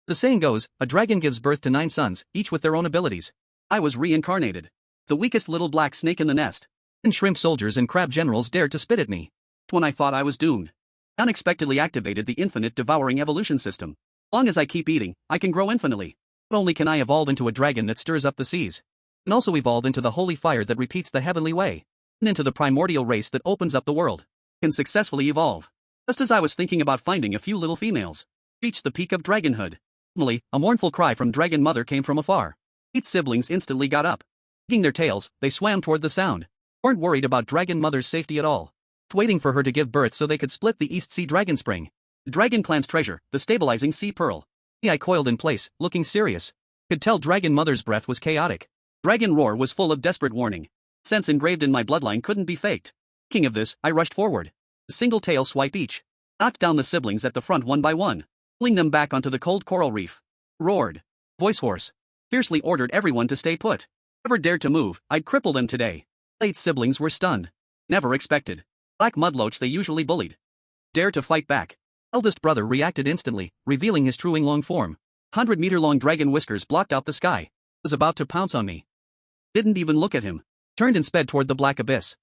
The saying goes, a dragon gives birth to 9 sons, each with their own abilities. I was reincarnated. The weakest little black snake in the nest. And shrimp soldiers and crab generals dared to spit at me. When I thought I was doomed. Unexpectedly activated the infinite devouring evolution system. Long as I keep eating, I can grow infinitely. Not only can I evolve into a dragon that stirs up the seas, and also evolve into the holy fire that repeats the heavenly way, and into the primordial race that opens up the world. Can successfully evolve. Just as I was thinking about finding a few little females, reached the peak of dragonhood. Suddenly, a mournful cry from Dragon Mother came from afar. 8 siblings instantly got up. Wagging their tails, they swam toward the sound. Weren't worried about Dragon Mother's safety at all. Waiting for her to give birth so they could split the East Sea Dragon Spring. The Dragon Clan's treasure, the stabilizing sea pearl. I coiled in place, looking serious. Could tell Dragon Mother's breath was chaotic. Dragon roar was full of desperate warning. Sense engraved in my bloodline couldn't be faked. King of this, I rushed forward. A single tail swipe each. Knocked down the siblings at the front one by one. Pulling them back onto the cold coral reef. Roared. Voice hoarse. Fiercely ordered everyone to stay put. Whoever dared to move, I'd cripple them today. 8 siblings were stunned. Never expected. Black mudloach they usually bullied. Dare to fight back. Eldest brother reacted instantly, revealing his truing long form. 100-meter-long dragon whiskers blocked out the sky. Was about to pounce on me. Didn't even look at him. Turned and sped toward the black abyss.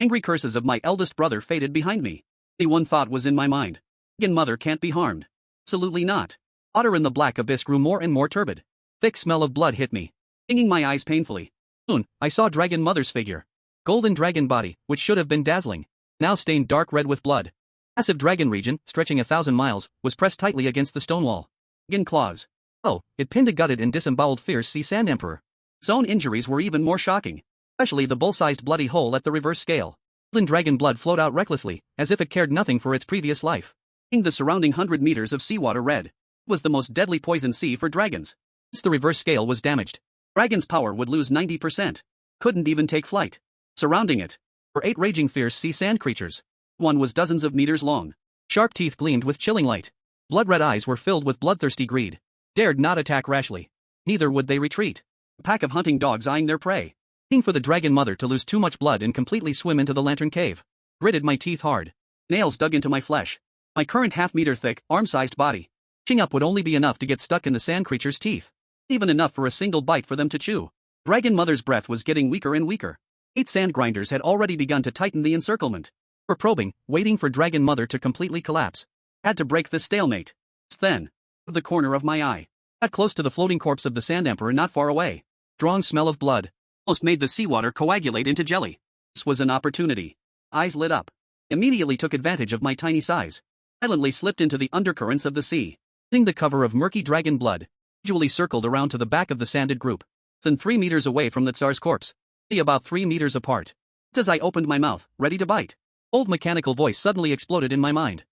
Angry curses of my eldest brother faded behind me. The one thought was in my mind. Dragon Mother can't be harmed. Absolutely not. Water in the black abyss grew more and more turbid. Thick smell of blood hit me, stinging my eyes painfully. Soon, I saw Dragon Mother's figure. Golden dragon body, which should have been dazzling, now stained dark red with blood. Massive dragon region, stretching 1,000 miles, was pressed tightly against the stone wall. Dragon claws. Oh, it pinned a gutted and disemboweled fierce sea sand emperor. Its own injuries were even more shocking, especially the bull-sized bloody hole at the reverse scale. Golden dragon blood flowed out recklessly, as if it cared nothing for its previous life. The surrounding 100 meters of seawater red. It was the most deadly poison sea for dragons. Once the reverse scale was damaged, dragon's power would lose 90%. Couldn't even take flight. Surrounding it were 8 raging fierce sea sand creatures. One was dozens of meters long. Sharp teeth gleamed with chilling light. Blood-red eyes were filled with bloodthirsty greed. Dared not attack rashly. Neither would they retreat. A pack of hunting dogs eyeing their prey. Waiting for the Dragon Mother to lose too much blood and completely swim into the lantern cave. Gritted my teeth hard. Nails dug into my flesh. My current half-meter thick, arm-sized body. Reaching up would only be enough to get stuck in the sand creature's teeth. Even enough for a single bite for them to chew. Dragon Mother's breath was getting weaker and weaker. 8 sand grinders had already begun to tighten the encirclement. Were probing, waiting for Dragon Mother to completely collapse. Had to break this stalemate. Just then, the corner of my eye, got close to the floating corpse of the Sand Emperor not far away. Strong smell of blood almost made the seawater coagulate into jelly. This was an opportunity. Eyes lit up. Immediately took advantage of my tiny size. Silently slipped into the undercurrents of the sea. Hitting the cover of murky dragon blood, gradually circled around to the back of the sanded group. Then 3 meters away from the Tsar's corpse. About 3 meters apart. Just as I opened my mouth, ready to bite, old mechanical voice suddenly exploded in my mind.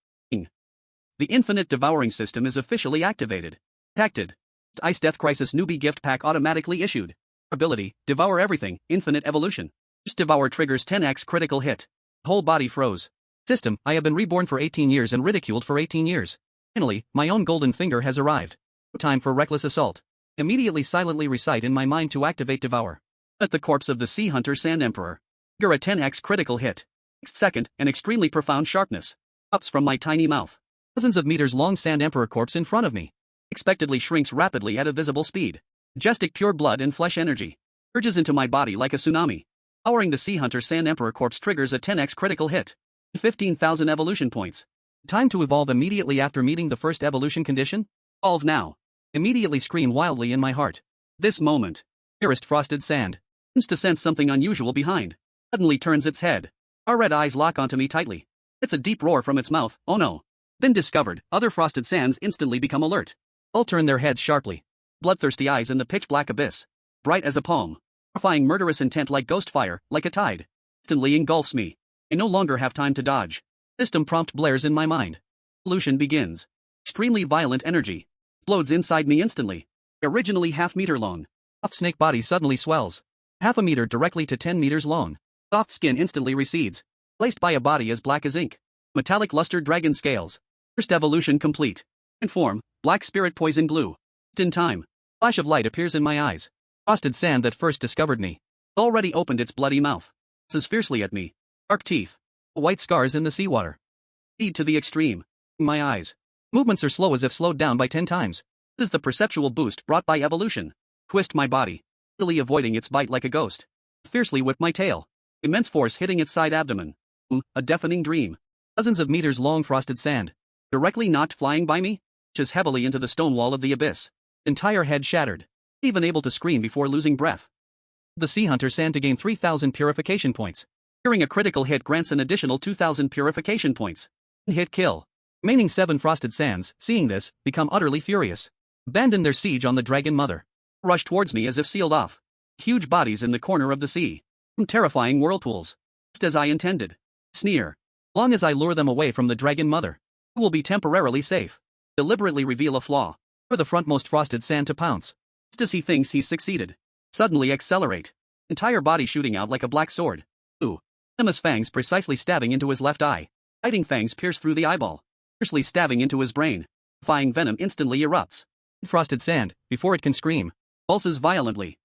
The infinite devouring system is officially activated. Acted. Ice Death Crisis newbie gift pack automatically issued. Ability, devour everything, infinite evolution. Just devour triggers 10x critical hit. Whole body froze. System, I have been reborn for 18 years and ridiculed for 18 years. Finally, my own golden finger has arrived. Time for reckless assault. Immediately silently recite in my mind to activate devour. At the corpse of the Sea Hunter Sand Emperor. Trigger a 10x critical hit. Next second, an extremely profound sharpness ups from my tiny mouth. Dozens of meters long Sand Emperor corpse in front of me. Expectedly shrinks rapidly at a visible speed. Majestic pure blood and flesh energy urges into my body like a tsunami. Powering the Sea Hunter Sand Emperor corpse triggers a 10x critical hit. 15,000 evolution points. Time to evolve immediately after meeting the first evolution condition? Evolve now. Immediately scream wildly in my heart. This moment. Nearest frosted sand. Seems to sense something unusual behind. Suddenly turns its head. Our red eyes lock onto me tightly. It's a deep roar from its mouth, oh no. Then discovered, other frosted sands instantly become alert. All turn their heads sharply. Bloodthirsty eyes in the pitch-black abyss. Bright as a palm. Horrifying murderous intent like ghost fire, like a tide. Instantly engulfs me. I no longer have time to dodge. System prompt blares in my mind. Evolution begins. Extremely violent energy explodes inside me instantly. Originally half-meter long. Soft snake body suddenly swells. Half a meter directly to 10 meters long. Soft skin instantly recedes. Placed by a body as black as ink. Metallic lustered dragon scales. First evolution complete. In form, black spirit poison glue. Just in time. Flash of light appears in my eyes. Frosted sand that first discovered me. Already opened its bloody mouth. Hisses fiercely at me. Dark teeth. White scars in the seawater. Speed to the extreme. My eyes. Movements are slow as if slowed down by 10 times. This is the perceptual boost brought by evolution. Twist my body, easily avoiding its bite like a ghost. Fiercely whip my tail. Immense force hitting its side abdomen. A deafening dream. Dozens of meters long frosted sand. Directly knocked flying by me. Just heavily into the stone wall of the abyss. Entire head shattered. Even able to scream before losing breath. The sea hunter sand to gain 3,000 purification points. Hearing a critical hit grants an additional 2,000 purification points. Hit kill. Remaining 7 frosted sands, seeing this, become utterly furious. Abandon their siege on the dragon mother. Rush towards me as if sealed off. Huge bodies in the corner of the sea. Terrifying whirlpools. Just as I intended. Sneer. Long as I lure them away from the dragon mother, you will be temporarily safe. Deliberately reveal a flaw. For the frontmost frosted sand to pounce. Just as he thinks he's succeeded. Suddenly accelerate. Entire body shooting out like a black sword. Venomous fangs precisely stabbing into his left eye. Biting fangs pierce through the eyeball. Fiercely stabbing into his brain. Defying venom instantly erupts. Frosted sand, before it can scream, pulses violently.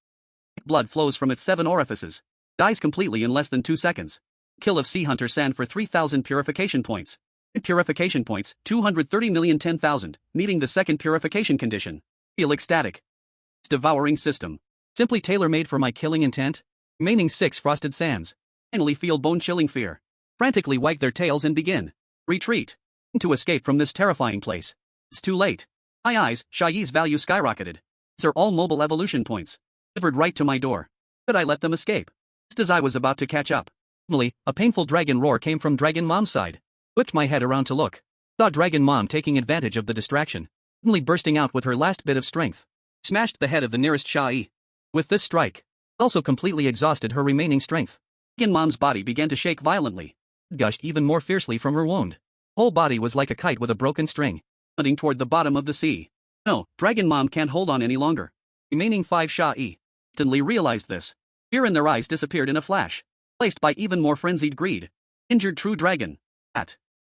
Blood flows from its 7 orifices. Dies completely in less than 2 seconds. Kill of sea hunter sand for 3,000 purification points. Purification points, 230,010,000, meeting the second purification condition. Feel ecstatic. Devouring system. Simply tailor-made for my killing intent. Remaining 6 frosted sands. Finally feel bone-chilling fear. Frantically wag their tails and begin. Retreat. To escape from this terrifying place. It's too late. My eyes, Shai's value skyrocketed. These are all mobile evolution points. Delivered right to my door. But I let them escape. Just as I was about to catch up. Suddenly, a painful dragon roar came from Dragon Mom's side. Whipped my head around to look. Saw Dragon Mom taking advantage of the distraction. Suddenly bursting out with her last bit of strength. Smashed the head of the nearest Shai. With this strike, also completely exhausted her remaining strength. Dragon Mom's body began to shake violently. It gushed even more fiercely from her wound. Whole body was like a kite with a broken string. Hunting toward the bottom of the sea. No, Dragon Mom can't hold on any longer. Remaining 5 Shai instantly realized this. Fear in their eyes disappeared in a flash. Placed by even more frenzied greed. Injured true dragon.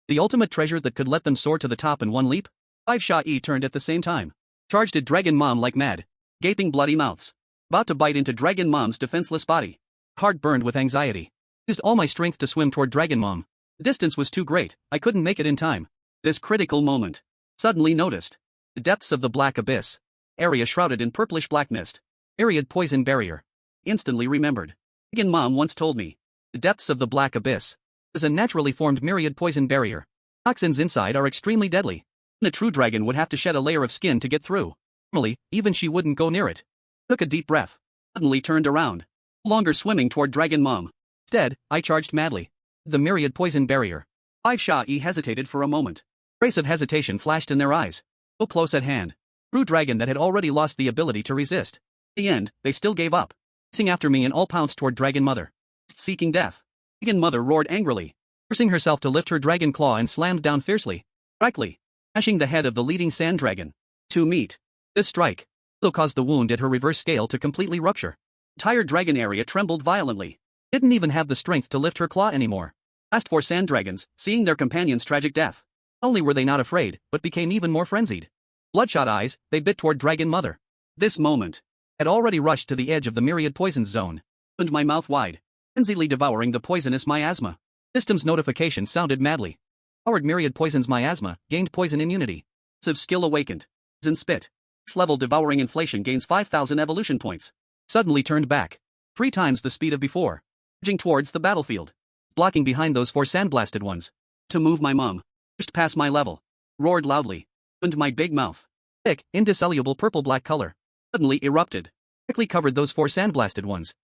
The ultimate treasure that could let them soar to the top in one leap? 5 Shai turned at the same time. Charged at Dragon Mom like mad. Gaping bloody mouths. About to bite into Dragon Mom's defenseless body. Heart burned with anxiety. Used all my strength to swim toward Dragon Mom. The distance was too great, I couldn't make it in time. This critical moment. Suddenly noticed. The depths of the black abyss. Area shrouded in purplish black mist. Myriad poison barrier. Instantly remembered. Dragon Mom once told me. The depths of the black abyss. Is a naturally formed myriad poison barrier. Toxins inside are extremely deadly. And a true dragon would have to shed a layer of skin to get through. Normally, even she wouldn't go near it. Took a deep breath. Suddenly turned around. No longer swimming toward Dragon Mom. Instead, I charged madly. The myriad poison barrier. 5 Shai hesitated for a moment. Trace of hesitation flashed in their eyes. So close at hand. True dragon that had already lost the ability to resist. In the end, they still gave up. Chasing after me and all pounced toward Dragon Mother. Seeking death. Dragon Mother roared angrily. Forcing herself to lift her dragon claw and slammed down fiercely. Directly. Smashing the head of the leading sand dragon. To meet. This strike. Also caused the wound at her reverse scale to completely rupture. Entire dragon area trembled violently. Didn't even have the strength to lift her claw anymore. Last 4 sand dragons, seeing their companion's tragic death. Not only were they not afraid, but became even more frenzied. Bloodshot eyes, they bit toward Dragon Mother. This moment. Had already rushed to the edge of the myriad poisons zone. Opened my mouth wide. Frenziedly devouring the poisonous miasma. System's notification sounded madly. Powered myriad poisons miasma, gained poison immunity. Passive skill awakened. Poison spit. Next level devouring inflation gains 5,000 evolution points. Suddenly turned back. 3 times the speed of before. Edging towards the battlefield. Blocking behind those 4 sandblasted ones. To move my mom. Just past my level. Roared loudly. Opened my big mouth. Thick, indissoluble purple-black color. Suddenly erupted. Quickly covered those 4 sandblasted ones.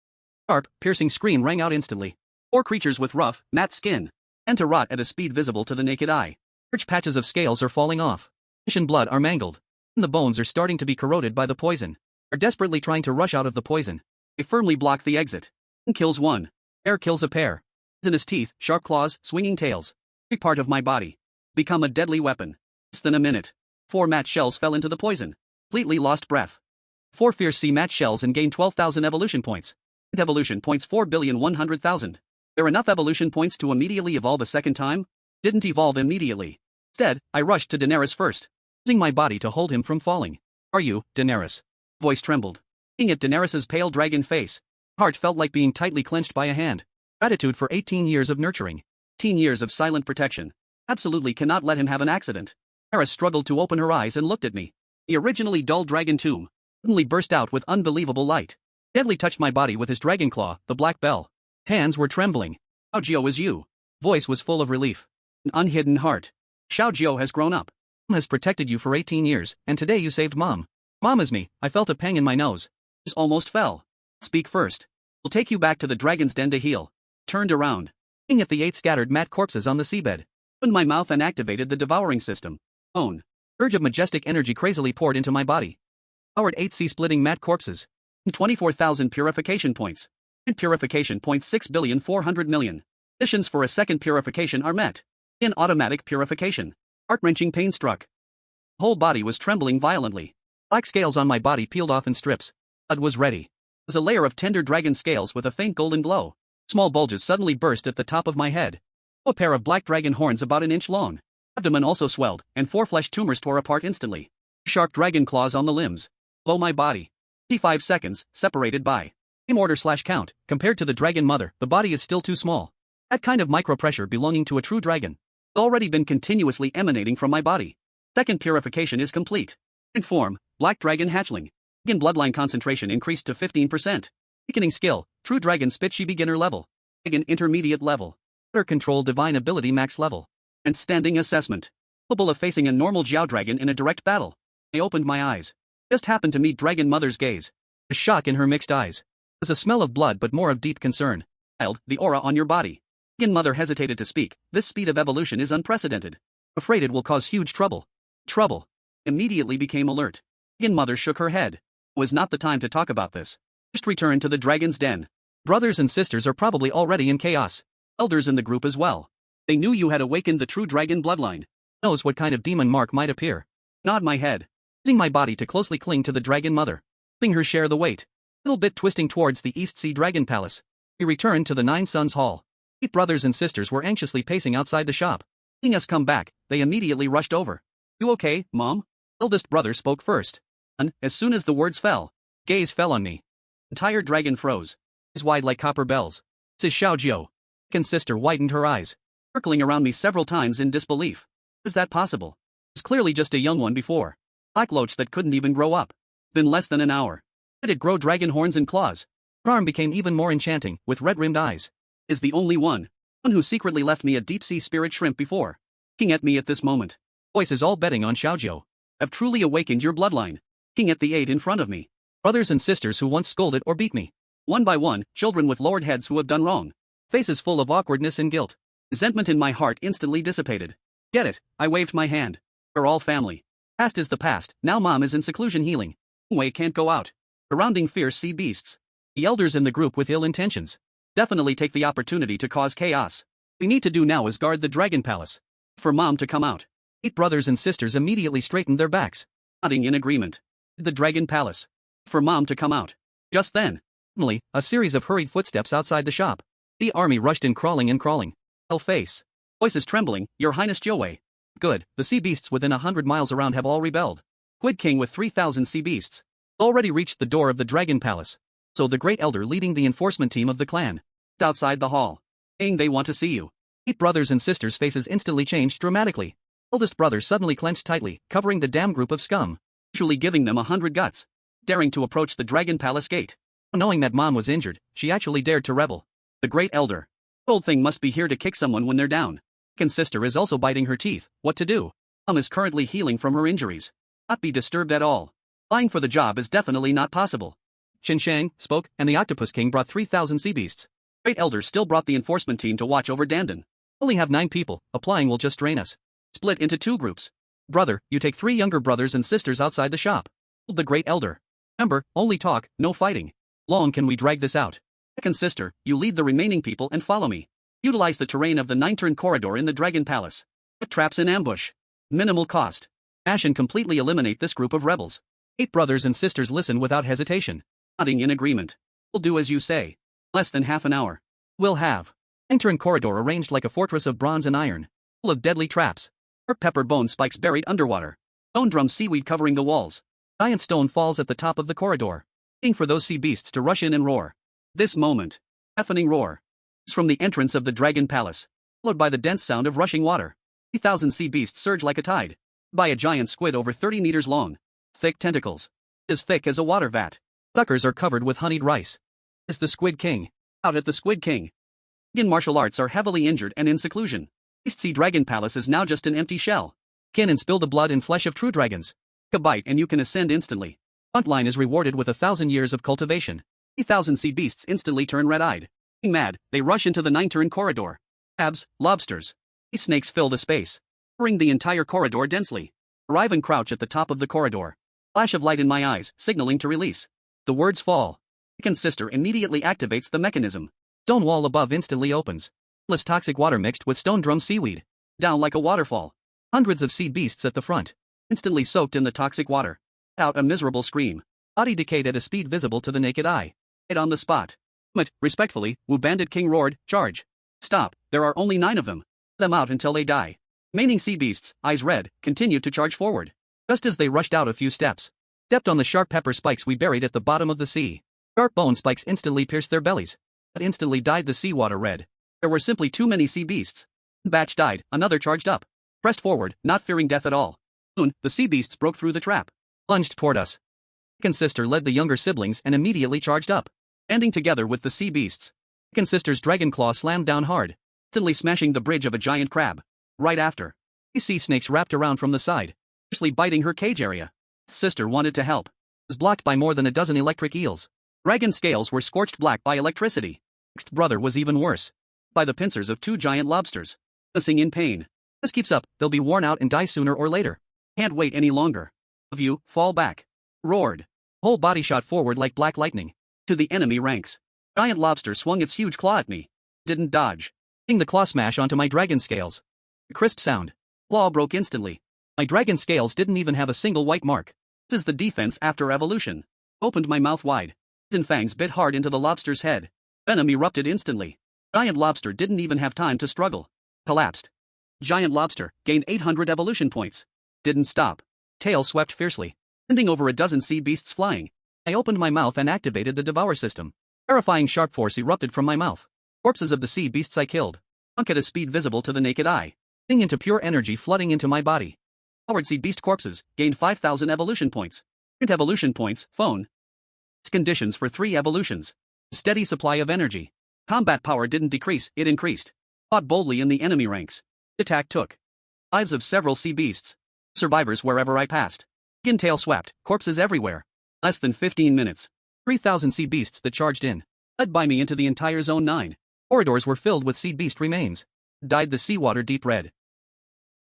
Sharp, piercing scream rang out instantly. 4 creatures with rough, matte skin. And to rot at a speed visible to the naked eye. Large patches of scales are falling off. Flesh and blood are mangled. And the bones are starting to be corroded by the poison. Are desperately trying to rush out of the poison. They firmly block the exit. And kills one. Pair kills a pair. Poisonous teeth, sharp claws, swinging tails. Every part of my body. Become a deadly weapon. Less than a minute. 4 matte shells fell into the poison. Completely lost breath. 4 fierce sea matte shells and gained 12,000 evolution points. And evolution points 4,100,000. There enough evolution points to immediately evolve a second time? Didn't evolve immediately. Instead, I rushed to Daenerys first. Using my body to hold him from falling. Are you, Daenerys? Voice trembled. Looking at Daenerys's pale dragon face. Heart felt like being tightly clenched by a hand. Gratitude for 18 years of nurturing. 18 years of silent protection. Absolutely cannot let him have an accident. Daenerys struggled to open her eyes and looked at me. The originally dull dragon tomb suddenly burst out with unbelievable light. Deadly touched my body with his dragon claw, the black bell. Hands were trembling. Xiaojio is you. Voice was full of relief. An unhidden heart. Xiaojio has grown up. Mom has protected you for 18 years, and today you saved Mom. Mom is me. I felt a pang in my nose. Just almost fell. Speak first. We'll take you back to the dragon's den to heal. Turned around. Looking at the 8 scattered matte corpses on the seabed. Opened my mouth and activated the devouring system. Own. Urge of majestic energy crazily poured into my body. Powered 8 sea-splitting matte corpses. 24,000 purification points. And purification points 6,400,000,000. Conditions for a second purification are met. In automatic purification. Heart-wrenching pain struck. Whole body was trembling violently. Black scales on my body peeled off in strips. Blood was ready. It was a layer of tender dragon scales with a faint golden glow. Small bulges suddenly burst at the top of my head. A pair of black dragon horns about an inch long. Abdomen also swelled, and 4 flesh tumors tore apart instantly. Sharp dragon claws on the limbs. Below my body. 55 seconds, separated by order/count. Compared to the dragon mother, the body is still too small. That kind of micropressure belonging to a true dragon has already been continuously emanating from my body. Second purification is complete. In form, black dragon hatchling. Dragon bloodline concentration increased to 15%. Weakening skill, true dragon spit she beginner level. Dragon intermediate level. Water control divine ability max level. And standing assessment. Capable of facing a normal Jiao dragon in a direct battle. I opened my eyes. Just happened to meet dragon mother's gaze. A shock in her mixed eyes. There was a smell of blood but more of deep concern. Child, the aura on your body. Dragon mother hesitated to speak. This speed of evolution is unprecedented. Afraid it will cause huge trouble. Trouble. Immediately became alert. Dragon mother shook her head. It was not the time to talk about this. Just return to the dragon's den. Brothers and sisters are probably already in chaos. Elders in the group as well. They knew you had awakened the true dragon bloodline. Knows what kind of demon mark might appear. Nod my head. Using my body to closely cling to the dragon mother. Letting her share the weight. Little bit twisting towards the East Sea Dragon Palace. We returned to the 9 Sons Hall. 8 brothers and sisters were anxiously pacing outside the shop. Seeing us come back, they immediately rushed over. You okay, Mom? Eldest brother spoke first. And, as soon as the words fell, gaze fell on me. Entire dragon froze. Eyes wide like copper bells. This is Xiaojio. Second sister widened her eyes. Circling around me several times in disbelief. Is that possible? It was clearly just a young one before. Black loach that couldn't even grow up. In less than an hour. Did it grow dragon horns and claws? Her arm became even more enchanting, with red-rimmed eyes. Is the only one. One who secretly left me a deep-sea spirit shrimp before. Looking at me at this moment. Voice is all betting on Xiaojio. I've truly awakened your bloodline. Looking at the 8 in front of me. Brothers and sisters who once scolded or beat me. One by one, children with lowered heads who have done wrong. Faces full of awkwardness and guilt. Resentment in my heart instantly dissipated. Get it, I waved my hand. We're all family. Past is the past, now Mom is in seclusion healing. Way can't go out. Surrounding fierce sea beasts. The elders in the group with ill intentions. Definitely take the opportunity to cause chaos. What we need to do now is guard the Dragon Palace. For Mom to come out. 8 brothers and sisters immediately straightened their backs. Nodding in agreement. The Dragon Palace. For Mom to come out. Just then. Suddenly, a series of hurried footsteps outside the shop. The army rushed in crawling and crawling. Pale face. Voices trembling, Your Highness Jiawei. Good, the sea beasts within 100 miles around have all rebelled. Squid King with 3,000 sea beasts. Already reached the door of the Dragon Palace. So the Great Elder leading the enforcement team of the clan. Outside the hall. Saying they want to see you. 8 brothers and sisters' faces instantly changed dramatically. Eldest brother suddenly clenched tightly, covering the damn group of scum. Usually giving them 100 guts. Daring to approach the Dragon Palace gate. Knowing that Mom was injured, she actually dared to rebel. The Great Elder. Old thing must be here to kick someone when they're down. Second sister is also biting her teeth. What to do? Mom is currently healing from her injuries. Not be disturbed at all. Lying for the job is definitely not possible. Qin Shang spoke, and the Octopus King brought 3,000 sea beasts. Great Elder still brought the enforcement team to watch over Dandan. Only have 9 people, applying will just drain us. Split into 2 groups. Brother, you take 3 younger brothers and sisters outside the shop. Told the Great Elder. Remember, only talk, no fighting. Long can we drag this out? Second sister, you lead the remaining people and follow me. Utilize the terrain of the 9-turn corridor in the Dragon Palace. Put traps in ambush. Minimal cost. Ash and completely eliminate this group of rebels. 8 brothers and sisters listen without hesitation. Nodding in agreement. We'll do as you say. Less than half an hour. We'll have 9-turn corridor arranged like a fortress of bronze and iron. Full of deadly traps. Sharp pepper bone spikes buried underwater. Stone drum seaweed covering the walls. Giant stone falls at the top of the corridor. Waiting for those sea beasts to rush in and roar. This moment. Deafening roar. It's from the entrance of the Dragon Palace. Followed by the dense sound of rushing water. 3,000 sea beasts surge like a tide. By a giant squid over 30 meters long. Thick tentacles. As thick as a water vat. Suckers are covered with honeyed rice. Is the Squid King. Out at the Squid King. Dragon martial arts are heavily injured and in seclusion. East Sea Dragon Palace is now just an empty shell. Can and spill the blood and flesh of true dragons. A bite and you can ascend instantly. Frontline is rewarded with 1,000 years of cultivation. 3,000 sea beasts instantly turn red-eyed. Being mad, they rush into the 9-turn corridor. Crabs, lobsters. These snakes fill the space, covering the entire corridor densely. Arrive and crouch at the top of the corridor. Flash of light in my eyes, signaling to release. The words fall. Dragon's sister immediately activates the mechanism. Stone wall above instantly opens. Less toxic water mixed with stone drum seaweed. Down like a waterfall. Hundreds of sea beasts at the front. Instantly soaked in the toxic water. Out a miserable scream. Body decayed at a speed visible to the naked eye. Hit on the spot. But, respectfully, Wu Bandit King roared, charge. Stop, there are only 9 of them. Them out until they die. Remaining sea beasts, eyes red, continued to charge forward. Just as they rushed out a few steps. Stepped on the sharp pepper spikes we buried at the bottom of the sea. Sharp bone spikes instantly pierced their bellies. But instantly dyed the seawater red. There were simply too many sea beasts. One batch died, another charged up. Pressed forward, not fearing death at all. Soon, the sea beasts broke through the trap. Plunged toward us. Dragon's sister led the younger siblings and immediately charged up. Standing together with the sea beasts. Dragon's sister's dragon claw slammed down hard, instantly smashing the bridge of a giant crab. Right after, 3 sea snakes wrapped around from the side, fiercely biting her cage area. Sister wanted to help. Was blocked by more than a dozen electric eels. Dragon scales were scorched black by electricity. Next brother was even worse. By the pincers of 2 giant lobsters. Hissing in pain. This keeps up, they'll be worn out and die sooner or later. Can't wait any longer. Of you, fall back. Roared. Whole body shot forward like black lightning. To the enemy ranks. Giant lobster swung its huge claw at me. Didn't dodge. Seeing the claw smash onto my dragon scales. A crisp sound. Claw broke instantly. My dragon scales didn't even have a single white mark. This is the defense after evolution. Opened my mouth wide. And fangs bit hard into the lobster's head. Venom erupted instantly. Giant lobster didn't even have time to struggle. Collapsed. Giant lobster gained 800 evolution points. Didn't stop. Tail swept fiercely, sending over a dozen sea beasts flying. I opened my mouth and activated the devour system. Terrifying sharp force erupted from my mouth. Corpses of the sea beasts I killed sunk at a speed visible to the naked eye, turning into pure energy flooding into my body. Devoured sea beast corpses gained 5,000 evolution points. Print evolution points, phone. Conditions for 3 evolutions. Steady supply of energy. Combat power didn't decrease, it increased. Fought boldly in the enemy ranks. Attack took lives of several sea beasts. Survivors wherever I passed. Skin tail swept, corpses everywhere. Less than 15 minutes. 3,000 sea beasts that charged in. Led by me into the entire Zone 9. Corridors were filled with sea beast remains. Dyed the seawater deep red.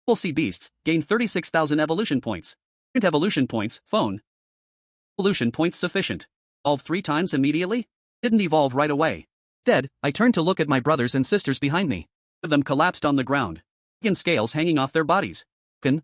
Full sea beasts gained 36,000 evolution points. Print evolution points, phone. Evolution points sufficient. Evolve 3 times immediately? Didn't evolve right away. Instead, I turned to look at my brothers and sisters behind me. 2 of them collapsed on the ground. Skin scales hanging off their bodies.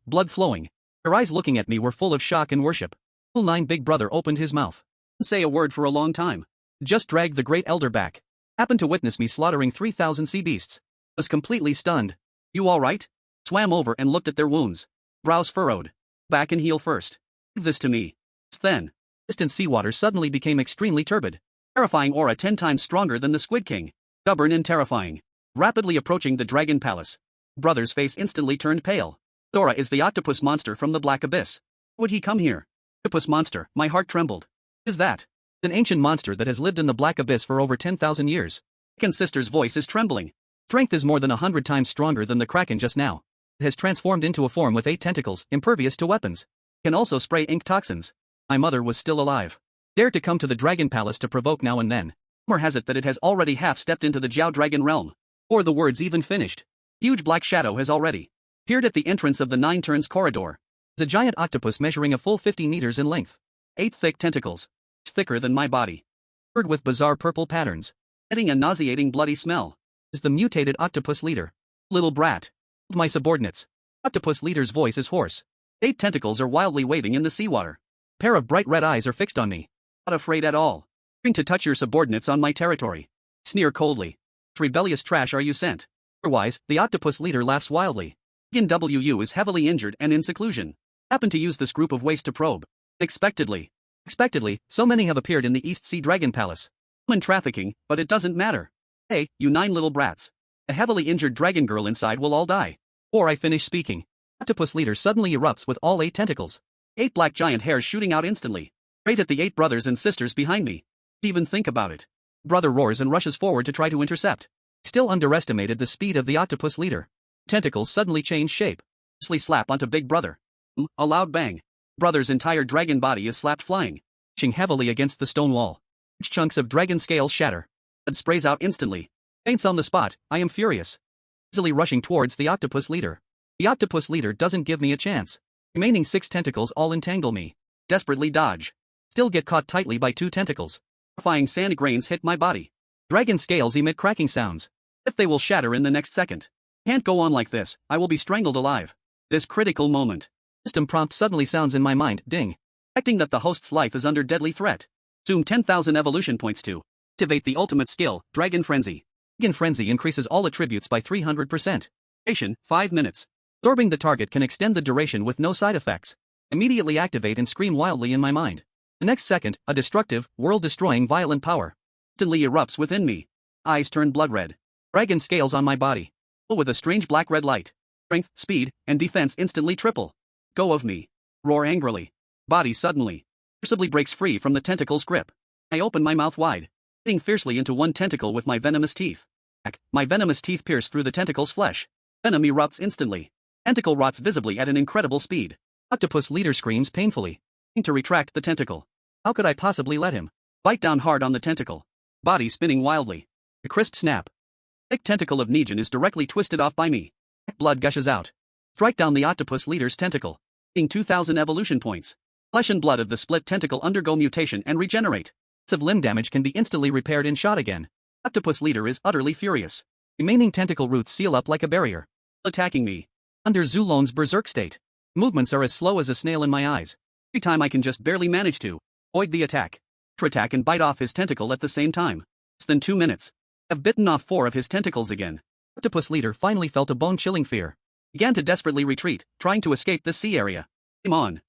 Blood flowing. Their eyes looking at me were full of shock and worship. 9 big brother opened his mouth. Didn't say a word for a long time. Just dragged the great elder back. Happened to witness me slaughtering 3,000 sea beasts. Was completely stunned. You alright? Swam over and looked at their wounds. Brows furrowed. Back and heal first. Give this to me. Just then, distant seawater suddenly became extremely turbid. Terrifying aura 10 times stronger than the Squid King. Stubborn and terrifying. Rapidly approaching the dragon palace. Brother's face instantly turned pale. Dora is the octopus monster from the Black Abyss. Would he come here? Octopus monster, my heart trembled. Is that? An ancient monster that has lived in the Black Abyss for over 10,000 years. Kraken's sister's voice is trembling. Strength is more than 100 times stronger than the Kraken just now. It has transformed into a form with 8 tentacles, impervious to weapons. Can also spray ink toxins. My mother was still alive. Dared to come to the Dragon Palace to provoke now and then. Rumor has it that it has already half-stepped into the Jiao Dragon realm. Or the words even finished. Huge black shadow has already appeared at the entrance of the 9 turns corridor. The giant octopus measuring a full 50 meters in length. 8 thick tentacles. Thicker than my body. Covered with bizarre purple patterns. Emitting a nauseating bloody smell. Is the mutated octopus leader. Little brat. My subordinates. Octopus leader's voice is hoarse. 8 tentacles are wildly waving in the seawater. Pair of bright red eyes are fixed on me. Not afraid at all. Trying to touch your subordinates on my territory. Sneer coldly. What rebellious trash are you sent? Otherwise, the octopus leader laughs wildly. NWU is heavily injured and in seclusion. Happen to use this group of waste to probe. Expectedly, so many have appeared in the East Sea Dragon Palace. Human trafficking, but it doesn't matter. Hey, you 9 little brats. A heavily injured dragon girl inside will all die. Or I finish speaking. Octopus leader suddenly erupts with all 8 tentacles. 8 black giant hairs shooting out instantly. Right at the 8 brothers and sisters behind me. Even think about it. Brother roars and rushes forward to try to intercept. Still underestimated the speed of the octopus leader. Tentacles suddenly change shape. Slap onto big brother. A loud bang. Brother's entire dragon body is slapped flying, pushing heavily against the stone wall. Chunks of dragon scales shatter. Blood sprays out instantly. Faints on the spot. I am furious. Easily rushing towards the octopus leader. The octopus leader doesn't give me a chance. Remaining 6 tentacles all entangle me. Desperately dodge. Still get caught tightly by 2 tentacles. Horrifying sand grains hit my body. Dragon scales emit cracking sounds. If they will shatter in the next second. Can't go on like this, I will be strangled alive. This critical moment. System prompt suddenly sounds in my mind, ding. Acting that the host's life is under deadly threat. Zoom 10,000 evolution points to activate the ultimate skill, Dragon Frenzy. Dragon Frenzy increases all attributes by 300%. Duration, 5 minutes. Absorbing the target can extend the duration with no side effects. Immediately activate and scream wildly in my mind. The next second, a destructive, world-destroying violent power instantly erupts within me. Eyes turn blood red. Dragon scales on my body. With a strange black-red light. Strength, speed, and defense instantly triple. Go of me. Roar angrily. Body suddenly, forcibly breaks free from the tentacle's grip. I open my mouth wide, hitting fiercely into one tentacle with my venomous teeth. My venomous teeth pierce through the tentacle's flesh. Venom erupts instantly. Tentacle rots visibly at an incredible speed. Octopus leader screams painfully, trying to retract the tentacle. How could I possibly let him bite down hard on the tentacle? Body spinning wildly. A crisp snap. Thick tentacle of Negan is directly twisted off by me. Blood gushes out. Strike down the octopus leader's tentacle. Getting 2,000 evolution points. Flesh and blood of the split tentacle undergo mutation and regenerate. Of limb damage can be instantly repaired in shot again. Octopus leader is utterly furious. Remaining tentacle roots seal up like a barrier, attacking me. Under Zulon's berserk state. Movements are as slow as a snail in my eyes. Every time I can just barely manage to avoid the attack. Attack and bite off his tentacle at the same time. Less than 2 minutes. I've bitten off 4 of his tentacles again. Octopus leader finally felt a bone-chilling fear. Began to desperately retreat, trying to escape the sea area. Came on.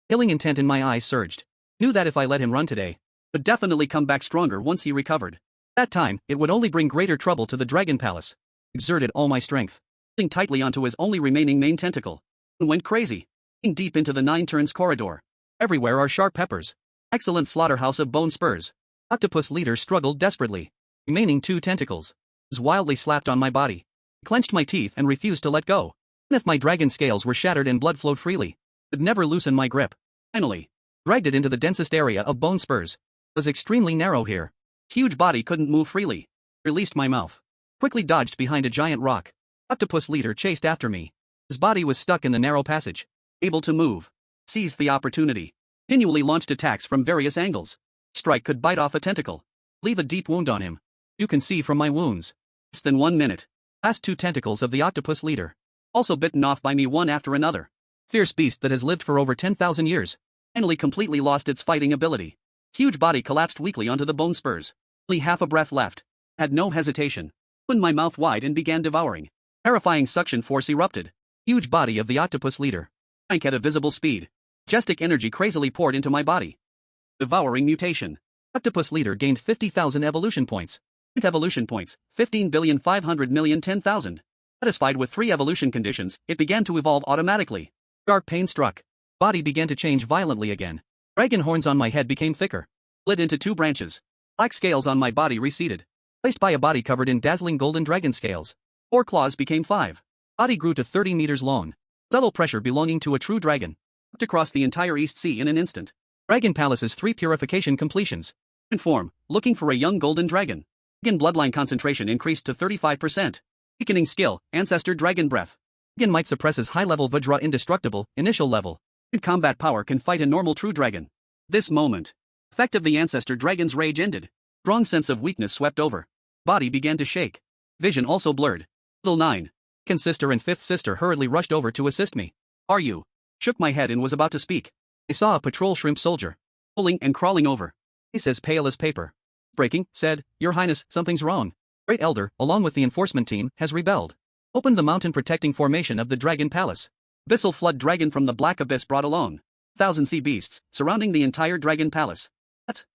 Killing intent in my eyes surged. Knew that if I let him run today, would definitely come back stronger once he recovered. That time, it would only bring greater trouble to the Dragon Palace. Exerted all my strength, holding tightly onto his only remaining main tentacle, and went crazy. Deep into the 9 turns corridor. Everywhere are sharp peppers. Excellent slaughterhouse of bone spurs. Octopus leader struggled desperately. Remaining 2 tentacles. Was wildly slapped on my body. I clenched my teeth and refused to let go. And if my dragon scales were shattered and blood flowed freely, I would never loosen my grip. Finally, dragged it into the densest area of bone spurs. It was extremely narrow here. Huge body couldn't move freely. Released my mouth. Quickly dodged behind a giant rock. Octopus leader chased after me. His body was stuck in the narrow passage. Able to move. Seized the opportunity. Continually launched attacks from various angles. Strike could bite off a tentacle. Leave a deep wound on him. You can see from my wounds. Less than 1 minute. Last 2 tentacles of the octopus leader. Also bitten off by me one after another. Fierce beast that has lived for over 10,000 years. Finally completely lost its fighting ability. Huge body collapsed weakly onto the bone spurs. Only half a breath left. Had no hesitation. Opened my mouth wide and began devouring. Terrifying suction force erupted. Huge body of the octopus leader. Drank at a visible speed. Majestic energy crazily poured into my body. Devouring mutation. Octopus leader gained 50,000 evolution points. Evolution points, 15,500,010,000. Satisfied with 3 evolution conditions, it began to evolve automatically. Sharp pain struck. Body began to change violently again. Dragon horns on my head became thicker. Split into 2 branches. Black scales on my body receded. Placed by a body covered in dazzling golden dragon scales. 4 claws became 5. Body grew to 30 meters long. Level pressure belonging to a true dragon. Swept across the entire East Sea in an instant. Dragon Palace's 3 purification completions. In form, looking for a young golden dragon. Dragon bloodline concentration increased to 35%. Weakening skill, Ancestor Dragon Breath. Dragon might suppresses high-level Vajra indestructible, initial level. Good combat power can fight a normal true dragon. This moment. Effect of the Ancestor Dragon's rage ended. Strong sense of weakness swept over. Body began to shake. Vision also blurred. Little 9. Second sister and 5th sister hurriedly rushed over to assist me. Are you? Shook my head and was about to speak. I saw a patrol shrimp soldier. Pulling and crawling over. Face as pale as paper. Breaking, said, Your Highness, something's wrong. Great Elder, along with the enforcement team, has rebelled. Opened the mountain protecting formation of the Dragon Palace. Abyssal flood dragon from the black abyss brought along 1,000 sea beasts, surrounding the entire Dragon Palace. What?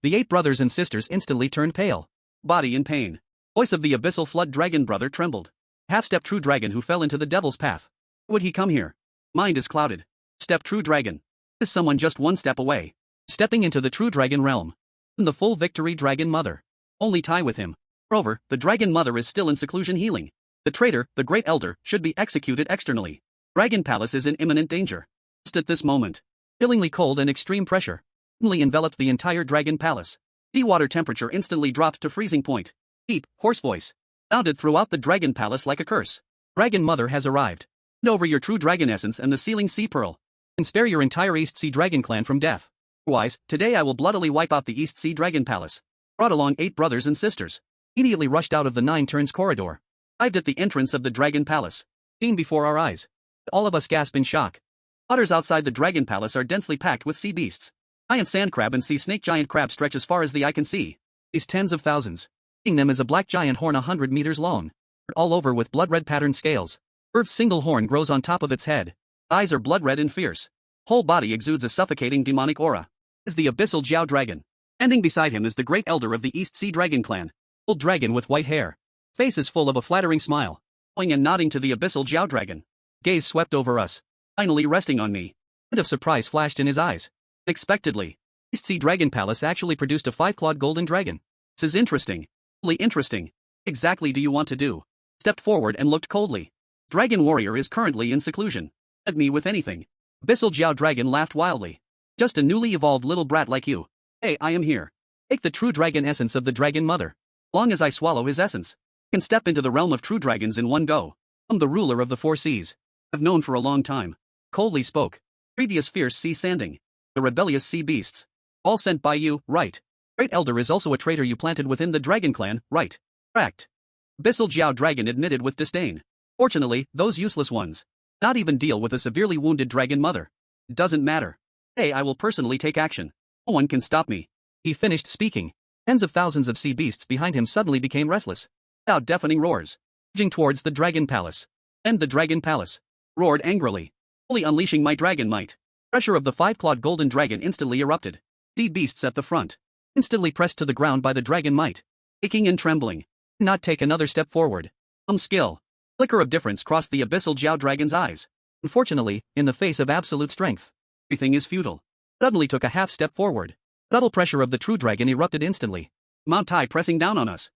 The 8 brothers and sisters instantly turned pale. Body in pain. Voice of the abyssal flood dragon brother trembled. Half-step true dragon who fell into the devil's path. Would he come here? Mind is clouded. Step true dragon. Is someone just one step away? Stepping into the true dragon realm. And the full victory Dragon Mother. Only tie with him. Moreover, the Dragon Mother is still in seclusion healing. The traitor, the Great Elder, should be executed externally. Dragon Palace is in imminent danger. Just at this moment, chillingly cold and extreme pressure suddenly enveloped the entire Dragon Palace. The water temperature instantly dropped to freezing point. Deep, hoarse voice sounded throughout the Dragon Palace like a curse. Dragon Mother has arrived. Hand over your true dragon essence and the sealing sea pearl, and spare your entire East Sea Dragon clan from death. Otherwise, today I will bloodily wipe out the East Sea Dragon Palace. Brought along 8 brothers and sisters. Immediately rushed out of the 9 turns corridor. Arrived at the entrance of the Dragon Palace. Seen before our eyes. All of us gasp in shock. Waters outside the Dragon Palace are densely packed with sea beasts. Giant sand crab and sea snake. Giant crab stretch as far as the eye can see. These tens of thousands. Seeing them is a black giant horn 100 meters long. All over with blood-red patterned scales. Curved single horn grows on top of its head. Eyes are blood-red and fierce. Whole body exudes a suffocating demonic aura. Is the abyssal Jiao dragon. Standing beside him is the great elder of the East Sea Dragon clan. Old dragon with white hair. Face is full of a flattering smile. Bowing and nodding to the abyssal Jiao dragon. Gaze swept over us. Finally resting on me. A bit of surprise flashed in his eyes. Unexpectedly, East Sea Dragon Palace actually produced a 5-clawed golden dragon. This is interesting. Really interesting. Exactly do you want to do? Stepped forward and looked coldly. Dragon warrior is currently in seclusion. At me with anything. Abyssal Jiao dragon laughed wildly. Just a newly evolved little brat like you. Hey, I am here. Take the true dragon essence of the Dragon Mother. Long as I swallow his essence, I can step into the realm of true dragons in one go. I'm the ruler of the 4 seas. I've known for a long time. Coldly spoke. Previous fierce sea sanding. The rebellious sea beasts. All sent by you, right? Great Elder is also a traitor you planted within the Dragon clan, right? Correct. Abyssal Jiao dragon admitted with disdain. Fortunately, those useless ones not even deal with a severely wounded Dragon Mother. It doesn't matter. Hey, I will personally take action. No one can stop me. He finished speaking. Tens of thousands of sea beasts behind him suddenly became restless. Out deafening roars. Surging towards the Dragon Palace. And the Dragon Palace roared angrily. Fully unleashing my dragon might. Pressure of the 5-clawed golden dragon instantly erupted. Sea beasts at the front. Instantly pressed to the ground by the dragon might. Aching and trembling. Not take another step forward. Skill. Flicker of difference crossed the abyssal Jiao dragon's eyes. Unfortunately, in the face of absolute strength, everything is futile. Suddenly took a half step forward. Subtle pressure of the true dragon erupted instantly. Mount Tai pressing down on us.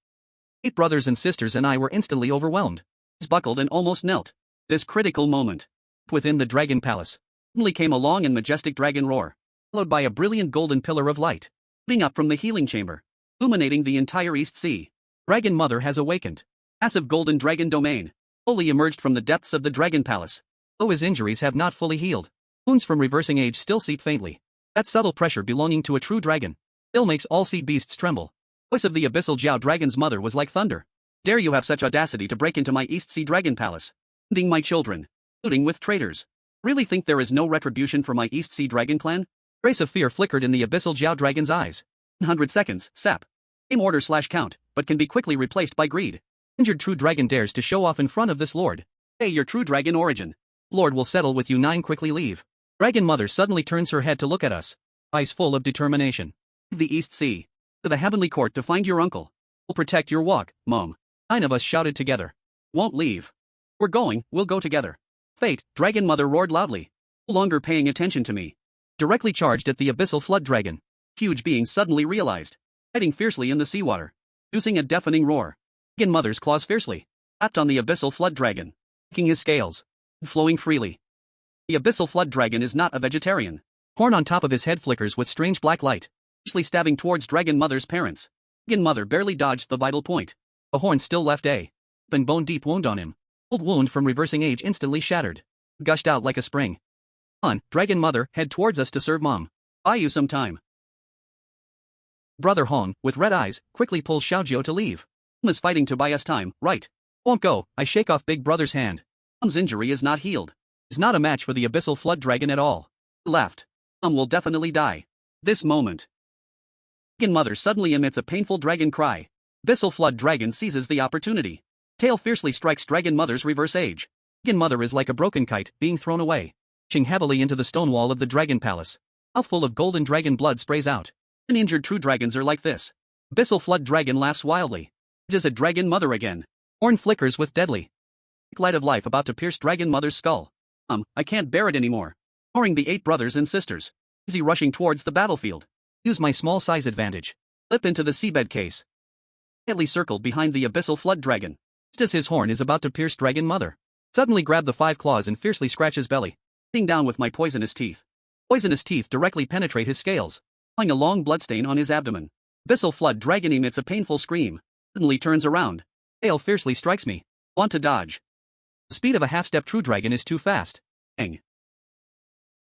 8 brothers and sisters and I were instantly overwhelmed. Buckled and almost knelt. This critical moment. Within the Dragon Palace. Suddenly came a long and majestic dragon roar. Followed by a brilliant golden pillar of light. Shooting up from the healing chamber. Illuminating the entire East Sea. Dragon Mother has awakened. Massive golden dragon domain. Fully emerged from the depths of the Dragon Palace. Though his injuries have not fully healed. Wounds from reversing age still seep faintly. That subtle pressure belonging to a true dragon still makes all sea beasts tremble. Voice of the abyssal Jiao dragon's mother was like thunder. Dare you have such audacity to break into my East Sea Dragon Palace, ending my children, including with traitors. Really think there is no retribution for my East Sea Dragon clan? Trace of fear flickered in the abyssal Jiao dragon's eyes. 100 seconds, sap. Same order/count, but can be quickly replaced by greed. Injured true dragon dares to show off in front of this lord. Hey, your true dragon origin. Lord will settle with you. 9 quickly leave. Dragon Mother suddenly turns her head to look at us. Eyes full of determination. Leave the East Sea. To the heavenly court to find your uncle. We'll protect your walk, Mom. 9 of us shouted together. Won't leave. We'll go together. Fate, Dragon Mother roared loudly. No longer paying attention to me. Directly charged at the abyssal flood dragon. Huge being suddenly realized. Fighting fiercely in the seawater. Using a deafening roar. Dragon Mother's claws fiercely. Tapped on the abyssal flood dragon. Making his scales. Flowing freely. The abyssal flood dragon is not a vegetarian. Horn on top of his head flickers with strange black light. Fiercely stabbing towards Dragon Mother's parents. Dragon Mother barely dodged the vital point. The horn still left a open bone-deep wound on him. Old wound from reversing age instantly shattered. Gushed out like a spring. On, Dragon Mother, head towards us to serve Mom. Buy you some time. Brother Hong, with red eyes, quickly pulls Xiaojiu to leave. Mom is fighting to buy us time, right? Won't go. I shake off Big Brother's hand. Mom's injury is not healed. Is not a match for the abyssal flood dragon at all. Left. Mom will definitely die. This moment. Dragon Mother suddenly emits a painful dragon cry. Abyssal flood dragon seizes the opportunity. Tail fiercely strikes Dragon Mother's reverse age. Dragon Mother is like a broken kite being thrown away. Crashing heavily into the stone wall of the Dragon Palace. A mouthful of golden dragon blood sprays out. Uninjured true dragons are like this. Abyssal flood dragon laughs wildly. Just a Dragon Mother again. Horn flickers with deadly light of life about to pierce Dragon Mother's skull. I can't bear it anymore. ignoring the 8 brothers and sisters. Busy rushing towards the battlefield. Use my small size advantage. Lip into the seabed case. Quietly circled behind the abyssal flood dragon. Just as his horn is about to pierce Dragon Mother. Suddenly grab the 5 claws and fiercely scratch his belly. Hitting down with my poisonous teeth. Poisonous teeth directly penetrate his scales, leaving a long bloodstain on his abdomen. Abyssal flood dragon emits a painful scream. Suddenly turns around. Tail fiercely strikes me. Want to dodge. The speed of a half-step true dragon is too fast. Bang.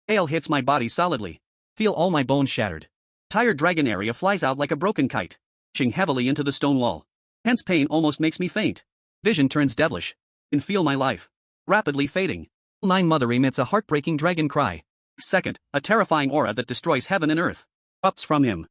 Tail hits my body solidly. Feel all my bones shattered. Tired dragon area flies out like a broken kite, crashing heavily into the stone wall. Tense pain almost makes me faint. Vision turns devilish. Can feel my life rapidly fading. 9 Mother emits a heartbreaking dragon cry. Second, a terrifying aura that destroys heaven and earth erupts from him.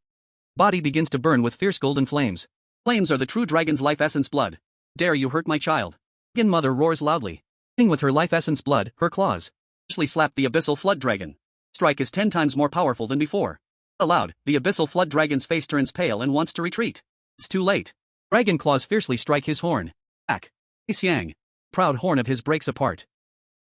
Body begins to burn with fierce golden flames. Flames are the true dragon's life essence blood. Dare you hurt my child? Dragon Mother roars loudly. Hitting with her life essence blood, her claws fiercely slap the abyssal flood dragon. Strike is 10 times more powerful than before. Aloud, the abyssal flood dragon's face turns pale and wants to retreat. It's too late. Dragon claws fiercely strike his horn. Back. Ace Yang. Proud horn of his breaks apart.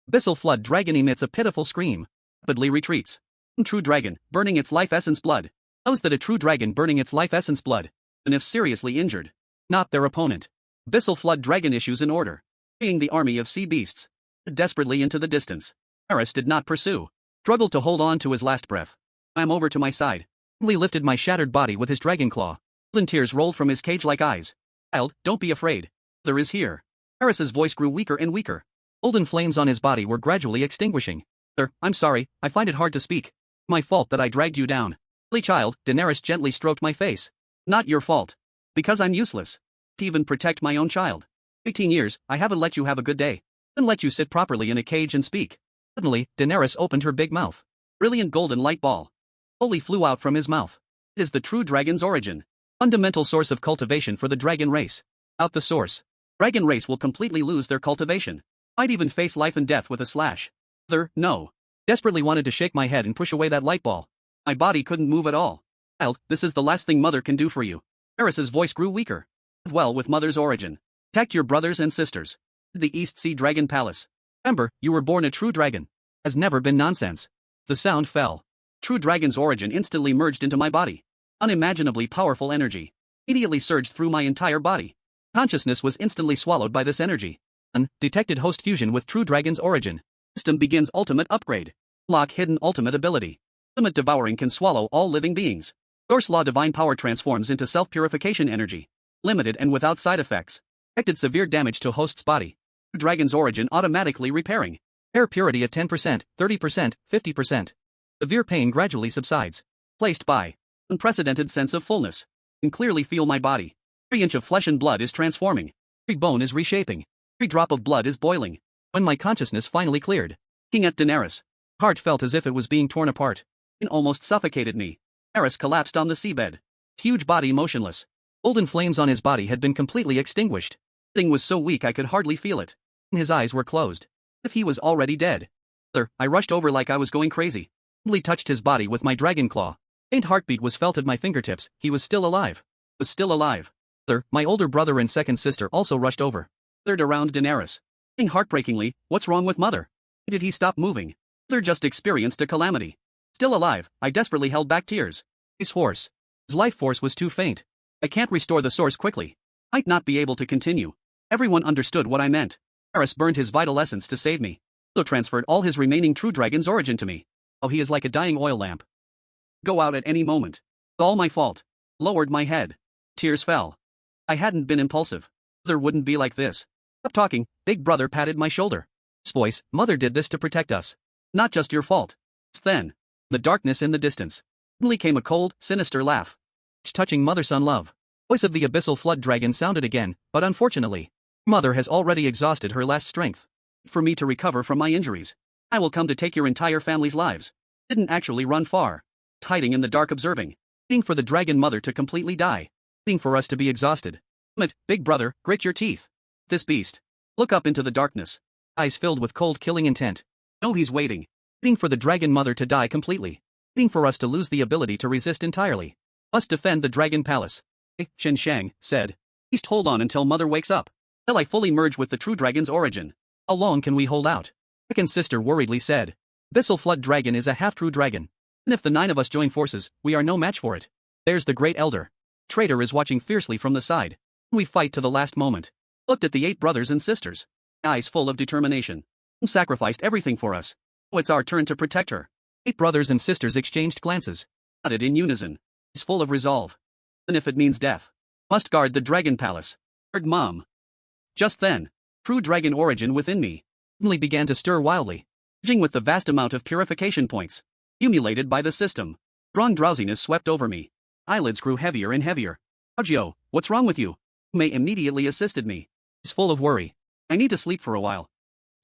Abyssal flood dragon emits a pitiful scream. Rapidly retreats. True dragon, burning its life essence blood. Knows that a true dragon burning its life essence blood, and if seriously injured, not their opponent. Abyssal flood dragon issues an order. Freeing the army of sea beasts. Desperately into the distance. Daenerys did not pursue. Struggled to hold on to his last breath. I'm over to my side. He lifted my shattered body with his dragon claw. Golden tears rolled from his cage-like eyes. Child, don't be afraid. There is here. Daenerys' voice grew weaker and weaker. Golden flames on his body were gradually extinguishing. Sir, I'm sorry, I find it hard to speak. My fault that I dragged you down. Silly child, Daenerys gently stroked my face. Not your fault. Because I'm useless. To even protect my own child. 18 years, I haven't let you have a good day. Didn't let you sit properly in a cage and speak. Suddenly, Daenerys opened her big mouth. Brilliant golden light ball slowly flew out from his mouth. It is the true dragon's origin. Fundamental source of cultivation for the dragon race. Out the source. Dragon race will completely lose their cultivation. Might even face life and death with a slash. No. Desperately wanted to shake my head and push away that light ball. My body couldn't move at all. Child, this is the last thing Mother can do for you. Daenerys' voice grew weaker. Live well with Mother's origin. Protect your brothers and sisters. The East Sea Dragon Palace. Remember, you were born a true dragon. Has never been nonsense. The sound fell. True dragon's origin instantly merged into my body. Unimaginably powerful energy immediately surged through my entire body. Consciousness was instantly swallowed by this energy. Detected host fusion with true dragon's origin. System begins ultimate upgrade. Lock hidden ultimate ability. Ultimate devouring can swallow all living beings. Source law divine power transforms into self-purification energy. Limited and without side effects. Detected severe damage to host's body. True dragon's origin automatically repairing. Air purity at 10%, 30%, 50%. Severe pain gradually subsides. Placed by. Unprecedented sense of fullness. Can clearly feel my body. Every inch of flesh and blood is transforming. Every bone is reshaping. Every drop of blood is boiling. When my consciousness finally cleared. Looking at Daenerys. Heart felt as if it was being torn apart. It almost suffocated me. Daenerys collapsed on the seabed. Huge body motionless. Golden flames on his body had been completely extinguished. The thing was so weak I could hardly feel it. His eyes were closed. As if he was already dead. I rushed over like I was going crazy. Gently touched his body with my dragon claw. Faint heartbeat was felt at my fingertips. He was still alive. Was still alive. My older brother and second sister also rushed over. Gathered around Daenerys. Saying heartbreakingly, "What's wrong with Mother? Why did he stop moving? Mother just experienced a calamity." Still alive, I desperately held back tears. His horse. His life force was too faint. I can't restore the source quickly. Might not be able to continue. Everyone understood what I meant. Daenerys burned his vital essence to save me. So transferred all his remaining true dragon's origin to me. Oh, he is like a dying oil lamp. Go out at any moment. It's all my fault. Lowered my head. Tears fell. I hadn't been impulsive. Mother wouldn't be like this. Stop talking, Big Brother patted my shoulder. Voice, Mother did this to protect us. Not just your fault. Then, the darkness in the distance. Suddenly came a cold, sinister laugh. Touching mother-son love. Voice of the abyssal flood dragon sounded again, but unfortunately, Mother has already exhausted her last strength. For me to recover from my injuries, I will come to take your entire family's lives. Didn't actually run far. Hiding in the dark observing. Waiting for the dragon mother to completely die. Waiting for us to be exhausted. Big Brother, grit your teeth. This beast. Look up into the darkness. Eyes filled with cold killing intent. No, he's waiting. Waiting for the dragon mother to die completely. Waiting for us to lose the ability to resist entirely. Must defend the dragon palace. Shen Shang said. Beast, hold on until Mother wakes up. Till I fully merge with the true dragon's origin. How long can we hold out? Second sister worriedly said. Abyssal Flood Dragon is a half-true dragon. And if the 9 of us join forces, we are no match for it. There's the Great Elder. Traitor is watching fiercely from the side. We fight to the last moment. Looked at the 8 brothers and sisters. Eyes full of determination. Sacrificed everything for us. Oh, it's our turn to protect her. 8 brothers and sisters exchanged glances. Nodded in unison. He's full of resolve. And if it means death, must guard the Dragon Palace. Heard Mom. Just then, true dragon origin within me suddenly began to stir wildly, surging with the vast amount of purification points accumulated by the system. Strong drowsiness swept over me. Eyelids grew heavier and heavier. Agio, what's wrong with you? May immediately assisted me. He's full of worry. I need to sleep for a while.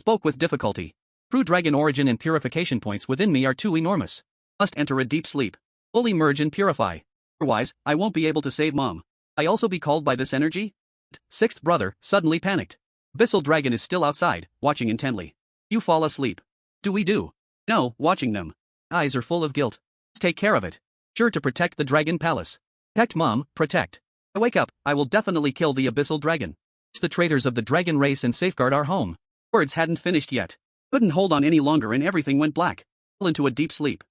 Spoke with difficulty. True dragon origin and purification points within me are too enormous. Must enter a deep sleep. Fully merge and purify. Otherwise, I won't be able to save Mom. I also be called by this energy? 6th brother suddenly panicked. Abyssal dragon is still outside, watching intently. You fall asleep. Do we do? No, watching them. Eyes are full of guilt. Let's take care of it. Sure to protect the Dragon Palace. Protect Mom, protect. I wake up, I will definitely kill the Abyssal Dragon. It's the traitors of the dragon race and safeguard our home. Words hadn't finished yet. Couldn't hold on any longer and everything went black. Fell into a deep sleep.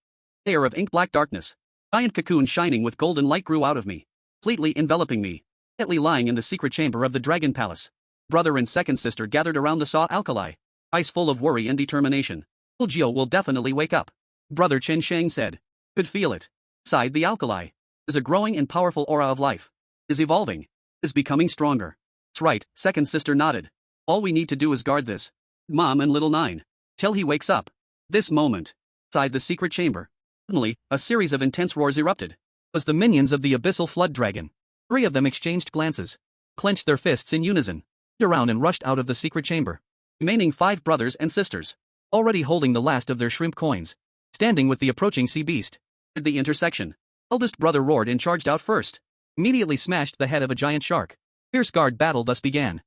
Layer of ink-black darkness. Giant cocoon shining with golden light grew out of me, completely enveloping me. Quietly lying in the secret chamber of the Dragon Palace. Brother and second sister gathered around the saw alkali, eyes full of worry and determination. Gio will definitely wake up. Brother Chen Shang said. Could feel it. Inside the alkali. There's a growing and powerful aura of life. Is evolving. Is becoming stronger. That's right, second sister nodded. All we need to do is guard this. Mom and little 9. Till he wakes up. This moment. Inside the secret chamber. Suddenly, a series of intense roars erupted. It was the minions of the Abyssal Flood Dragon. 3 of them exchanged glances. Clenched their fists in unison. Around and rushed out of the secret chamber. Remaining 5 brothers and sisters. Already holding the last of their shrimp coins. Standing with the approaching sea beast. At the intersection. Eldest brother roared and charged out first. Immediately smashed the head of a giant shark. Fierce guard battle thus began.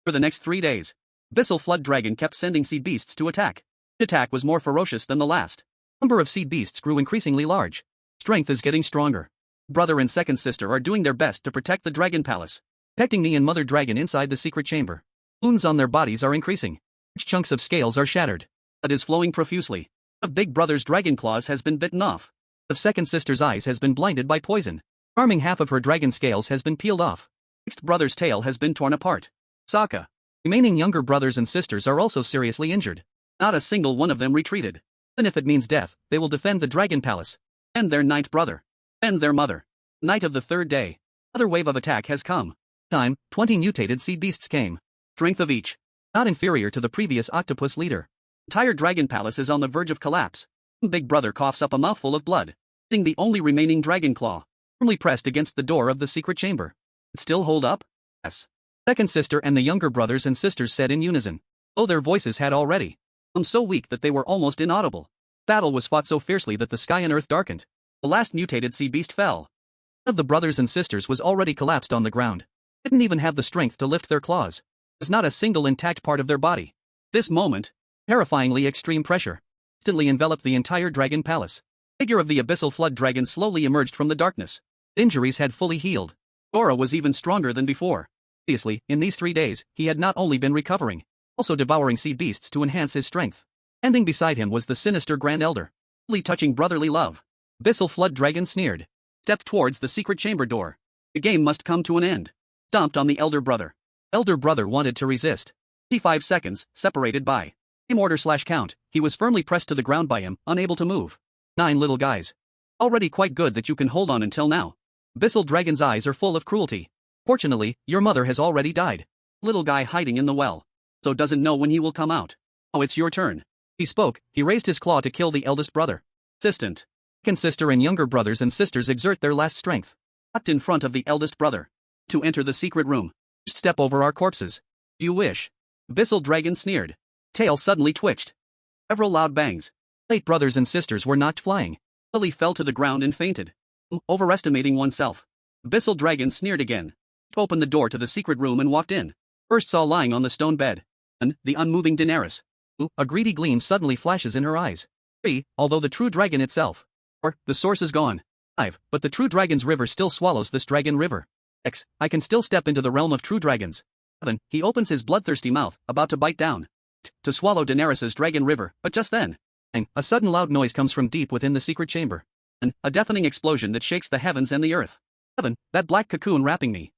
For the next 3 days, Abyssal Flood Dragon kept sending sea beasts to attack. The attack was more ferocious than the last. Number of sea beasts grew increasingly large. Strength is getting stronger. Brother and second sister are doing their best to protect the Dragon Palace. Protecting me and Mother Dragon inside the secret chamber. Wounds on their bodies are increasing. Large chunks of scales are shattered. Blood is flowing profusely. Of big brother's dragon claws has been bitten off. Of second sister's eyes has been blinded by poison. Arming half of her dragon scales has been peeled off. Next brother's tail has been torn apart. Sokka. Remaining younger brothers and sisters are also seriously injured. Not a single one of them retreated. And if it means death, they will defend the Dragon Palace. And their 9th brother. And their mother. Night of the 3rd day. Another wave of attack has come. Time, 20 mutated sea beasts came. Strength of each. Not inferior to the previous octopus leader. Entire Dragon Palace is on the verge of collapse. Big brother coughs up a mouthful of blood. Hitting the only remaining dragon claw. Firmly pressed against the door of the secret chamber. It still hold up? Yes. Second sister and the younger brothers and sisters said in unison. Oh, their voices had already become so weak that they were almost inaudible. Battle was fought so fiercely that the sky and earth darkened. The last mutated sea beast fell. One of the brothers and sisters was already collapsed on the ground. Didn't even have the strength to lift their claws. There's not a single intact part of their body. This moment, terrifyingly extreme pressure, instantly enveloped the entire Dragon Palace. Figure of the Abyssal Flood Dragon slowly emerged from the darkness. Injuries had fully healed. Aura was even stronger than before. Obviously, in these 3 days, he had not only been recovering, also devouring sea beasts to enhance his strength. Standing beside him was the sinister Grand Elder, fully touching brotherly love. Abyssal Flood Dragon sneered. Stepped towards the secret chamber door. The game must come to an end. Stomped on the elder brother. Elder brother wanted to resist. 55 seconds, separated by game order/count, he was firmly pressed to the ground by him, unable to move. 9 little guys. Already quite good that you can hold on until now. Abyssal Dragon's eyes are full of cruelty. Fortunately, your mother has already died. Little guy hiding in the well. So doesn't know when he will come out. Oh, it's your turn. He spoke, he raised his claw to kill the eldest brother. Assistant. Second sister and younger brothers and sisters exert their last strength. Locked in front of the eldest brother. To enter the secret room. Step over our corpses. Do you wish? Abyssal Dragon sneered. Tail suddenly twitched. Several loud bangs. 8 brothers and sisters were knocked flying. Lily fell to the ground and fainted. Overestimating oneself. Abyssal Dragon sneered again. Opened the door to the secret room and walked in. First saw lying on the stone bed. And the unmoving Daenerys. A greedy gleam suddenly flashes in her eyes. 3. Although the true dragon itself. Or, the source is gone. 5. But the true dragon's river still swallows this dragon river. X. I can still step into the realm of true dragons. 7. He opens his bloodthirsty mouth, about to bite down. To swallow Daenerys's dragon river, but just then. And a sudden loud noise comes from deep within the secret chamber. And a deafening explosion that shakes the heavens and the earth. Heaven, that black cocoon wrapping me.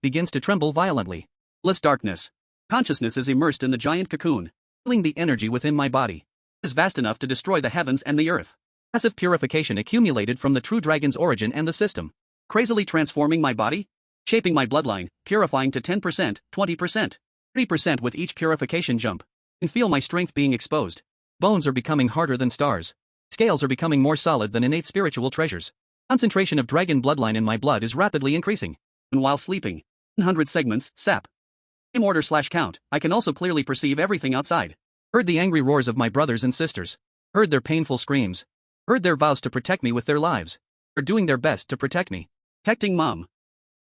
Begins to tremble violently. Less darkness. Consciousness is immersed in the giant cocoon, feeling the energy within my body. It is vast enough to destroy the heavens and the earth. Massive purification accumulated from the true dragon's origin and the system. Crazily transforming my body, shaping my bloodline, purifying to 10%, 20%, 30% with each purification jump. And feel my strength being exposed. Bones are becoming harder than stars. Scales are becoming more solid than innate spiritual treasures. Concentration of dragon bloodline in my blood is rapidly increasing. And while sleeping, 100 segments, sap. In order/count, I can also clearly perceive everything outside. Heard the angry roars of my brothers and sisters. Heard their painful screams. Heard their vows to protect me with their lives. Are doing their best to protect me. Protecting Mom.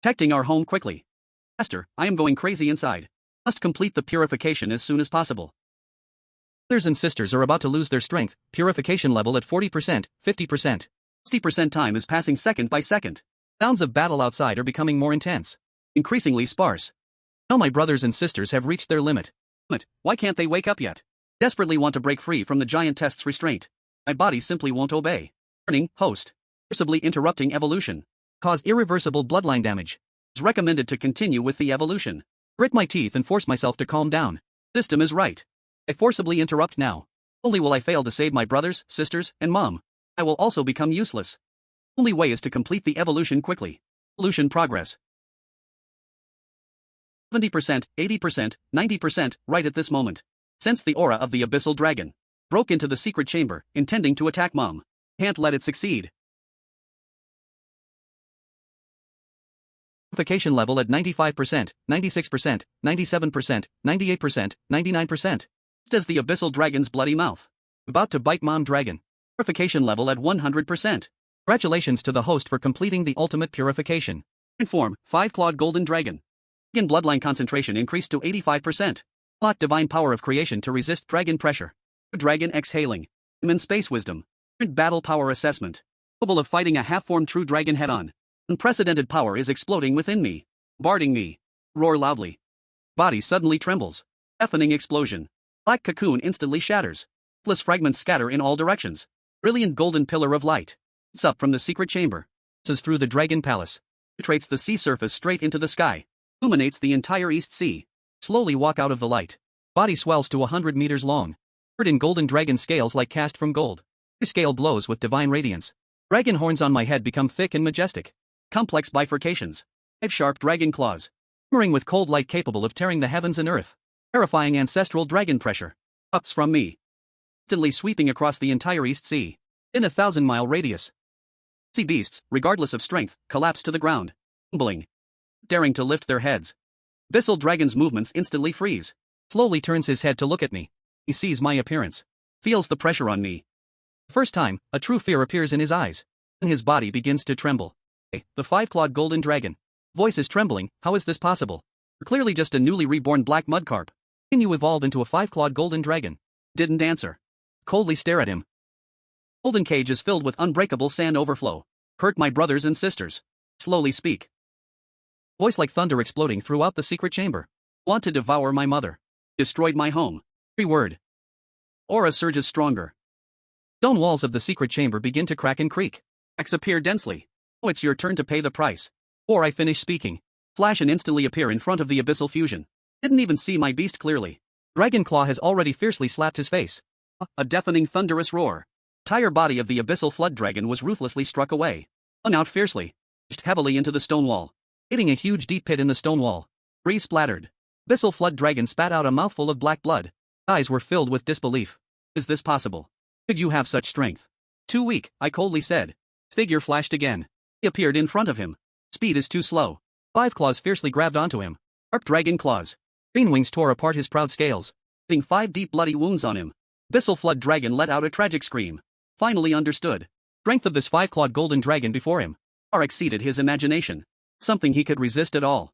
Protecting our home quickly. Faster, I am going crazy inside. Must complete the purification as soon as possible. Brothers and sisters are about to lose their strength, purification level at 40%, 50%. 60% time is passing second by second. Sounds of battle outside are becoming more intense. Increasingly sparse. Now my brothers and sisters have reached their limit. Why can't they wake up yet? Desperately want to break free from the giant test's restraint. My body simply won't obey. Turning, host. Irreversibly interrupting evolution. Cause irreversible bloodline damage. It's recommended to continue with the evolution. Grit my teeth and force myself to calm down. System is right. I forcibly interrupt now. Only will I fail to save my brothers, sisters, and mom. I will also become useless. Only way is to complete the evolution quickly. Evolution progress. 70%, 80%, 90%, right at this moment. Sense the aura of the abyssal dragon. Broke into the secret chamber, intending to attack Mom. Can't let it succeed. Purification level at 95%, 96%, 97%, 98%, 99%. Just as the abyssal dragon's bloody mouth. About to bite Mom Dragon. Purification level at 100%. Congratulations to the host for completing the ultimate purification. Inform, 5-clawed golden dragon. Dragon bloodline concentration increased to 85%. Unlock divine power of creation to resist dragon pressure. Dragon exhaling. Human space wisdom. Battle power assessment. Capable of fighting a half-formed true dragon head-on. Unprecedented power is exploding within me. Bombarding me. Roar loudly. Body suddenly trembles. Deafening explosion. Black cocoon instantly shatters. Countless fragments scatter in all directions. Brilliant golden pillar of light. It's up from the secret chamber. Passes through the dragon palace. Penetrates the sea surface straight into the sky. Illuminates the entire East Sea. Slowly walk out of the light. Body swells to 100 meters long. Covered in golden dragon scales like cast from gold. Every scale glows with divine radiance. Dragon horns on my head become thick and majestic. Complex bifurcations. 5 sharp dragon claws. Shimmering with cold light capable of tearing the heavens and earth. Terrifying ancestral dragon pressure. Ups from me. Instantly sweeping across the entire East Sea. In a 1,000-mile radius. Sea beasts, regardless of strength, collapse to the ground. Tumbling. Daring to lift their heads. Abyssal dragon's movements instantly freeze. Slowly turns his head to look at me. He sees my appearance. Feels the pressure on me. First time, a true fear appears in his eyes. And his body begins to tremble. Hey, the 5-clawed golden dragon. Voice is trembling. How is this possible? You're clearly just a newly reborn black mudcarp. Can you evolve into a 5-clawed golden dragon? Didn't answer. Coldly stare at him. Golden cage is filled with unbreakable sand overflow. Hurt my brothers and sisters. Slowly speak. Voice like thunder exploding throughout the secret chamber. Want to devour my mother. Destroyed my home. Every word. Aura surges stronger. Stone walls of the secret chamber begin to crack and creak. Cracks appear densely. Oh, it's your turn to pay the price. Or I finish speaking. Flash and instantly appear in front of the abyssal fusion. Didn't even see my beast clearly. Dragon Claw has already fiercely slapped his face. A deafening thunderous roar. Entire body of the abyssal flood dragon was ruthlessly struck away. Hung out fiercely. Pushed heavily into the stone wall. Hitting a huge deep pit in the stone wall. Three splattered. Abyssal flood dragon spat out a mouthful of black blood. Eyes were filled with disbelief. Is this possible? Could you have such strength? Too weak, I coldly said. Figure flashed again. He appeared in front of him. Speed is too slow. 5 claws fiercely grabbed onto him. Sharp dragon claws. Green wings tore apart his proud scales, leaving 5 deep bloody wounds on him. Abyssal flood dragon let out a tragic scream. Finally understood. Strength of this 5-clawed golden dragon before him far exceeded his imagination. Something he could resist at all.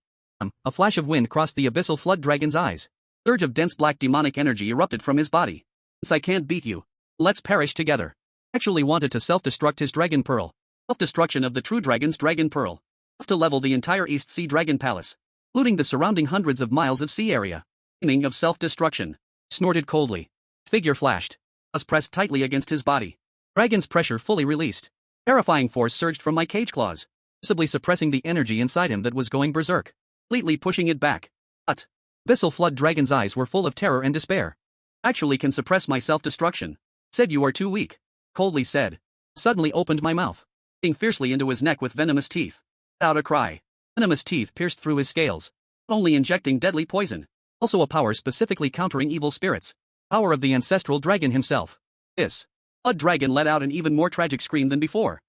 A flash of wind crossed the abyssal flood dragon's eyes. A surge of dense black demonic energy erupted from his body. Since I can't beat you, let's perish together. Actually wanted to self-destruct his dragon pearl. Self-destruction of the true dragon's dragon pearl. To level the entire East Sea Dragon Palace, including the surrounding hundreds of miles of sea area. Meaning of self-destruction. Snorted coldly. Figure flashed. Was pressed tightly against his body. Dragon's pressure fully released. Terrifying force surged from my cage claws, visibly suppressing the energy inside him that was going berserk, completely pushing it back. But Abyssal Flood Dragon's eyes were full of terror and despair. Actually can suppress my self-destruction. Said you are too weak. Coldly said. Suddenly opened my mouth, eating fiercely into his neck with venomous teeth. Without a cry. Venomous teeth pierced through his scales, only injecting deadly poison. Also a power specifically countering evil spirits. Power of the ancestral dragon himself. This Blood Dragon let out an even more tragic scream than before.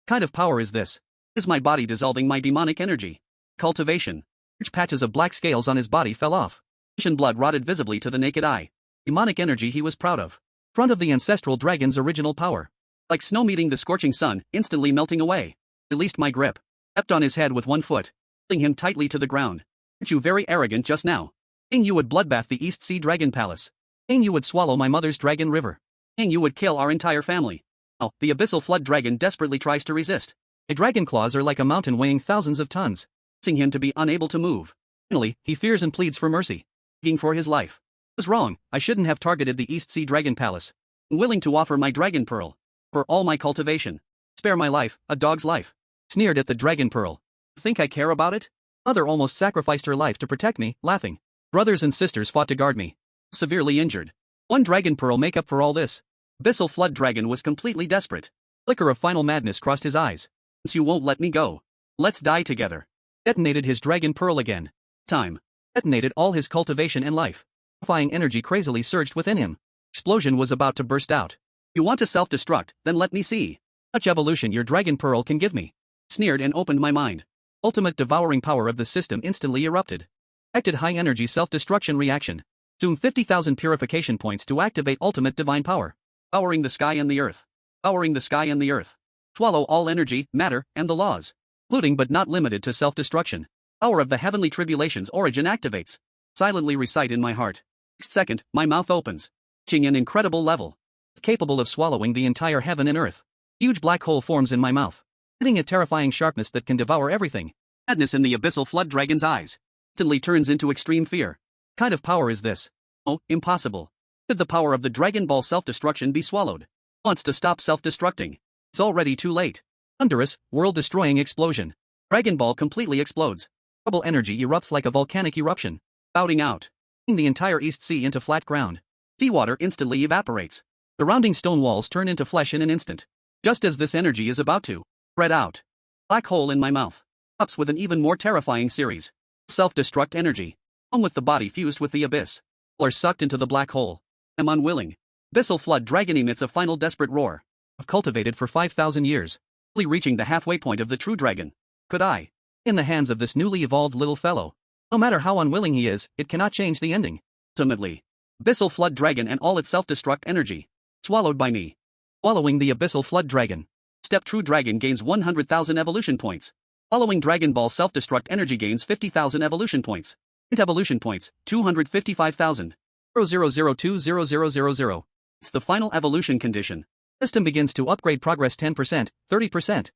Kind of power is this? Is my body dissolving my demonic energy? Cultivation. Large patches of black scales on his body fell off. Flesh and blood rotted visibly to the naked eye. Demonic energy he was proud of. Front of the ancestral dragon's original power. Like snow meeting the scorching sun, instantly melting away. Released my grip. Stepped on his head with one foot, holding him tightly to the ground. Aren't you very arrogant just now? Saying you would bloodbath the East Sea Dragon Palace. Saying you would swallow my mother's dragon river. Saying you would kill our entire family. Now, the Abyssal Flood Dragon desperately tries to resist. My dragon claws are like a mountain weighing thousands of tons, forcing him to be unable to move. Finally, he fears and pleads for mercy, begging for his life. I was wrong, I shouldn't have targeted the East Sea Dragon Palace. I'm willing to offer my dragon pearl for all my cultivation. Spare my life, a dog's life. Sneered at the dragon pearl. Think I care about it? Mother almost sacrificed her life to protect me, laughing. Brothers and sisters fought to guard me. Severely injured. One dragon pearl make up for all this. Abyssal Flood Dragon was completely desperate. Flicker of final madness crossed his eyes. Since you won't let me go, let's die together. Detonated his dragon pearl again. Time. Detonated all his cultivation and life. Terrifying energy crazily surged within him. Explosion was about to burst out. You want to self-destruct, then let me see much evolution your dragon pearl can give me. Sneered and opened my mind. Ultimate devouring power of the system instantly erupted. Acted high-energy self-destruction reaction. Consume 50,000 purification points to activate ultimate divine power. Powering the sky and the earth. Powering the sky and the earth. Swallow all energy, matter, and the laws. Including but not limited to self-destruction. Power of the heavenly tribulation's origin activates. Silently recite in my heart. Next second, my mouth opens, reaching an incredible level. Capable of swallowing the entire heaven and earth. Huge black hole forms in my mouth, hitting a terrifying sharpness that can devour everything. Madness in the Abyssal Flood Dragon's eyes instantly turns into extreme fear. What kind of power is this? Oh, impossible. Could the power of the Dragon Ball self-destruction be swallowed? Wants to stop self-destructing. It's already too late. Thunderous, world-destroying explosion. Dragon Ball completely explodes. Trouble energy erupts like a volcanic eruption, spouting out, turning the entire East Sea into flat ground. Seawater instantly evaporates. Surrounding stone walls turn into flesh in an instant. Just as this energy is about to spread out. Black hole in my mouth. Ups with an even more terrifying series. Self-destruct energy. Along with the body fused with the abyss. All are sucked into the black hole. I'm unwilling. Abyssal Flood Dragon emits a final desperate roar. I've cultivated for 5,000 years. Fully reaching the halfway point of the true dragon. Could I? In the hands of this newly evolved little fellow. No matter how unwilling he is, it cannot change the ending. Ultimately. Abyssal Flood Dragon and all its self-destruct energy. Swallowed by me. Swallowing the Abyssal Flood Dragon. Step True Dragon gains 100,000 evolution points. Following Dragon Ball self-destruct energy gains 50,000 evolution points. Int evolution points, 255,000. 0002000. It's the final evolution condition. System begins to upgrade progress 10%, 30%,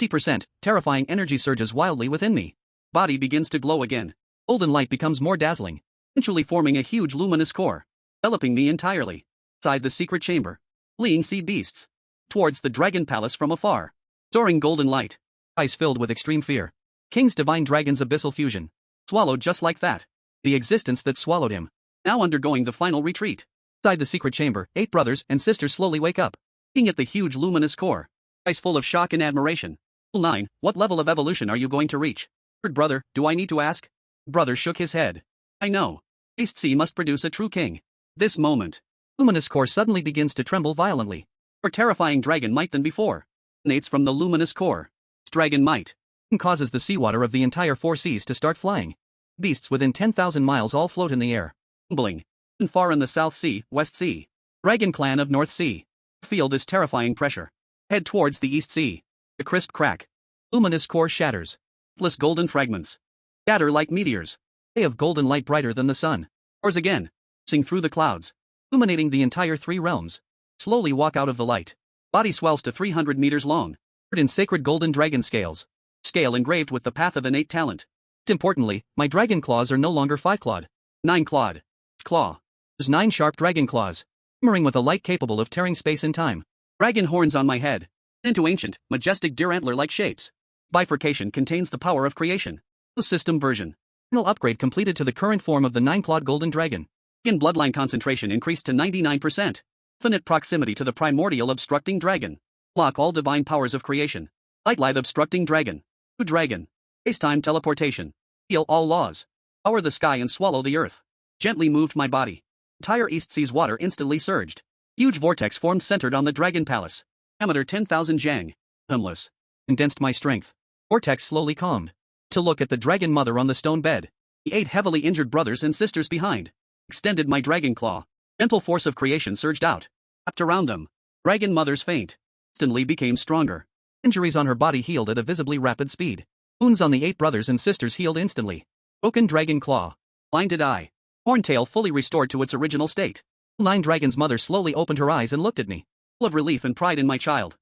50%, terrifying energy surges wildly within me. Body begins to glow again. Golden light becomes more dazzling, eventually forming a huge luminous core, enveloping me entirely. Inside the secret chamber, fleeing sea beasts. Towards the dragon palace from afar. Soaring golden light. Eyes filled with extreme fear. King's divine dragon's abyssal fusion. Swallowed just like that. The existence that swallowed him. Now undergoing the final retreat. Inside the secret chamber, 8 brothers and sisters slowly wake up. Looking at the huge luminous core. Eyes full of shock and admiration. 9. What level of evolution are you going to reach? Third brother, do I need to ask? Brother shook his head. I know. East Sea must produce a true king. This moment. Luminous core suddenly begins to tremble violently. More terrifying dragon might than before. Emanates from the luminous core. This dragon might causes the seawater of the entire 4 seas to start flying. Beasts within 10,000 miles all float in the air. Tumbling. And far in the South Sea, West Sea. Dragon clan of North Sea. Feel this terrifying pressure. Head towards the East Sea. A crisp crack. Luminous core shatters. Countless golden fragments. Scatter like meteors. Ray of golden light brighter than the sun. Roars again. Sing through the clouds. Illuminating the entire 3 realms. Slowly walk out of the light. Body swells to 300 meters long. Covered in sacred golden dragon scales. Scale engraved with the path of innate talent. Importantly, my dragon claws are no longer 5-clawed. 9-clawed. Claw. There's 9 sharp dragon claws. shimmering with a light capable of tearing space and time. Dragon horns on my head. Into ancient, majestic deer antler-like shapes. Bifurcation contains the power of creation. System version. Final upgrade completed to the current form of the 9-clawed golden dragon. In bloodline concentration increased to 99%. Infinite proximity to the primordial obstructing dragon. Lock all divine powers of creation. Light obstructing dragon. True dragon. Space-time teleportation. Heal all laws. Power the sky and swallow the earth. Gently moved my body. Entire East Sea's water instantly surged. Huge vortex formed centered on the dragon palace. Diameter 10,000 jang. Humless. Condensed my strength. Vortex slowly calmed. To look at the dragon mother on the stone bed. The 8 heavily injured brothers and sisters behind. Extended my dragon claw. Gentle force of creation surged out. Wrapped around them. Dragon mother's faint. Instantly became stronger. Injuries on her body healed at a visibly rapid speed. Wounds on the 8 brothers and sisters healed instantly. Broken dragon claw. Blinded eye. Horntail fully restored to its original state. 9 Dragon's mother slowly opened her eyes and looked at me. Full of relief and pride in my child.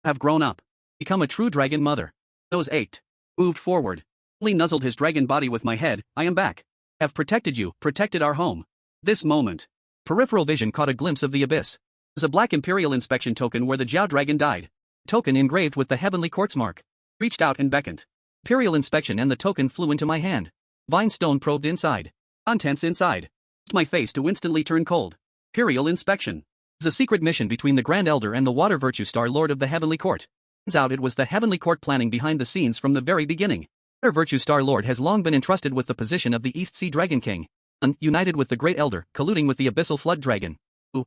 Have grown up. Become a true dragon mother. Nose ached. Moved forward. Lee nuzzled his dragon body with my head. I am back. Have protected you, protected our home. This moment. Peripheral vision caught a glimpse of the abyss. It was a black imperial inspection token where the Jiao dragon died. Token engraved with the heavenly quartz mark. Reached out and beckoned. Imperial inspection and the token flew into my hand. Vine stone probed inside. Contents inside. My face to instantly turn cold. Imperial inspection. It was a secret mission between the Grand Elder and the Water Virtue Star Lord of the Heavenly Court. Turns out it was the Heavenly Court planning behind the scenes from the very beginning. Water Virtue Star Lord has long been entrusted with the position of the East Sea Dragon King. United with the Great Elder, colluding with the Abyssal Flood Dragon.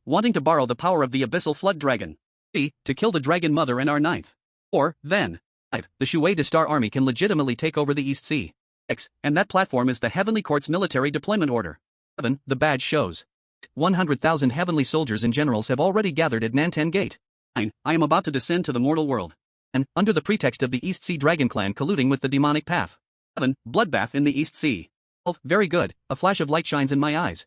Wanting to borrow the power of the Abyssal Flood Dragon. 3. To kill the Dragon Mother and our 9th. 4. Then. 5. The Shui de Star Army can legitimately take over the East Sea. 6. And that platform is the Heavenly Court's military deployment order. 7. The badge shows. 100,000 heavenly soldiers and generals have already gathered at Nanten Gate. 9. I am about to descend to the mortal world. And, under the pretext of the East Sea Dragon Clan colluding with the demonic path. 7. Bloodbath in the East Sea. 12. Very good, a flash of light shines in my eyes.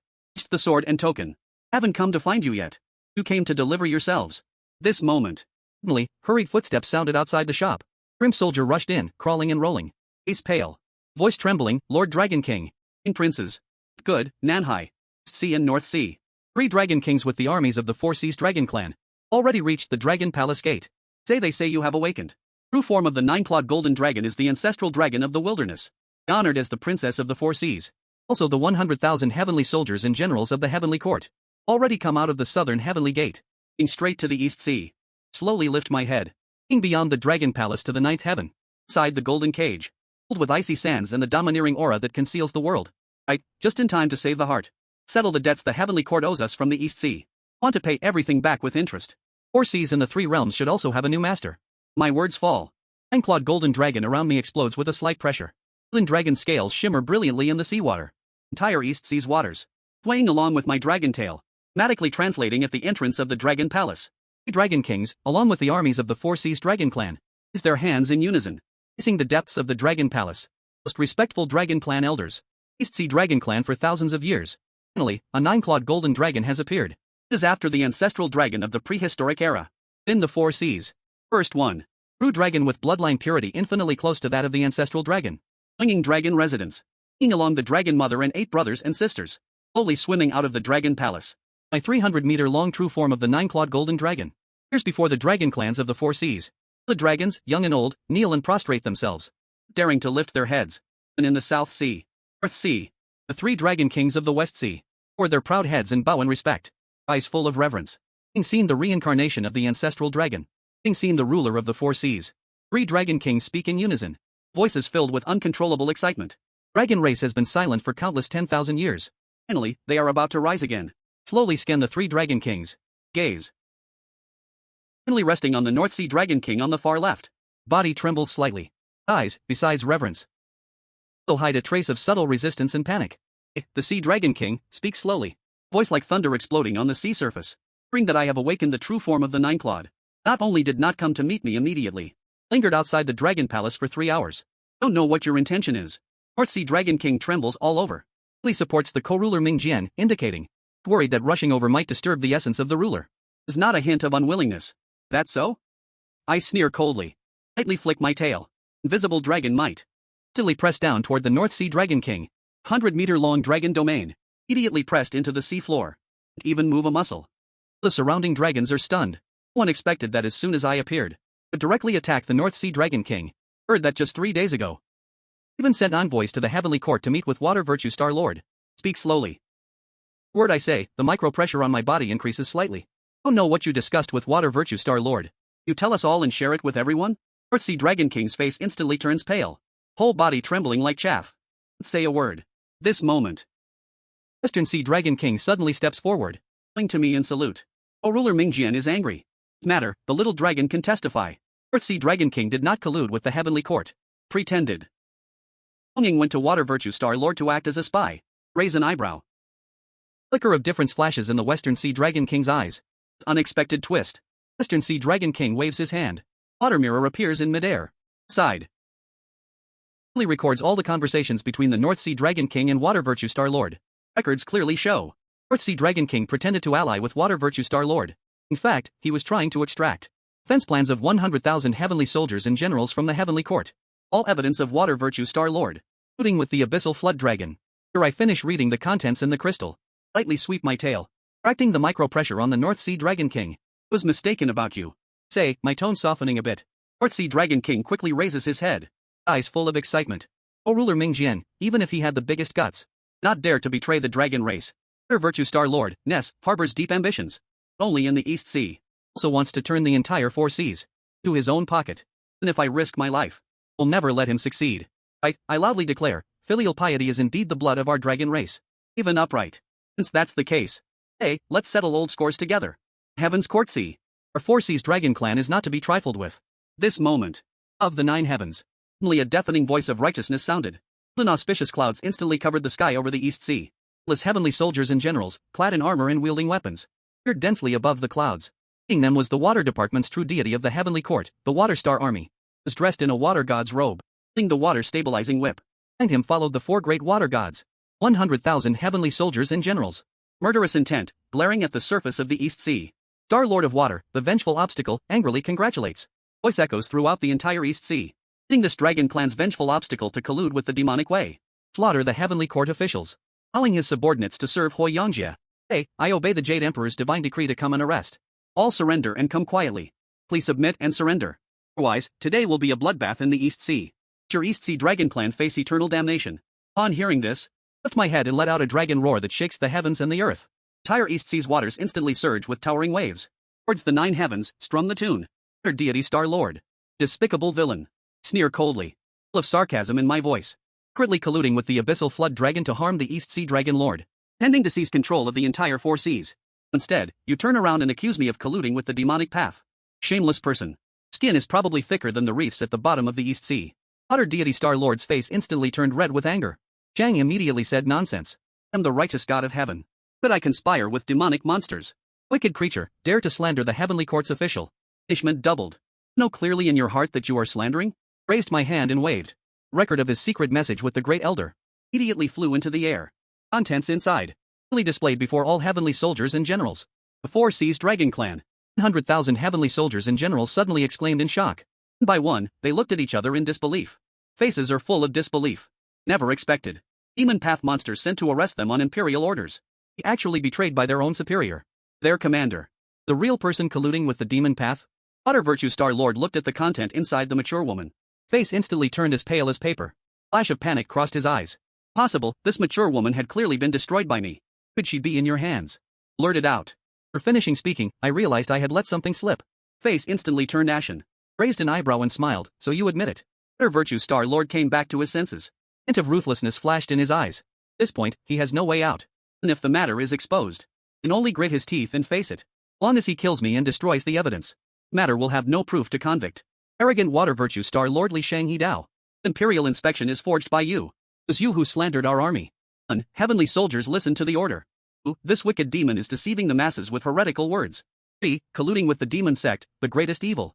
The sword and token. Haven't come to find you yet. You came to deliver yourselves. This moment. Suddenly, hurried footsteps sounded outside the shop. Grim soldier rushed in, crawling and rolling. Face pale. Voice trembling, Lord Dragon King. In princes. Good, Nanhai. East Sea and North Sea. 3 Dragon Kings with the armies of the Four Seas Dragon Clan. Already reached the Dragon Palace Gate. They say you have awakened. True form of the 9-clawed golden dragon is the ancestral dragon of the wilderness. Honored as the princess of the Four Seas. Also the 100,000 heavenly soldiers and generals of the Heavenly Court. Already come out of the southern Heavenly Gate. Looking straight to the East Sea. Slowly lift my head. Looking beyond the Dragon Palace to the 9th heaven. Inside the golden cage. Filled with icy sands and the domineering aura that conceals the world. Right, just in time to save the heart. Settle the debts the Heavenly Court owes us from the East Sea. Want to pay everything back with interest. 4 seas and the 3 realms should also have a new master. My words fall. 9-clawed golden dragon around me explodes with a slight pressure. Golden dragon scales shimmer brilliantly in the seawater. Entire East Sea's waters. Swaying along with my dragon tail. Automatically translating at the entrance of the Dragon Palace. 3 Dragon Kings, along with the armies of the Four Seas Dragon Clan, raise their hands in unison. Facing the depths of the Dragon Palace. Most respectful Dragon Clan elders. East Sea Dragon Clan for thousands of years. Finally, a 9-clawed golden dragon has appeared. It is after the ancestral dragon of the prehistoric era. In the Four Seas. First one. True dragon with bloodline purity infinitely close to that of the ancestral dragon. Swinging dragon residence. Swinging along the dragon mother and 8 brothers and sisters. Slowly swimming out of the Dragon Palace. My 300-meter-long true form of the 9-clawed golden dragon. Years before the dragon clans of the Four Seas. The dragons, young and old, kneel and prostrate themselves. Daring to lift their heads. And in the South Sea. North Sea. The 3 Dragon Kings of the West Sea. Or their proud heads and bow in respect. Eyes full of reverence. Having seen the reincarnation of the ancestral dragon. Having seen the ruler of the Four Seas. 3 Dragon Kings speak in unison. Voices filled with uncontrollable excitement. Dragon race has been silent for countless 10,000 years. Finally, they are about to rise again. Slowly scan the 3 Dragon Kings. Gaze. Finally resting on the North Sea Dragon King on the far left. Body trembles slightly. Eyes, besides reverence, will hide a trace of subtle resistance and panic. The Sea Dragon King speaks slowly. Voice like thunder exploding on the sea surface. Hearing that I have awakened the true form of the 9-clawed. Not only did not come to meet me immediately. Lingered outside the Dragon Palace for 3 hours. Don't know what your intention is. North Sea Dragon King trembles all over. He supports the co-ruler Ming Jian, indicating. Worried that rushing over might disturb the essence of the ruler. There's not a hint of unwillingness. That so? I sneer coldly. Lightly flick my tail. Invisible dragon might. Instantly press down toward the North Sea Dragon King. 100-meter-long dragon domain. Immediately pressed into the sea floor. Didn't even move a muscle. The surrounding dragons are stunned. One expected that as soon as I appeared, would directly attack the North Sea Dragon King. Heard that just 3 days ago. Even sent envoys to the Heavenly Court to meet with Water Virtue Star Lord. Speak slowly. Word I say, the micro pressure on my body increases slightly. Don't know what you discussed with Water Virtue Star Lord. You tell us all and share it with everyone? North Sea Dragon King's face instantly turns pale. Whole body trembling like chaff. Say a word. This moment. Western Sea Dragon King suddenly steps forward, bowing to me in salute. O ruler Mingjian is angry. Matter, the little dragon can testify. North Sea Dragon King did not collude with the Heavenly Court. Pretended. Ying went to Water Virtue Star Lord to act as a spy. Raise an eyebrow. Flicker of difference flashes in the Western Sea Dragon King's eyes. Unexpected twist. Western Sea Dragon King waves his hand. Water mirror appears in midair. Side. Records all the conversations between the North Sea Dragon King and Water Virtue Star Lord. Records clearly show North Sea Dragon King pretended to ally with Water Virtue Star Lord. In fact, he was trying to extract defense plans of 100,000 heavenly soldiers and generals from the Heavenly Court. All evidence of Water Virtue Star Lord, including with the Abyssal Flood Dragon. After I finish reading the contents in the crystal, lightly sweep my tail, correcting the micro pressure on the North Sea Dragon King. Was mistaken about you. Say, my tone softening a bit. North Sea Dragon King quickly raises his head, eyes full of excitement. O ruler Mingjian, even if he had the biggest guts, not dare to betray the dragon race. Water Virtue Star Lord, Ness, harbors deep ambitions. Only in the East Sea. Also wants to turn the entire 4 seas to his own pocket. And if I risk my life, will never let him succeed. I loudly declare, filial piety is indeed the blood of our dragon race. Even upright. Since that's the case, hey, let's settle old scores together. Heaven's Court Sea. Our 4 seas dragon clan is not to be trifled with. This moment. Of the 9 heavens. Only a deafening voice of righteousness sounded. Inauspicious clouds instantly covered the sky over the East Sea. Countless heavenly soldiers and generals, clad in armor and wielding weapons, appeared densely above the clouds. Leading them was the Water Department's true deity of the Heavenly Court, the Water Star Army. He was dressed in a water god's robe, holding the water stabilizing whip. Behind him followed the 4 great water gods. 100,000 heavenly soldiers and generals. Murderous intent, glaring at the surface of the East Sea. Star Lord of Water, the vengeful obstacle, angrily congratulates. Voice echoes throughout the entire East Sea. Leading this dragon clan's vengeful obstacle to collude with the demonic way. Slaughter the Heavenly Court officials. Allowing his subordinates to serve Hoi Yangjia. Hey, I obey the Jade Emperor's divine decree to come and arrest. All surrender and come quietly. Please submit and surrender. Otherwise, today will be a bloodbath in the East Sea. Your East Sea Dragon clan face eternal damnation. On hearing this, I lift my head and let out a dragon roar that shakes the heavens and the earth. Entire East Sea's waters instantly surge with towering waves. Towards the 9 heavens, strum the tune. Our deity Star Lord. Despicable villain. Sneer coldly. Full of sarcasm in my voice. Secretly colluding with the Abyssal Flood Dragon to harm the East Sea Dragon Lord. Intending to seize control of the entire 4 seas. Instead, you turn around and accuse me of colluding with the demonic path. Shameless person. Skin is probably thicker than the reefs at the bottom of the East Sea. Water deity Star Lord's face instantly turned red with anger. Zhang immediately said nonsense. I am the righteous god of heaven. Could I conspire with demonic monsters? Wicked creature, dare to slander the Heavenly Court's official. Punishment doubled. Know clearly in your heart that you are slandering? Raised my hand and waved. Record of his secret message with the Great Elder. Immediately flew into the air. Contents inside. Clearly displayed before all heavenly soldiers and generals. The 4 seas Dragon Clan. 100,000 heavenly soldiers and generals suddenly exclaimed in shock. One by one, they looked at each other in disbelief. Faces are full of disbelief. Never expected. Demon path monsters sent to arrest them on imperial orders. Actually betrayed by their own superior. Their commander. The real person colluding with the demon path? Water Virtue Star Lord looked at the content inside the mature woman. Face instantly turned as pale as paper. Flash of panic crossed his eyes. Possible, this mature woman had clearly been destroyed by me. Could she be in your hands? Blurted out. For finishing speaking, I realized I had let something slip. Face instantly turned ashen. Raised an eyebrow and smiled, so you admit it. Water Virtue Star Lord came back to his senses. Hint of ruthlessness flashed in his eyes. At this point, he has no way out. And if the matter is exposed, he can only grit his teeth and face it. Long as he kills me and destroys the evidence, matter will have no proof to convict. Arrogant Water Virtue Star Lord Li Shang He Dao. Imperial inspection is forged by you. It was you who slandered our army. Heavenly soldiers listen to the order. This wicked demon is deceiving the masses with heretical words. 3. Colluding with the demon sect, the greatest evil.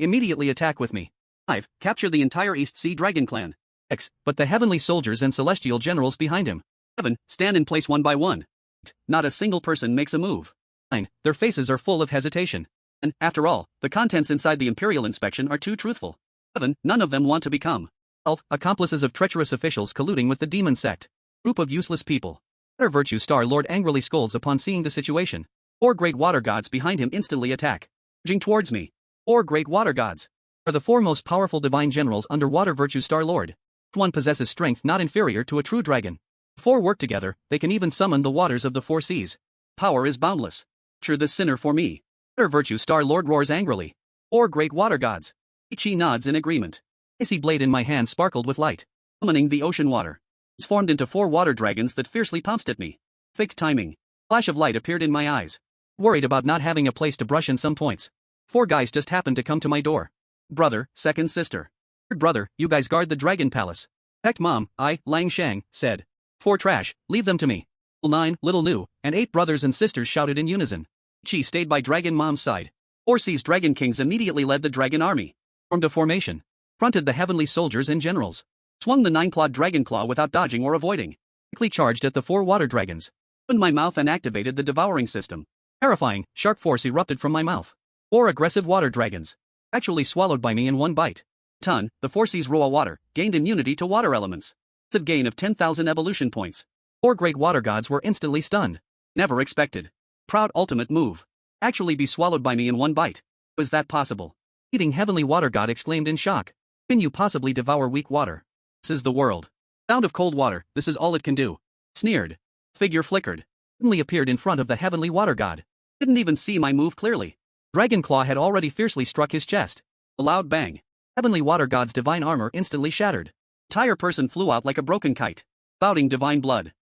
Immediately attack with me. 5. Capture the entire East Sea Dragon Clan. 6. But the heavenly soldiers and celestial generals behind him. 7. Stand in place one by one. 8. Not a single person makes a move. 9. Their faces are full of hesitation. And, after all, the contents inside the Imperial inspection are too truthful. 11. None of them want to become 12. Accomplices of treacherous officials colluding with the demon sect. Group of useless people. Water Virtue Star Lord angrily scolds upon seeing the situation. Four great water gods behind him instantly attack, charging towards me. Four great water gods are the four most powerful divine generals under Water Virtue Star Lord. One possesses strength not inferior to a true dragon. Four work together, they can even summon the waters of the four seas. Power is boundless. True the sinner for me. Water Virtue Star Lord roars angrily. Four great water gods. Ichi nods in agreement. Icy blade in my hand sparkled with light, summoning the ocean water. It's formed into four water dragons that fiercely pounced at me. Fake timing. Flash of light appeared in my eyes. Worried about not having a place to brush in some points. Four guys just happened to come to my door. Brother, second sister. Third brother, you guys guard the dragon palace. Heck mom, Lang Shang, said. Four trash, leave them to me. Nine, little new, and 8 brothers and sisters shouted in unison. Chi stayed by dragon mom's side. Four seas dragon kings immediately led the dragon army. Formed a formation. Fronted the heavenly soldiers and generals. Swung the 9-clawed dragon claw without dodging or avoiding. Quickly charged at the 4 water dragons. Opened my mouth and activated the devouring system. Terrifying, sharp force erupted from my mouth. 4 aggressive water dragons. Actually swallowed by me in one bite. The 4 seas raw water, gained immunity to water elements. It's a gain of 10,000 evolution points. 4 great water gods were instantly stunned. Never expected. Proud ultimate move. Actually be swallowed by me in one bite. Was that possible? Eating heavenly water god exclaimed in shock. Can you possibly devour weak water? This is the world. Sound of cold water, this is all it can do. Sneered. Figure flickered. Suddenly appeared in front of the heavenly water god. Didn't even see my move clearly. Dragon claw had already fiercely struck his chest. A loud bang. Heavenly water god's divine armor instantly shattered. Entire person flew out like a broken kite. Spouting divine blood.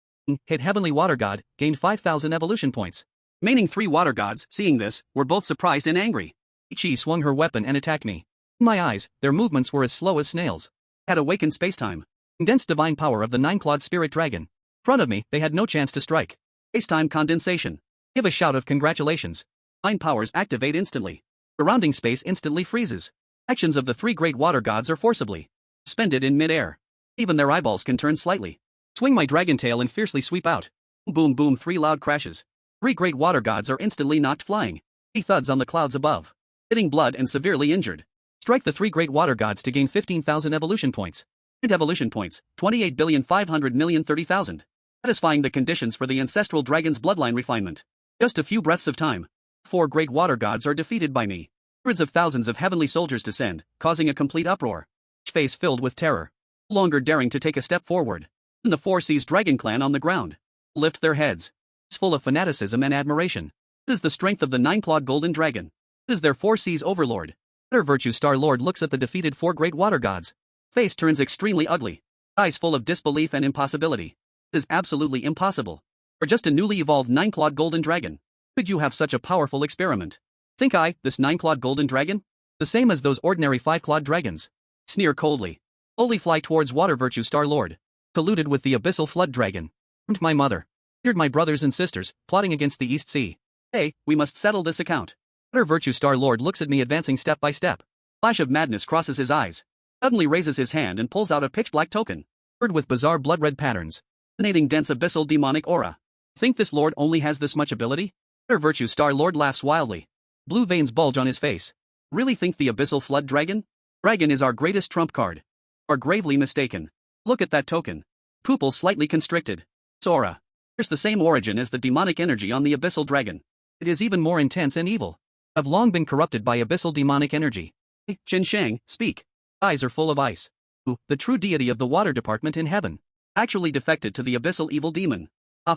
Hit heavenly water god, gained 5,000 evolution points. Remaining 3 water gods, seeing this, were both surprised and angry. Ichi swung her weapon and attacked me. In my eyes, their movements were as slow as snails. Had awakened spacetime. Condensed divine power of the 9-clawed spirit dragon. In front of me, they had no chance to strike. Spacetime condensation. Give a shout of congratulations. Divine powers activate instantly. Surrounding space instantly freezes. Actions of the 3 great water gods are forcibly suspended in mid-air. Even their eyeballs can turn slightly. Swing my dragon tail and fiercely sweep out. Boom boom 3 loud crashes. 3 great water gods are instantly knocked flying. 3 thuds on the clouds above. Hitting blood and severely injured. Strike the 3 great water gods to gain 15,000 evolution points. And evolution points, 28,500,030,000. Satisfying the conditions for the ancestral dragon's bloodline refinement. Just a few breaths of time. 4 great water gods are defeated by me. Hundreds of thousands of heavenly soldiers descend, causing a complete uproar. Each face filled with terror. No longer daring to take a step forward. And the 4 seas dragon clan on the ground. Lift their heads. It's full of fanaticism and admiration. This is the strength of the 9-clawed golden dragon. This is their 4 seas overlord. Water Virtue Star Lord looks at the defeated 4 great water gods. Face turns extremely ugly. Eyes full of disbelief and impossibility. It is absolutely impossible. Or just a newly evolved 9-clawed golden dragon. Could you have such a powerful experiment? Think this 9-clawed golden dragon? The same as those ordinary 5-clawed dragons. Sneer coldly. Slowly fly towards Water Virtue Star Lord. Colluded with the abyssal flood dragon. And my mother. Injured my brothers and sisters, plotting against the East Sea. Hey, we must settle this account. Water Virtue Star Lord looks at me advancing step by step. Flash of madness crosses his eyes. Suddenly raises his hand and pulls out a pitch-black token. Covered with bizarre blood-red patterns. Emanating dense abyssal demonic aura. Think this lord only has this much ability? Water Virtue Star Lord laughs wildly. Blue veins bulge on his face. Really think the abyssal flood dragon? Dragon is our greatest trump card. Are gravely mistaken. Look at that token. Pupils slightly constricted. Aura. There's the same origin as the demonic energy on the abyssal dragon. It is even more intense and evil. Have long been corrupted by abyssal demonic energy. Hey, Chen Shang, speak. Eyes are full of ice. Who, the true deity of the water department in heaven. Actually defected to the abyssal evil demon.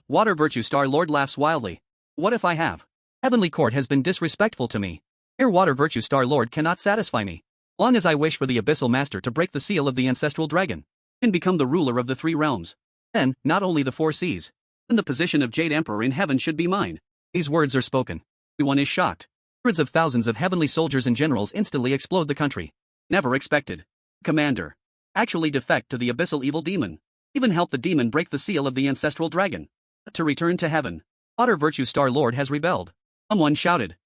Water Virtue Star Lord laughs wildly. What if I have? Heavenly Court has been disrespectful to me. Mere Water Virtue Star Lord cannot satisfy me. Long as I wish for the abyssal master to break the seal of the ancestral dragon. And become the ruler of the 3 realms. Then, not only the 4 seas. Then the position of Jade Emperor in heaven should be mine. These words are spoken. Everyone is shocked. Hundreds of thousands of heavenly soldiers and generals instantly explode the country. Never expected. Commander. Actually defect to the abyssal evil demon. Even help the demon break the seal of the ancestral dragon. To return to heaven. Water Virtue Star Lord has rebelled. Someone shouted.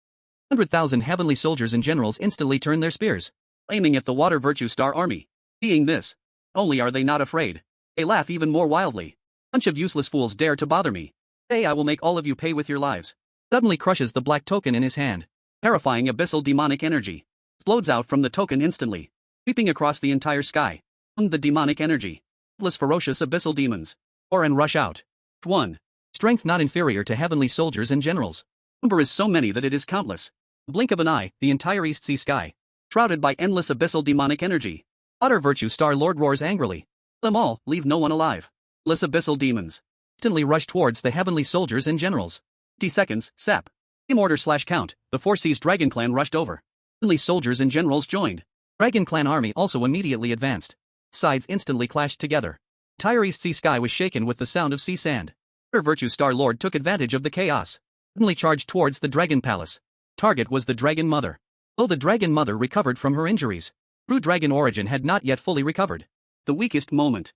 100,000 heavenly soldiers and generals instantly turn their spears, aiming at the Water Virtue Star army. Seeing this, only are they not afraid. They laugh even more wildly. Bunch of useless fools dare to bother me. Today I will make all of you pay with your lives. Suddenly crushes the black token in his hand. Terrifying abyssal demonic energy. Explodes out from the token instantly. Sweeping across the entire sky. The demonic energy. Endless ferocious abyssal demons. Or and rush out. 1. Strength not inferior to heavenly soldiers and generals. Number is so many that it is countless. Blink of an eye, the entire East Sea sky, shrouded by endless abyssal demonic energy. Water Virtue Star Lord roars angrily. Them all, leave no one alive. Less abyssal demons instantly rush towards the heavenly soldiers and generals. 50 seconds, sap. In order/count, the Four Seas Dragon Clan rushed over. Heavenly soldiers and generals joined. Dragon Clan army also immediately advanced. Sides instantly clashed together. Entire East Sea sky was shaken with the sound of sea sand. Water Virtue Star Lord took advantage of the chaos. Suddenly charged towards the Dragon Palace. Target was the Dragon Mother. Though the Dragon Mother recovered from her injuries, true dragon origin had not yet fully recovered. The weakest moment.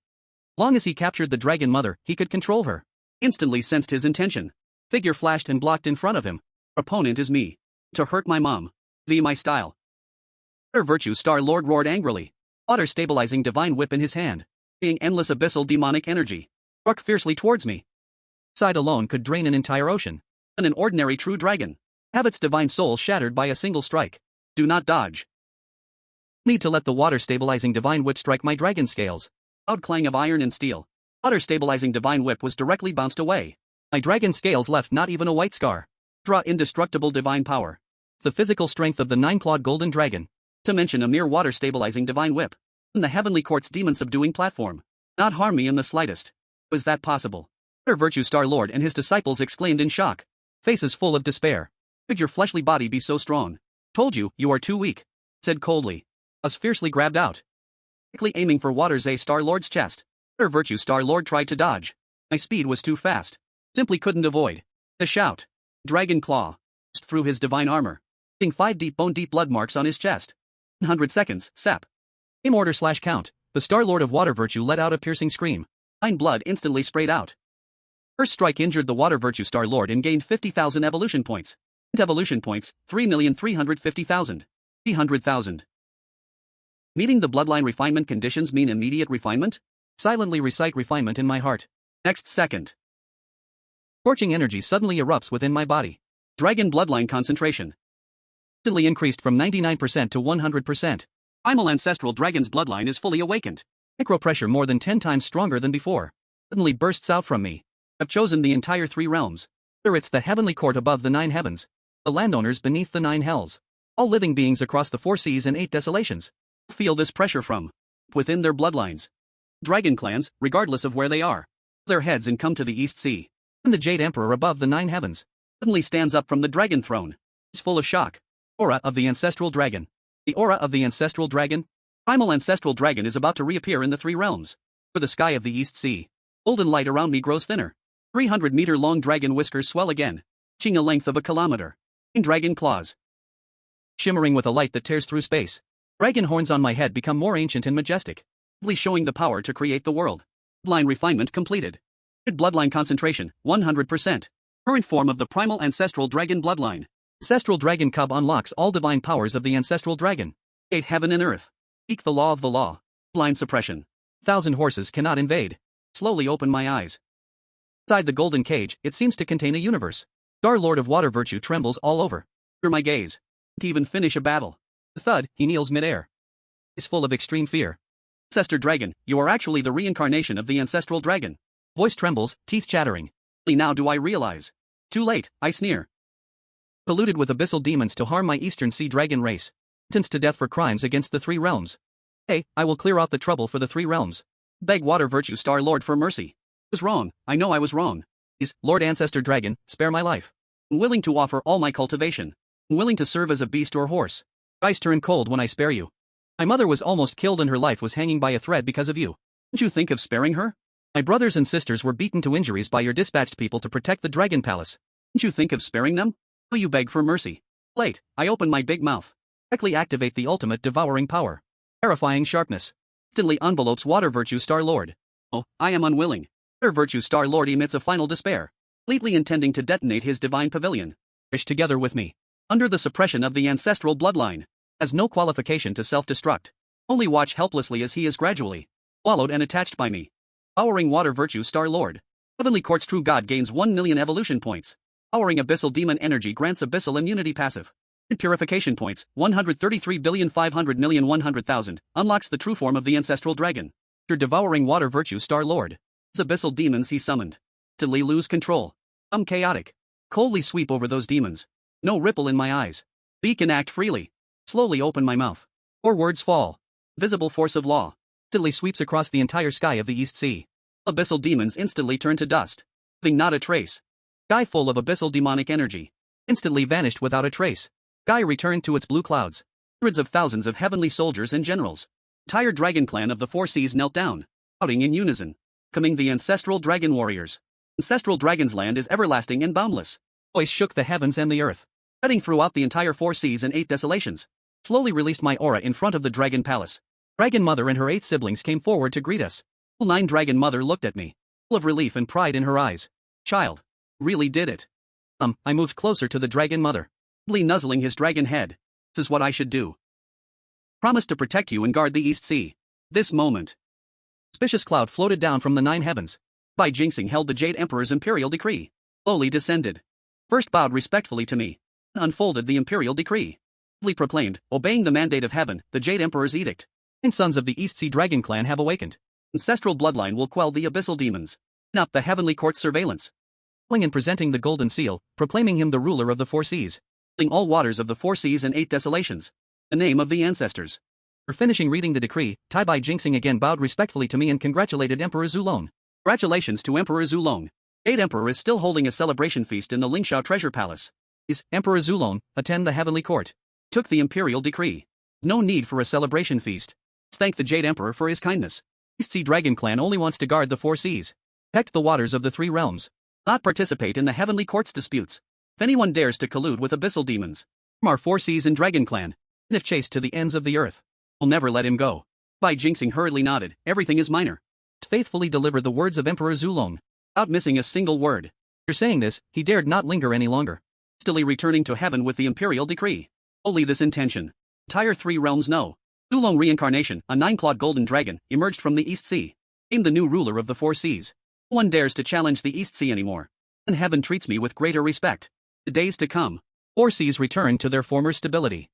Long as he captured the Dragon Mother, he could control her. Instantly sensed his intention. Figure flashed and blocked in front of him. Opponent is me. To hurt my mom. My style. Water Virtue Star Lord roared angrily. Water stabilizing divine whip in his hand. Being endless abyssal demonic energy. Struck fiercely towards me. Side alone could drain an entire ocean. And an ordinary true dragon. Have its divine soul shattered by a single strike. Do not dodge. Need to let the water stabilizing divine whip strike my dragon scales. Loud clang of iron and steel. Water stabilizing divine whip was directly bounced away. My dragon scales left not even a white scar. Draw indestructible divine power. The physical strength of the nine-clawed golden dragon. To mention a mere water stabilizing divine whip. And the heavenly court's demon subduing platform. Not harm me in the slightest. Was that possible? Water Virtue Star Lord and his disciples exclaimed in shock. Faces full of despair. Could your fleshly body be so strong? Told you, you are too weak. Said coldly. Was fiercely grabbed out. Quickly aiming for Water's A Star Lord's chest. Water Virtue Star Lord tried to dodge. My speed was too fast. Simply couldn't avoid. A shout. Dragon Claw. Through his divine armor. Leaving 5 deep bone-deep blood marks on his chest. 100 seconds, sap. In order/count, the Star Lord of Water Virtue let out a piercing scream. Fine blood instantly sprayed out. First strike injured the Water Virtue Star Lord and gained 50,000 evolution points. Evolution points, 3,350,000. 300,000. Meeting the bloodline refinement conditions mean immediate refinement? Silently recite refinement in my heart. Next second. Scorching energy suddenly erupts within my body. Dragon bloodline concentration. Instantly increased from 99% to 100%. Primal ancestral dragon's bloodline is fully awakened. Micropressure more than 10 times stronger than before. Suddenly bursts out from me. I've chosen the entire 3 realms. Whether it's the heavenly court above the 9 heavens. The landowners beneath the 9 hells. All living beings across the 4 seas and 8 desolations. Feel this pressure from within their bloodlines. Dragon clans, regardless of where they are. Their heads and come to the East Sea. And the Jade Emperor above the 9 heavens. Suddenly stands up from the dragon throne. He's full of shock. Aura of the ancestral dragon. The aura of the ancestral dragon? Primal ancestral dragon is about to reappear in the 3 realms. For the sky of the East Sea. Golden light around me grows thinner. 300-meter long dragon whiskers swell again. Reaching a length of a kilometer. In dragon claws. Shimmering with a light that tears through space. Dragon horns on my head become more ancient and majestic. Showing the power to create the world. Bloodline refinement completed. Bloodline concentration, 100%. Current form of the primal ancestral dragon bloodline. Ancestral dragon cub unlocks all divine powers of the ancestral dragon. 8 heaven and earth. Speak the law of the law. Blind suppression. 1,000 horses cannot invade. Slowly open my eyes. Inside the golden cage, it seems to contain a universe. Star Lord of Water Virtue trembles all over. Through my gaze. Can't even finish a battle. The thud, he kneels midair. Is full of extreme fear. Ancestor dragon, you are actually the reincarnation of the ancestral dragon. Voice trembles, teeth chattering. Only now do I realize. Too late, I sneer. Polluted with abyssal demons to harm my Eastern Sea dragon race. Sentenced to death for crimes against the 3 realms. Hey, I will clear out the trouble for the 3 realms. Beg Water Virtue Star Lord for mercy. I was wrong, I know I was wrong. Please, Lord Ancestor Dragon, spare my life. I'm willing to offer all my cultivation. I'm willing to serve as a beast or horse. Ice turn cold when I spare you. My mother was almost killed and her life was hanging by a thread because of you. Didn't you think of sparing her? My brothers and sisters were beaten to injuries by your dispatched people to protect the Dragon Palace. Didn't you think of sparing them? Now you beg for mercy. Late, I open my big mouth. Directly activate the ultimate devouring power. Terrifying sharpness. Instantly envelopes Water Virtue Star Lord. Oh, I am unwilling. Water Virtue Star Lord emits a final despair. Completely intending to detonate his divine pavilion. Perish together with me. Under the suppression of the ancestral bloodline. Has no qualification to self-destruct. Only watch helplessly as he is gradually swallowed and attached by me. Powering Water Virtue Star Lord. Heavenly Court's true god gains 1 million evolution points. Powering abyssal demon energy grants abyssal immunity passive. And purification points, 133,500,100,000, unlocks the true form of the ancestral dragon. After devouring Water Virtue Star Lord. As abyssal demons he summoned. To lose control. Chaotic. Coldly sweep over those demons. No ripple in my eyes. Speak and act freely. Slowly open my mouth. Or words fall. Visible force of law. Instantly sweeps across the entire sky of the East Sea. Abyssal demons instantly turn to dust. Leaving not a trace. Sky full of abyssal demonic energy. Instantly vanished without a trace. Sky returned to its blue clouds. Hundreds of thousands of heavenly soldiers and generals. Entire dragon clan of the four seas knelt down, shouting in unison. Coming the ancestral dragon warriors. Ancestral dragon's land is everlasting and boundless. Voice shook the heavens and the earth, spreading throughout the entire four seas and 8 desolations. Slowly released my aura in front of the dragon palace. Dragon Mother and her 8 siblings came forward to greet us. 9 Dragon Mother looked at me, full of relief and pride in her eyes. Child, really did it. I moved closer to the Dragon Mother, nuzzling his dragon head. This is what I should do. Promise to protect you and guard the East Sea. This moment. Auspicious cloud floated down from the 9 heavens. By jinxing held the Jade Emperor's imperial decree. Slowly descended. First bowed respectfully to me. Unfolded the imperial decree. Proclaimed, obeying the mandate of heaven, the Jade Emperor's edict. 9 sons of the East Sea Dragon clan have awakened. Ancestral bloodline will quell the abyssal demons. Up the heavenly court's surveillance. And presenting the golden seal, proclaiming him the ruler of the four seas. All waters of the four seas and 8 desolations. The name of the ancestors. For finishing reading the decree, Tai Bai Jinxing again bowed respectfully to me and congratulated Emperor Zulong. Congratulations to Emperor Zulong. Jade Emperor is still holding a celebration feast in the Lingshao Treasure Palace. Emperor Zulong, attend the heavenly court. Took the imperial decree. No need for a celebration feast. Let's thank the Jade Emperor for his kindness. East Sea Dragon Clan only wants to guard the four seas. Protect the waters of the 3 realms. Not participate in the heavenly court's disputes. If anyone dares to collude with abyssal demons, from our four seas and Dragon Clan, and if chased to the ends of the earth, we'll never let him go. Bai Jinxing hurriedly nodded, everything is minor. Faithfully delivered the words of Emperor Zulong, without missing a single word. After saying this, he dared not linger any longer. Hastily returning to heaven with the imperial decree. Only this intention. Entire 3 realms know. Zulong reincarnation, a 9-clawed golden dragon, emerged from the East Sea. Became the new ruler of the four seas. No one dares to challenge the East Sea anymore. And heaven treats me with greater respect. The days to come. 4 seas return to their former stability.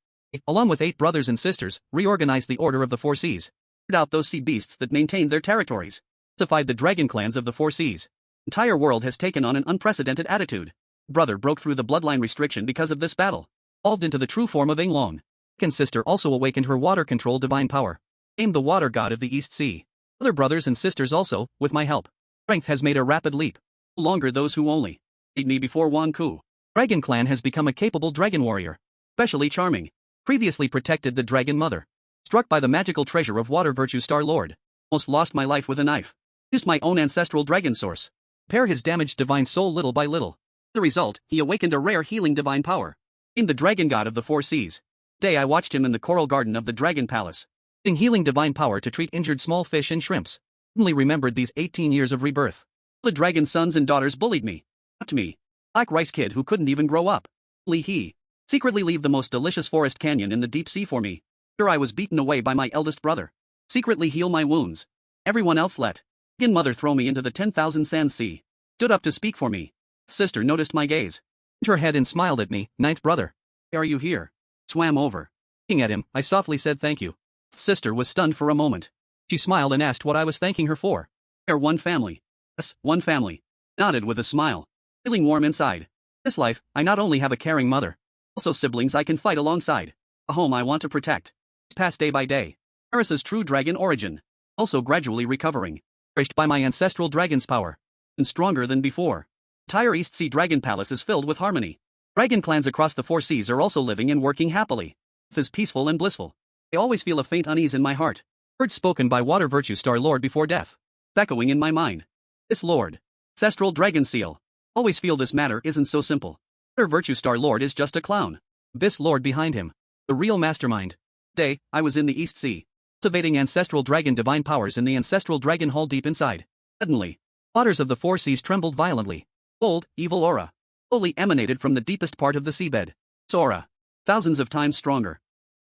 Along with 8 brothers and sisters, reorganized the order of the four seas. Cleared out those sea beasts that maintained their territories. Pacified the dragon clans of the four seas. Entire world has taken on an unprecedented attitude. Brother broke through the bloodline restriction because of this battle. Evolved into the true form of Inglong. Second sister also awakened her water control divine power. Became the water god of the East Sea. Other brothers and sisters also, with my help. Strength has made a rapid leap. No longer those who only beat me before Wan Ku. Dragon clan has become a capable dragon warrior. Especially charming. Previously protected the Dragon Mother. Struck by the magical treasure of Water Virtue Star Lord. Almost lost my life with a knife. Used my own ancestral dragon source. Repair his damaged divine soul little by little. The result, he awakened a rare healing divine power. Became the dragon god of the four seas. Day I watched him in the coral garden of the Dragon Palace. Using healing divine power to treat injured small fish and shrimps. Suddenly remembered these 18 years of rebirth. The dragon sons and daughters bullied me. Mocked me. Black rice kid who couldn't even grow up. Only he. Secretly leave the most delicious forest canyon in the deep sea for me. Here I was beaten away by my eldest brother. Secretly heal my wounds. Everyone else let Dragon Mother throw me into the 10,000 sand sea. Stood up to speak for me. Sister noticed my gaze. Turned her head and smiled at me. Ninth brother. Why are you here? Swam over. Looking at him, I softly said thank you. Sister was stunned for a moment. She smiled and asked what I was thanking her for. We're one family. Yes, one family. Nodded with a smile. Feeling warm inside. This life, I not only have a caring mother, also siblings I can fight alongside. A home I want to protect. Pass day by day. Marisa's true dragon origin. Also gradually recovering. Nourished by my ancestral dragon's power. And stronger than before. Entire East Sea Dragon Palace is filled with harmony. Dragon clans across the four seas are also living and working happily. Life is peaceful and blissful. I always feel a faint unease in my heart. Words spoken by Water Virtue Star Lord before death. Echoing in my mind. This Lord. Ancestral Dragon Seal. Always feel this matter isn't so simple. Water Virtue Star Lord is just a clown. Abyss Lord behind him. The real mastermind. Day, I was in the East Sea. Cultivating ancestral dragon divine powers in the ancestral dragon hall deep inside. Suddenly, waters of the four seas trembled violently. Bold, evil aura. Slowly emanated from the deepest part of the seabed. This aura. Thousands of times stronger.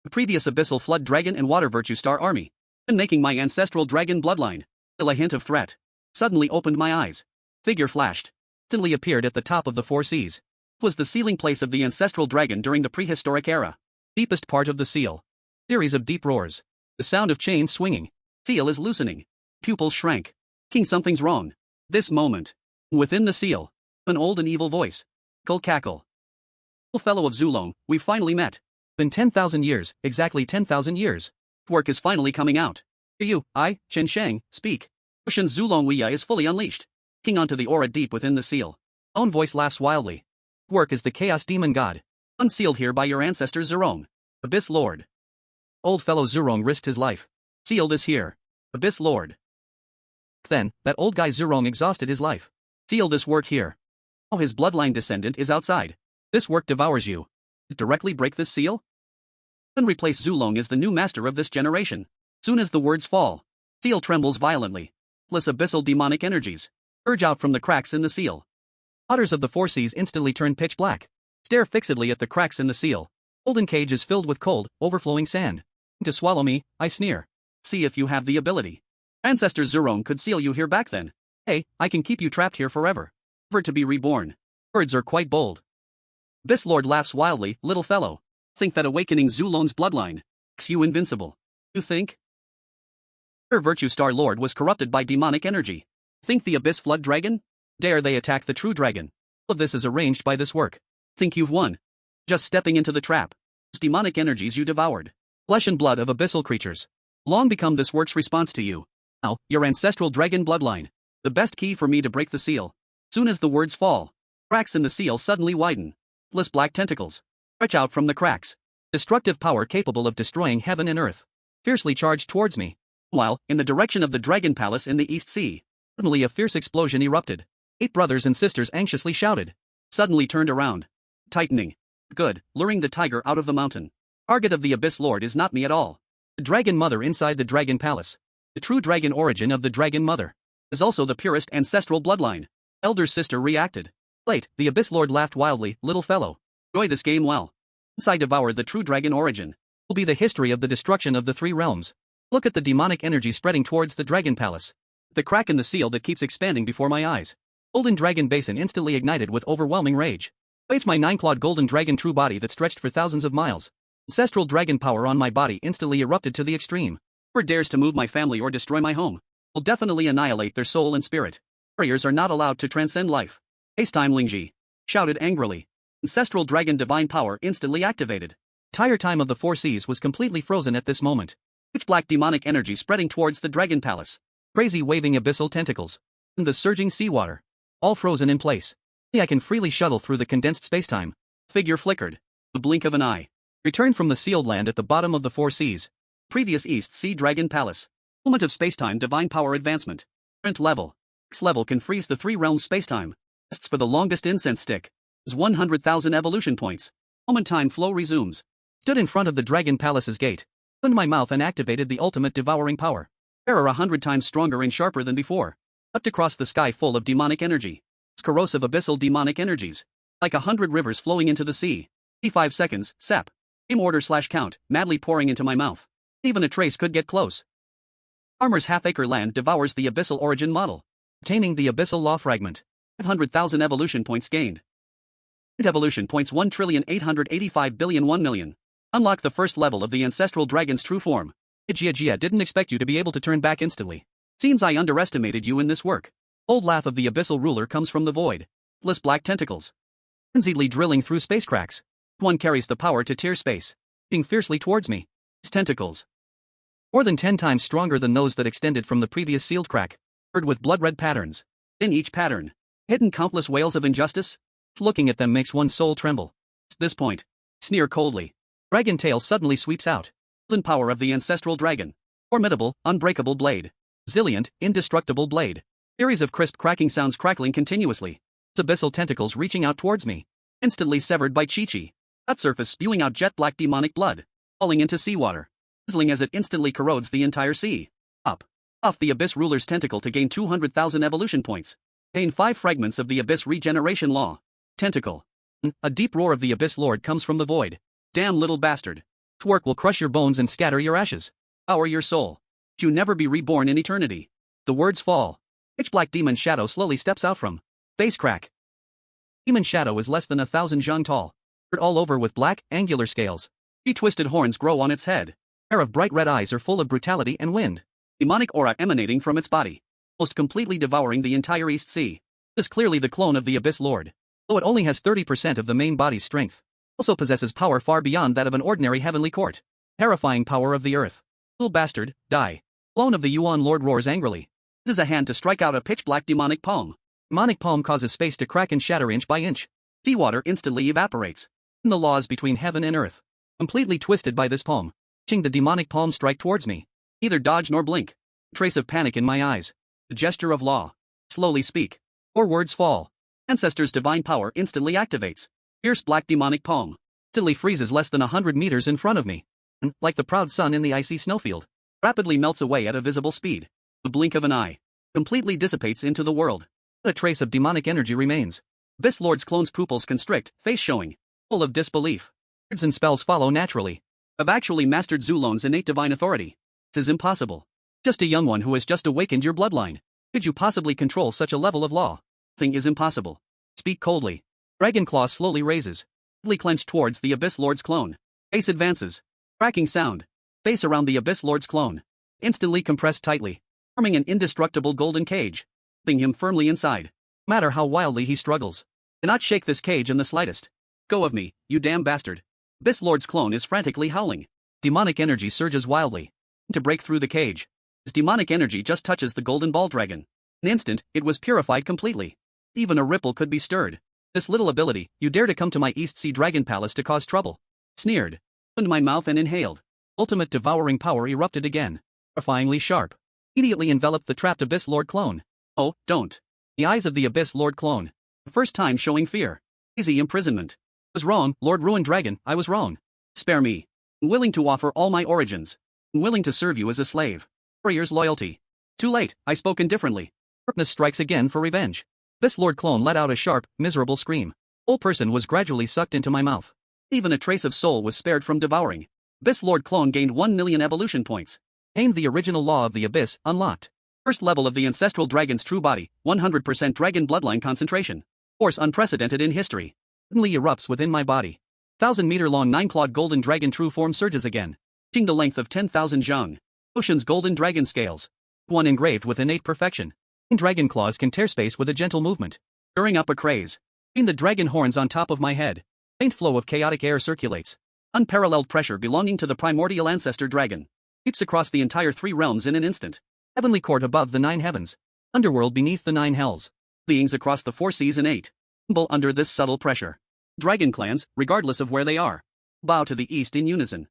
The previous abyssal flood dragon and Water Virtue Star army. And making my ancestral dragon bloodline. Feel a hint of threat. Suddenly opened my eyes. Figure flashed. Instantly appeared at the top of the four seas. It was the sealing place of the ancestral dragon during the prehistoric era. Deepest part of the seal. Series of deep roars. The sound of chains swinging. Seal is loosening. Pupils shrank. Thinking something's wrong. This moment. Within the seal. An old and evil voice. Cold cackle. Little fellow of Zulong, we've finally met. Been 10,000 years, exactly 10,000 years. Work is finally coming out. You, Chen Shang, speak. Ocean Zulong Weya is fully unleashed. King onto the aura deep within the seal. Own voice laughs wildly. Work is the chaos demon god. Unsealed here by your ancestor Zurong. Abyss Lord. Old fellow Zurong risked his life. Seal this here. Abyss Lord. Then, that old guy Zurong exhausted his life. Seal this work here. Oh, his bloodline descendant is outside. This work devours you. Directly break this seal? Then replace Zulong as the new master of this generation. Soon as the words fall, seal trembles violently. Less abyssal demonic energies urge out from the cracks in the seal. Otters of the four seas instantly turn pitch black. Stare fixedly at the cracks in the seal. Golden cage is filled with cold, overflowing sand. To swallow me, I sneer. See if you have the ability. Ancestor Zurong could seal you here back then. Hey, I can keep you trapped here forever. Never to be reborn. Words are quite bold. Abyss Lord laughs wildly, little fellow. Think that awakening Zulong's bloodline makes you invincible. You think? Her virtue Star Lord was corrupted by demonic energy. Think the Abyss Flood Dragon? Dare they attack the true dragon? All of this is arranged by this work. Think you've won. Just stepping into the trap. Those demonic energies you devoured. Flesh and blood of abyssal creatures. Long become this work's response to you. Now, your ancestral dragon bloodline. The best key for me to break the seal. Soon as the words fall, cracks in the seal suddenly widen. Less black tentacles stretch out from the cracks. Destructive power capable of destroying heaven and earth. Fiercely charged towards me. While, in the direction of the Dragon Palace in the East Sea, suddenly a fierce explosion erupted. 8 brothers and sisters anxiously shouted. Suddenly turned around. Tightening. Good, luring the tiger out of the mountain. Target of the Abyss Lord is not me at all. The Dragon Mother inside the Dragon Palace. The true dragon origin of the Dragon Mother is also the purest ancestral bloodline. Elder sister reacted. Late, the Abyss Lord laughed wildly, little fellow. Enjoy this game well. Once I devour the true dragon origin, will be the history of the destruction of the 3 realms. Look at the demonic energy spreading towards the Dragon Palace. The crack in the seal that keeps expanding before my eyes. Golden Dragon Basin instantly ignited with overwhelming rage. Waved my 9-clawed golden dragon true body that stretched for thousands of miles. Ancestral dragon power on my body instantly erupted to the extreme. Whoever dares to move my family or destroy my home will definitely annihilate their soul and spirit. Warriors are not allowed to transcend life. Haste-time Lingji shouted angrily. Ancestral dragon divine power instantly activated. Entire time of the 4 seas was completely frozen at this moment. Pitch black demonic energy spreading towards the Dragon Palace. Crazy waving abyssal tentacles. And the surging seawater. All frozen in place. I can freely shuttle through the condensed spacetime. Figure flickered. The blink of an eye. Returned from the sealed land at the bottom of the 4 seas. Previous East Sea Dragon Palace. Moment of spacetime divine power advancement. Current level. Next level can freeze the 3 realms spacetime. Tests for the longest incense stick. Is 100,000 evolution points. Moment time flow resumes. Stood in front of the Dragon Palace's gate. Opened my mouth and activated the ultimate devouring power. Terror 100 times stronger and sharper than before. Leapt across the sky full of demonic energy. Corrosive abyssal demonic energies. Like 100 rivers flowing into the sea. 85 seconds, sep. Aim order/count, madly pouring into my mouth. Even a trace could get close. Farmer's half-acre land devours the abyssal origin model. Obtaining the abyssal law fragment. 500,000 evolution points gained. Evolution points 1,885,000,000,001,000,000. Unlock the first level of the ancestral dragon's true form. Gia didn't expect you to be able to turn back instantly. Seems I underestimated you in this work. Old laugh of the abyssal ruler comes from the void. Less black tentacles. Frenziedly drilling through space cracks. One carries the power to tear space. Being fiercely towards me. His tentacles. More than 10 times stronger than those that extended from the previous sealed crack. Covered with blood-red patterns. In each pattern. Hidden countless wails of injustice. Looking at them makes one's soul tremble. At this point. Sneer coldly. Dragon tail suddenly sweeps out. Golden power of the ancestral dragon. Formidable, unbreakable blade. Resilient, indestructible blade. Series of crisp cracking sounds crackling continuously. Abyssal tentacles reaching out towards me. Instantly severed by Chi-Chi. That surface spewing out jet black demonic blood. Falling into seawater. Sizzling as it instantly corrodes the entire sea. Up. Off the Abyss Ruler's tentacle to gain 200,000 evolution points. Gain 5 fragments of the Abyss Regeneration Law. Tentacle. A deep roar of the Abyss Lord comes from the void. Damn little bastard. This work will crush your bones and scatter your ashes. Devour your soul. You never be reborn in eternity. The words fall. Pitch black demon shadow slowly steps out from base crack. Demon shadow is less than 1,000 zhang tall. Covered all over with black, angular scales. 3 twisted horns grow on its head. A pair of bright red eyes are full of brutality and wind. Demonic aura emanating from its body. Most completely devouring the entire East Sea. This is clearly the clone of the Abyss Lord. though it only has 30% of the main body's strength. Also possesses power far beyond that of an ordinary heavenly court. Terrifying power of the earth. Little bastard, die. Clone of the Yuan Lord roars angrily. Uses a hand to strike out a pitch-black demonic palm. Demonic palm causes space to crack and shatter inch by inch. Seawater instantly evaporates. And the laws between heaven and earth. Completely twisted by this palm. Watching the demonic palm strike towards me. Neither dodge nor blink. A trace of panic in my eyes. The gesture of law. Slowly speak. Or words fall. Ancestor's divine power instantly activates. Fierce black demonic palm. Instantly freezes less than 100 meters in front of me. And, like the proud sun in the icy snowfield, rapidly melts away at a visible speed. The blink of an eye. Completely dissipates into the world. Not a trace of demonic energy remains. Abyss Lord's clone's pupils constrict, face showing. Full of disbelief. Words and spells follow naturally. I've actually mastered Zulon's innate divine authority. This is impossible. Just a young one who has just awakened your bloodline. Could you possibly control such a level of law? Thing is impossible. Speak coldly. Dragon claw slowly raises. Fully clenched towards the Abyss Lord's clone. Face advances. Cracking sound. Face around the Abyss Lord's clone. Instantly compressed tightly. Forming an indestructible golden cage. Keeping him firmly inside. No matter how wildly he struggles. Cannot shake this cage in the slightest. Go of me, you damn bastard. Abyss Lord's clone is frantically howling. Demonic energy surges wildly. To break through the cage. His demonic energy just touches the golden ball dragon. In an instant, it was purified completely. Even a ripple could be stirred. This little ability, you dare to come to my East Sea Dragon Palace to cause trouble. Sneered. Opened my mouth and inhaled. Ultimate devouring power erupted again. Terrifyingly sharp. Immediately enveloped the trapped Abyss Lord clone. Oh, don't. The eyes of the Abyss Lord clone. The first time showing fear. Easy imprisonment. I was wrong, Lord Ruined Dragon, I was wrong. Spare me. I'm willing to offer all my origins. I'm willing to serve you as a slave. Warrior's loyalty. Too late, I spoke indifferently. Darkness strikes again for revenge. This Lord clone let out a sharp, miserable scream. Whole person was gradually sucked into my mouth. Even a trace of soul was spared from devouring. Abyss Lord clone gained 1 million evolution points. Aimed the original law of the Abyss, unlocked. First level of the ancestral dragon's true body, 100% dragon bloodline concentration. Force unprecedented in history. Suddenly erupts within my body. 1,000-meter-long 9-clawed golden dragon true form surges again. Reaching the length of 10,000 zhang. Ocean's golden dragon scales. One engraved with innate perfection. Dragon claws can tear space with a gentle movement. Stirring up a craze. Between the dragon horns on top of my head. Faint flow of chaotic air circulates. Unparalleled pressure belonging to the primordial ancestor dragon. Leaps across the entire 3 realms in an instant. Heavenly court above the 9 heavens. Underworld beneath the 9 hells. Beings across the 4 seas and 8. Tremble under this subtle pressure. Dragon clans, regardless of where they are, bow to the east in unison.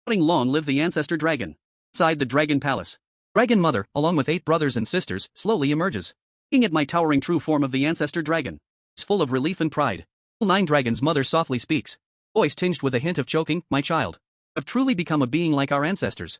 Shouting long live the ancestor dragon. Inside the dragon palace. Dragon mother, along with 8 brothers and sisters, slowly emerges. Looking at my towering true form of the ancestor dragon. Is full of relief and pride. 9 dragons mother softly speaks. Voice tinged with a hint of choking, my child. Have truly become a being like our ancestors.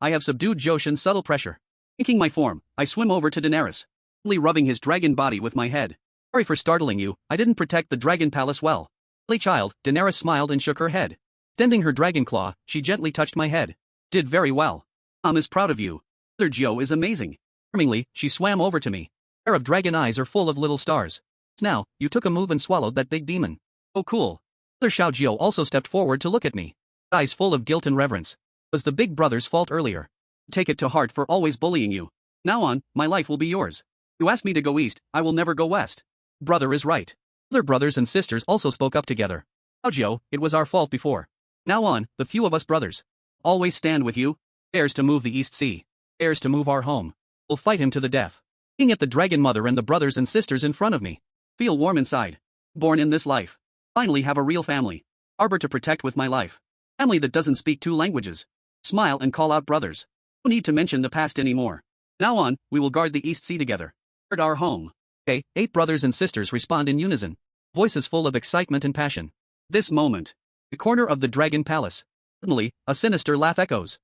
I have subdued Joshin's subtle pressure. Thinking my form, I swim over to Daenerys. Rubbing his dragon body with my head. Sorry for startling you, I didn't protect the dragon palace well. Silly child, Daenerys smiled and shook her head. Extending her dragon claw, she gently touched my head. Did very well. Mom is proud of you. Mother Joe is amazing. Charmingly, she swam over to me. A pair of dragon eyes are full of little stars. Now, you took a move and swallowed that big demon. Oh cool. Mother Xiao Jiao also stepped forward to look at me. Eyes full of guilt and reverence. It was the big brother's fault earlier. Take it to heart for always bullying you. Now on, my life will be yours. You asked me to go east, I will never go west. Brother is right. Other brothers and sisters also spoke up together. Xiao, it was our fault before. Now on, the few of us brothers. Always stand with you. Dares to move the East Sea. Dares to move our home. We'll fight him to the death. Looking at the dragon mother and the brothers and sisters in front of me. Feel warm inside. Born in this life. Finally have a real family. Harbor to protect with my life. Family that doesn't speak 2 languages. Smile and call out brothers. No need to mention the past anymore. Now on, we will guard the East Sea together. Guard our home. Okay, 8 brothers and sisters respond in unison. Voices full of excitement and passion. This moment. The corner of the dragon palace. Suddenly, a sinister laugh echoes.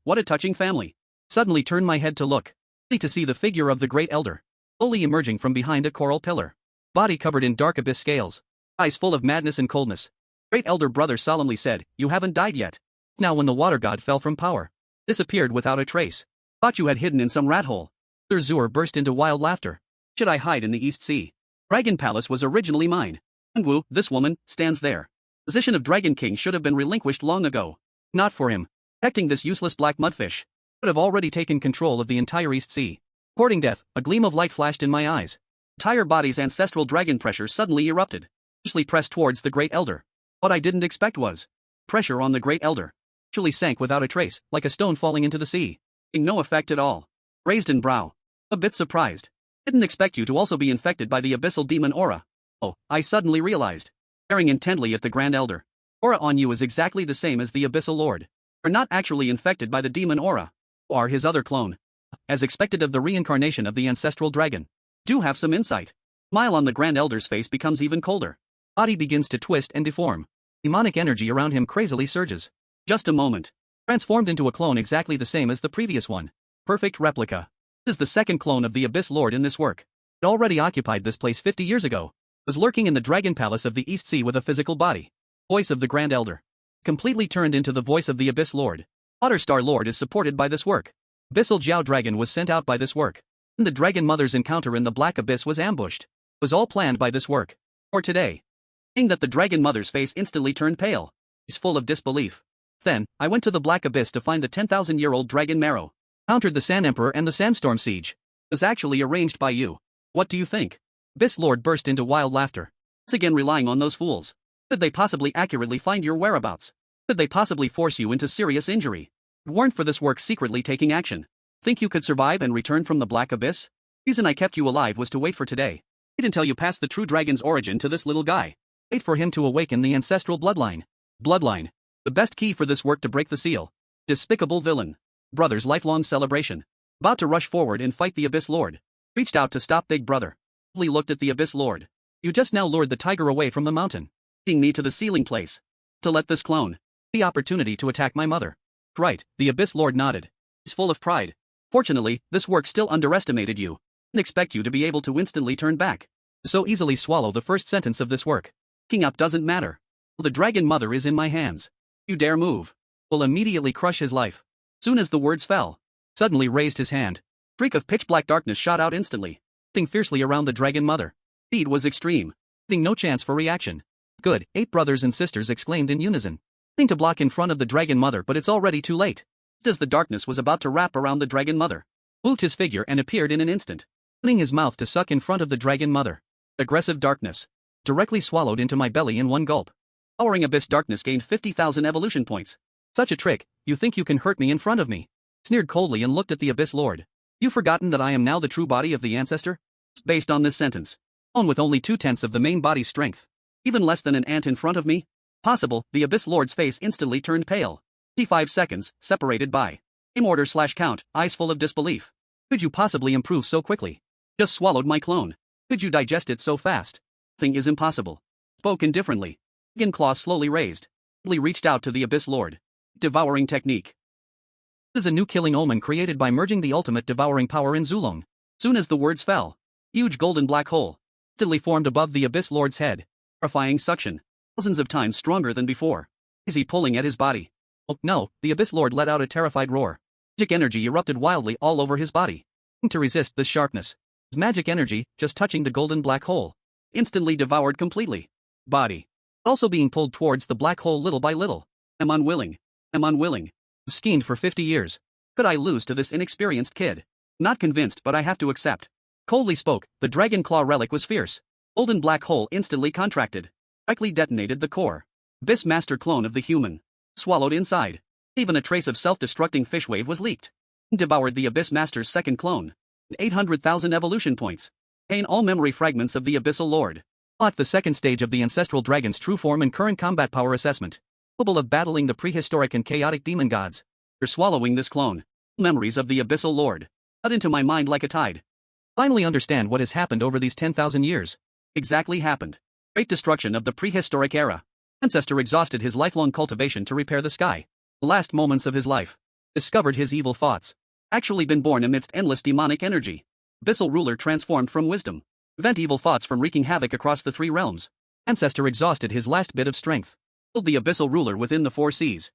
What a touching family. Suddenly turn my head to look. Only to see the figure of the great elder. Slowly emerging from behind a coral pillar. Body covered in dark abyss scales. Eyes full of madness and coldness. Great elder brother solemnly said, you haven't died yet. Now when the water god fell from power. Disappeared without a trace. Thought you had hidden in some rat hole. Elder Zur burst into wild laughter. Should I hide in the East Sea? Dragon Palace was originally mine. Angwu, this woman, stands there. Position of Dragon King should have been relinquished long ago. Not for him. Protecting this useless black mudfish. Would have already taken control of the entire East Sea. Courting death, a gleam of light flashed in my eyes. Entire body's ancestral dragon pressure suddenly erupted, fiercely pressed towards the Great Elder. What I didn't expect was pressure on the Great Elder. Actually sank without a trace, like a stone falling into the sea. No effect at all. Raised in brow. A bit surprised. Didn't expect you to also be infected by the abyssal demon aura. Oh, I suddenly realized. Staring intently at the Grand Elder. Aura on you is exactly the same as the abyssal lord. Are not actually infected by the demon aura. Are his other clone. As expected of the reincarnation of the ancestral dragon. Do have some insight. Smile on the Grand Elder's face becomes even colder. Body begins to twist and deform. Demonic energy around him crazily surges. Just a moment. Transformed into a clone exactly the same as the previous one. Perfect replica. This is the second clone of the Abyss Lord in this work. It already occupied this place 50 years ago. Was lurking in the Dragon Palace of the East Sea with a physical body. Voice of the Grand Elder. Completely turned into the voice of the Abyss Lord. Water Star Lord is supported by this work. Abyssal Jiao Dragon was sent out by this work. And the Dragon Mother's encounter in the Black Abyss was ambushed. Was all planned by this work. Or today. Seeing that the Dragon Mother's face instantly turned pale. He's full of disbelief. Then, I went to the Black Abyss to find the 10,000-year-old Dragon Marrow. Countered the Sand Emperor and the Sandstorm Siege. Was actually arranged by you. What do you think? Abyss Lord burst into wild laughter. Once again relying on those fools. Could they possibly accurately find your whereabouts? Could they possibly force you into serious injury? Warned for this work secretly taking action. Think you could survive and return from the Black Abyss? Reason I kept you alive was to wait for today. Wait until you pass the true dragon's origin to this little guy. Wait for him to awaken the ancestral bloodline. Bloodline. The best key for this work to break the seal. Despicable villain. Brother's lifelong celebration. About to rush forward and fight the Abyss Lord. Reached out to stop Big Brother. Lee looked at the Abyss Lord. You just now lured the tiger away from the mountain. Leading me to the sealing place. To let this clone. The opportunity to attack my mother. Right, the Abyss Lord nodded. He's full of pride. Fortunately, this work still underestimated you. Didn't expect you to be able to instantly turn back. So easily swallow the first sentence of this work. King up doesn't matter. The Dragon Mother is in my hands. You dare move. Will immediately crush his life. Soon as the words fell. Suddenly raised his hand. Streak of pitch-black darkness shot out instantly. Hitting fiercely around the Dragon Mother. Speed was extreme. Leaving no chance for reaction. Good, 8 brothers and sisters exclaimed in unison. Trying to block in front of the Dragon Mother but it's already too late. Just as the darkness was about to wrap around the Dragon Mother. Moved his figure and appeared in an instant. Opening his mouth to suck in front of the Dragon Mother. Aggressive darkness. Directly swallowed into my belly in one gulp. Towering abyss darkness gained 50,000 evolution points. Such a trick, you think you can hurt me in front of me? Sneered coldly and looked at the Abyss Lord. You forgotten that I am now the true body of the ancestor? Based on this sentence. On with only 2/10 of the main body's strength. Even less than an ant in front of me? Possible, the Abyss Lord's face instantly turned pale. 55 seconds, separated by. Order/count, eyes full of disbelief. Could you possibly improve so quickly? Just swallowed my clone. Could you digest it so fast? Thing is impossible. Spoke indifferently. Dragon claw slowly raised. Lee reached out to the Abyss Lord. Devouring technique. This is a new killing omen created by merging the ultimate devouring power in Zulong. Soon as the words fell, huge golden black hole instantly formed above the Abyss Lord's head. Terrifying suction. Thousands of times stronger than before. Is he pulling at his body? Oh no, the Abyss Lord let out a terrified roar. Magic energy erupted wildly all over his body. To resist this sharpness. His magic energy, just touching the golden black hole. Instantly devoured completely. Body. Also being pulled towards the black hole little by little. I'm unwilling. I've schemed for 50 years. Could I lose to this inexperienced kid? Not convinced but I have to accept. Coldly spoke, the dragon claw relic was fierce. Golden black hole instantly contracted. Directly detonated the core. Abyss master clone of the human. Swallowed inside. Even a trace of self-destructing fish wave was leaked. Devoured the Abyss master's second clone. 800,000 evolution points. Gain all memory fragments of the Abyssal Lord. At the second stage of the ancestral dragon's true form and current combat power assessment. Capable of battling the prehistoric and chaotic demon gods. After swallowing this clone. Memories of the Abyssal Lord. Got into my mind like a tide. Finally understand what has happened over these 10,000 years. Exactly happened. Great destruction of the prehistoric era. Ancestor exhausted his lifelong cultivation to repair the sky. The last moments of his life. Discovered his evil thoughts. Actually been born amidst endless demonic energy. Abyssal ruler transformed from wisdom. Prevent evil thoughts from wreaking havoc across the 3 realms. Ancestor exhausted his last bit of strength. Killed the Abyssal ruler within the 4 seas.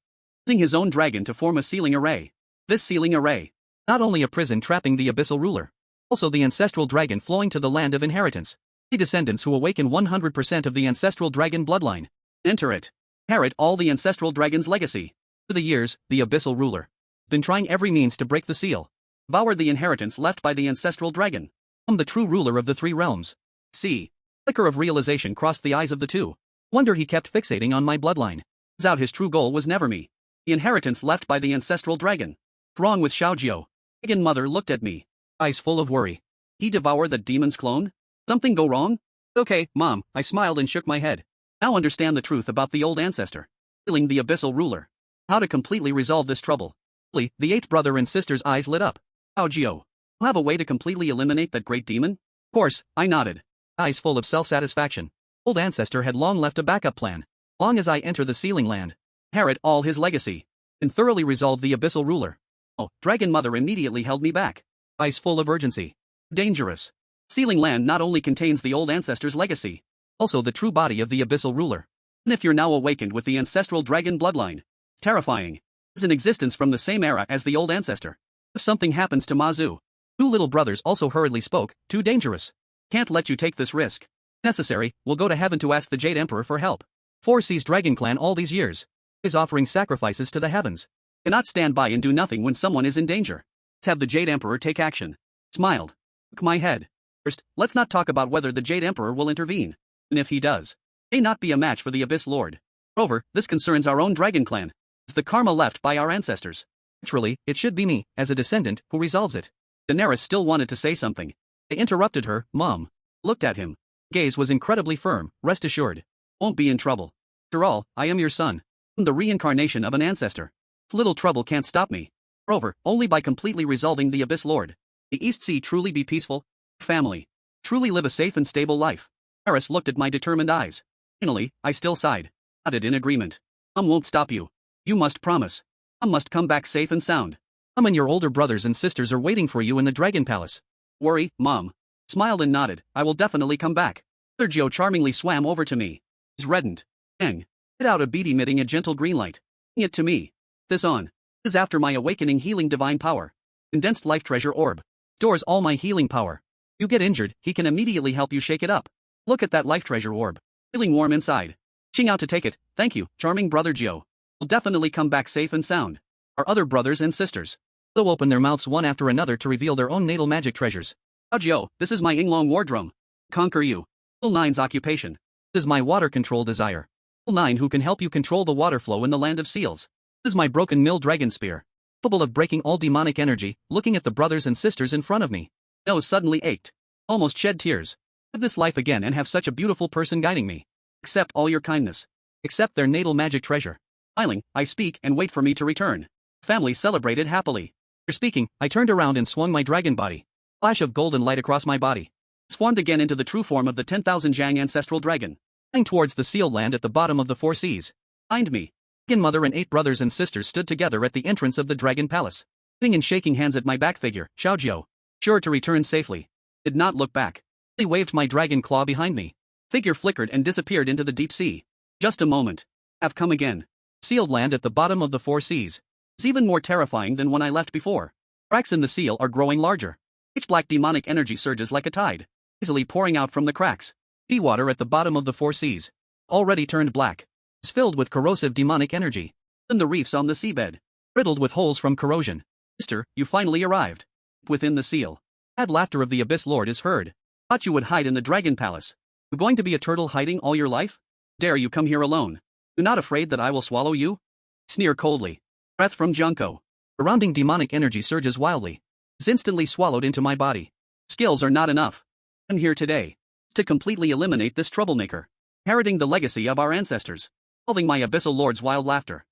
Using his own dragon to form a sealing array. This sealing array. Not only a prison trapping the Abyssal ruler. Also the ancestral dragon flowing to the land of inheritance. The descendants who awaken 100% of the ancestral dragon bloodline. Enter it. Inherit all the ancestral dragon's legacy. For the years, the Abyssal ruler. Been trying every means to break the seal. Devoured the inheritance left by the ancestral dragon. I'm the true ruler of the three realms. See. Flicker of realization crossed the eyes of the two. Wonder he kept fixating on my bloodline. Turns out his true goal was never me. The inheritance left by the ancestral dragon. What's wrong with Xiaojiao? Dragon mother looked at me. Eyes full of worry. He devour the demon's clone? Something go wrong? Okay, Mom, I smiled and shook my head. Now understand the truth about the old ancestor. Killing the abyssal ruler. How to completely resolve this trouble. The eighth brother and sister's eyes lit up. Xiaojiao, you have a way to completely eliminate that great demon? Of course, I nodded. Eyes full of self-satisfaction. Old ancestor had long left a backup plan. Long as I enter the sealing land, inherit all his legacy, and thoroughly resolve the abyssal ruler. Oh, dragon mother immediately held me back. Eyes full of urgency. Dangerous. Sealing land not only contains the old ancestor's legacy, also the true body of the abyssal ruler. And if you're now awakened with the ancestral dragon bloodline, it's terrifying. It's in existence from the same era as the old ancestor. If something happens to Mazu, two little brothers also hurriedly spoke, too dangerous. Can't let you take this risk. Necessary, we'll go to heaven to ask the Jade Emperor for help. Four Seas Dragon Clan all these years is offering sacrifices to the heavens. Cannot stand by and do nothing when someone is in danger. Let's have the Jade Emperor take action. Smiled. Shook my head. First, let's not talk about whether the Jade Emperor will intervene. And if he does, may not be a match for the Abyss Lord. Moreover, this concerns our own Dragon Clan. It's the karma left by our ancestors. Naturally, it should be me, as a descendant, who resolves it. Daenerys still wanted to say something. I interrupted her. Mom. Looked at him. Gaze was incredibly firm. Rest assured. Won't be in trouble. After all, I am your son. I'm the reincarnation of an ancestor. Little trouble can't stop me. Moreover, only by completely resolving the Abyss Lord, the East Sea truly be peaceful. Family. Truly live a safe and stable life. Daenerys looked at my determined eyes. Finally, I still sighed. Nodded in agreement. Won't stop you. You must promise. Must come back safe and sound. And your older brothers and sisters are waiting for you in the Dragon Palace. Worry, Mom. Smiled and nodded. I will definitely come back. Sergio charmingly swam over to me. He's reddened. Hit out a bead emitting a gentle green light. It to me. This on. Is after my awakening healing divine power. Condensed life treasure orb. Stores all my healing power. You get injured, he can immediately help you shake it up. Look at that life treasure orb. Feeling warm inside. Reaching out to take it. Thank you, charming brother Gio. Will definitely come back safe and sound. Our other brothers and sisters. They'll open their mouths one after another to reveal their own natal magic treasures. Gio, this is my Inglong Wardrum. Conquer you. Level 9's occupation. This is my water control desire. Level 9 who can help you control the water flow in the land of seals. This is my broken mill dragon spear. Capable of breaking all demonic energy. Looking at the brothers and sisters in front of me. Nose suddenly ached. Almost shed tears. Live this life again and have such a beautiful person guiding me. Accept all your kindness. Accept their natal magic treasure. Smiling, I speak and wait for me to return. Family celebrated happily. After speaking, I turned around and swung my dragon body. Flash of golden light across my body. Transformed again into the true form of the 10,000 Zhang ancestral dragon. Flying towards the sealed land at the bottom of the four seas. Behind me, Dragon Mother and 8 brothers and sisters stood together at the entrance of the Dragon Palace. Sitting and shaking hands at my back figure, Xiaojiao. Sure to return safely. Did not look back. I waved my dragon claw behind me. Figure flickered and disappeared into the deep sea. Just a moment. Have come again. Sealed land at the bottom of the four seas. It's even more terrifying than when I left before. Cracks in the seal are growing larger. Pitch black demonic energy surges like a tide, easily pouring out from the cracks. Seawater at the bottom of the four seas, already turned black, is filled with corrosive demonic energy. And the reefs on the seabed, riddled with holes from corrosion. Mister, you finally arrived. Within the seal. Mad laughter of the Abyss Lord is heard. Thought you would hide in the Dragon Palace. You going to be a turtle hiding all your life? Dare you come here alone? You not afraid that I will swallow you? Sneer coldly. Breath from Junko. Surrounding demonic energy surges wildly. Is instantly swallowed into my body. Skills are not enough. I'm here today to completely eliminate this troublemaker. Inheriting the legacy of our ancestors. Solving my Abyssal Lord's wild laughter.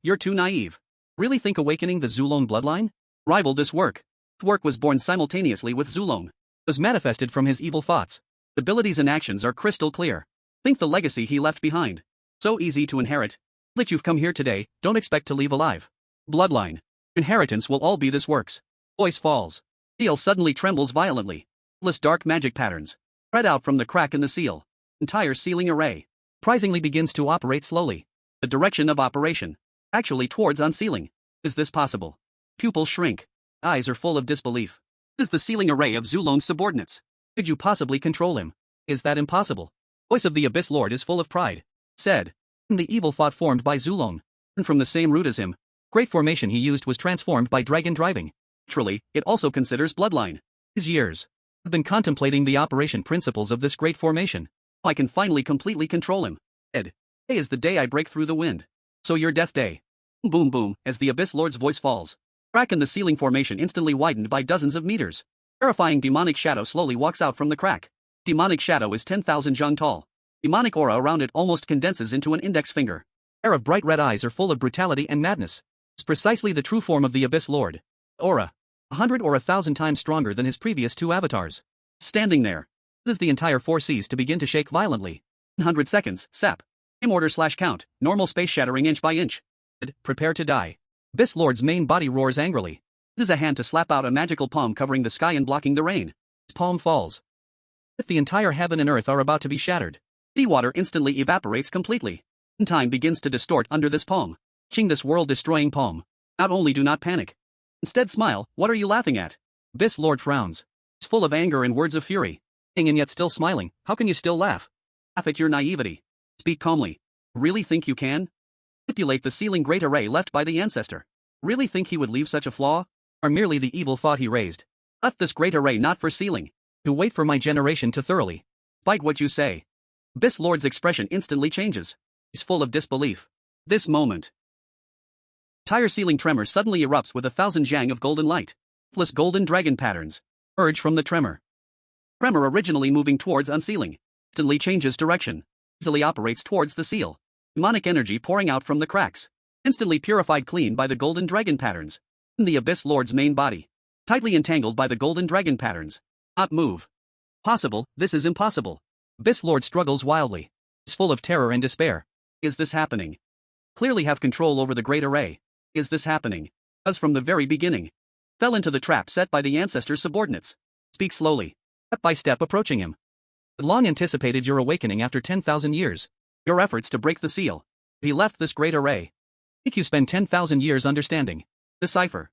You're too naive. Really think awakening the Zulone bloodline? Rival this work. This work was born simultaneously with Zulone. Was manifested from his evil thoughts. Abilities and actions are crystal clear. Think the legacy he left behind. So easy to inherit. That you've come here today, don't expect to leave alive. Bloodline. Inheritance will all be this works. Voice falls. Seal suddenly trembles violently. Endless dark magic patterns spread out from the crack in the seal. Entire sealing array surprisingly begins to operate slowly. The direction of operation actually towards unsealing. Is this possible? Pupils shrink. Eyes are full of disbelief. Is the sealing array of Zulone's subordinates? Could you possibly control him? Is that impossible? Voice of the Abyss Lord is full of pride. Said. The evil thought formed by Zulone. And from the same root as him. Great formation he used was transformed by dragon driving. Naturally, it also considers bloodline. His years. I've been contemplating the operation principles of this great formation. I can finally completely control him. Today is the day I break through the wind. So your death day. Boom boom, as the Abyss Lord's voice falls. Crack in the ceiling formation instantly widened by dozens of meters. Terrifying demonic shadow slowly walks out from the crack. Demonic shadow is 10,000 jung tall. Demonic aura around it almost condenses into an index finger. Pair of bright red eyes are full of brutality and madness. It's precisely the true form of the Abyss Lord. Aura. 100 or 1,000 times stronger than his previous two avatars. Standing there. This is the entire 4Cs to begin to shake violently. 100 seconds, sap. Aim order / count, normal space shattering inch by inch. Prepare to die. Abyss Lord's main body roars angrily. This is a hand to slap out a magical palm covering the sky and blocking the rain. His palm falls. If the entire heaven and earth are about to be shattered. Seawater instantly evaporates completely. And time begins to distort under this palm. Watching this world-destroying palm. Not only do not panic. Instead smile, what are you laughing at? Abyss Lord frowns. He's full of anger and words of fury. And yet still smiling, how can you still laugh? Laugh at your naivety. Speak calmly. Really think you can? Manipulate the sealing great array left by the ancestor. Really think he would leave such a flaw? Or merely the evil thought he raised? Left this great array not for sealing. To wait for my generation to thoroughly. Fight what you say. Abyss Lord's expression instantly changes. He's full of disbelief. This moment. Entire ceiling tremor suddenly erupts with 1,000 jang of golden light. Plus golden dragon patterns emerge from the tremor. Tremor originally moving towards unsealing. Instantly changes direction. Easily operates towards the seal. Demonic energy pouring out from the cracks. Instantly purified clean by the golden dragon patterns. In the Abyss Lord's main body. Tightly entangled by the golden dragon patterns. Not move. Possible, this is impossible. Abyss Lord struggles wildly. Is full of terror and despair. Is this happening? Clearly have control over the great array. Is this happening? As from the very beginning. Fell into the trap set by the ancestor's subordinates. Speak slowly. Step by step approaching him. Long anticipated your awakening after 10,000 years. Your efforts to break the seal. He left this great array. Think you spend 10,000 years understanding. Decipher.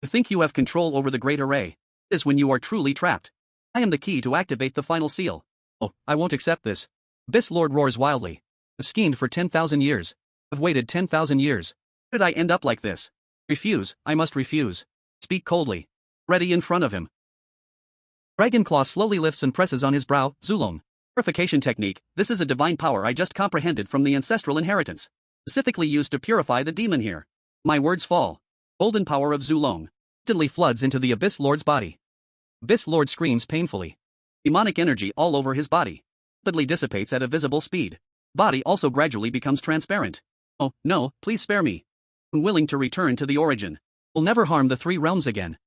You think you have control over the great array. This is when you are truly trapped. I am the key to activate the final seal. Oh, I won't accept this. Abyss Lord roars wildly. I've schemed for 10,000 years. I've waited 10,000 years. How did I end up like this? Refuse, I must refuse. Speak coldly. Ready in front of him. Dragon Claw slowly lifts and presses on his brow. Zulong. Purification technique. This is a divine power I just comprehended from the ancestral inheritance. Specifically used to purify the demon here. My words fall. Golden power of Zulong. Instantly floods into the Abyss Lord's body. Abyss Lord screams painfully. Demonic energy all over his body. Rapidly dissipates at a visible speed. Body also gradually becomes transparent. Oh, no, please spare me. I'm willing to return to the origin. Will never harm the three realms again.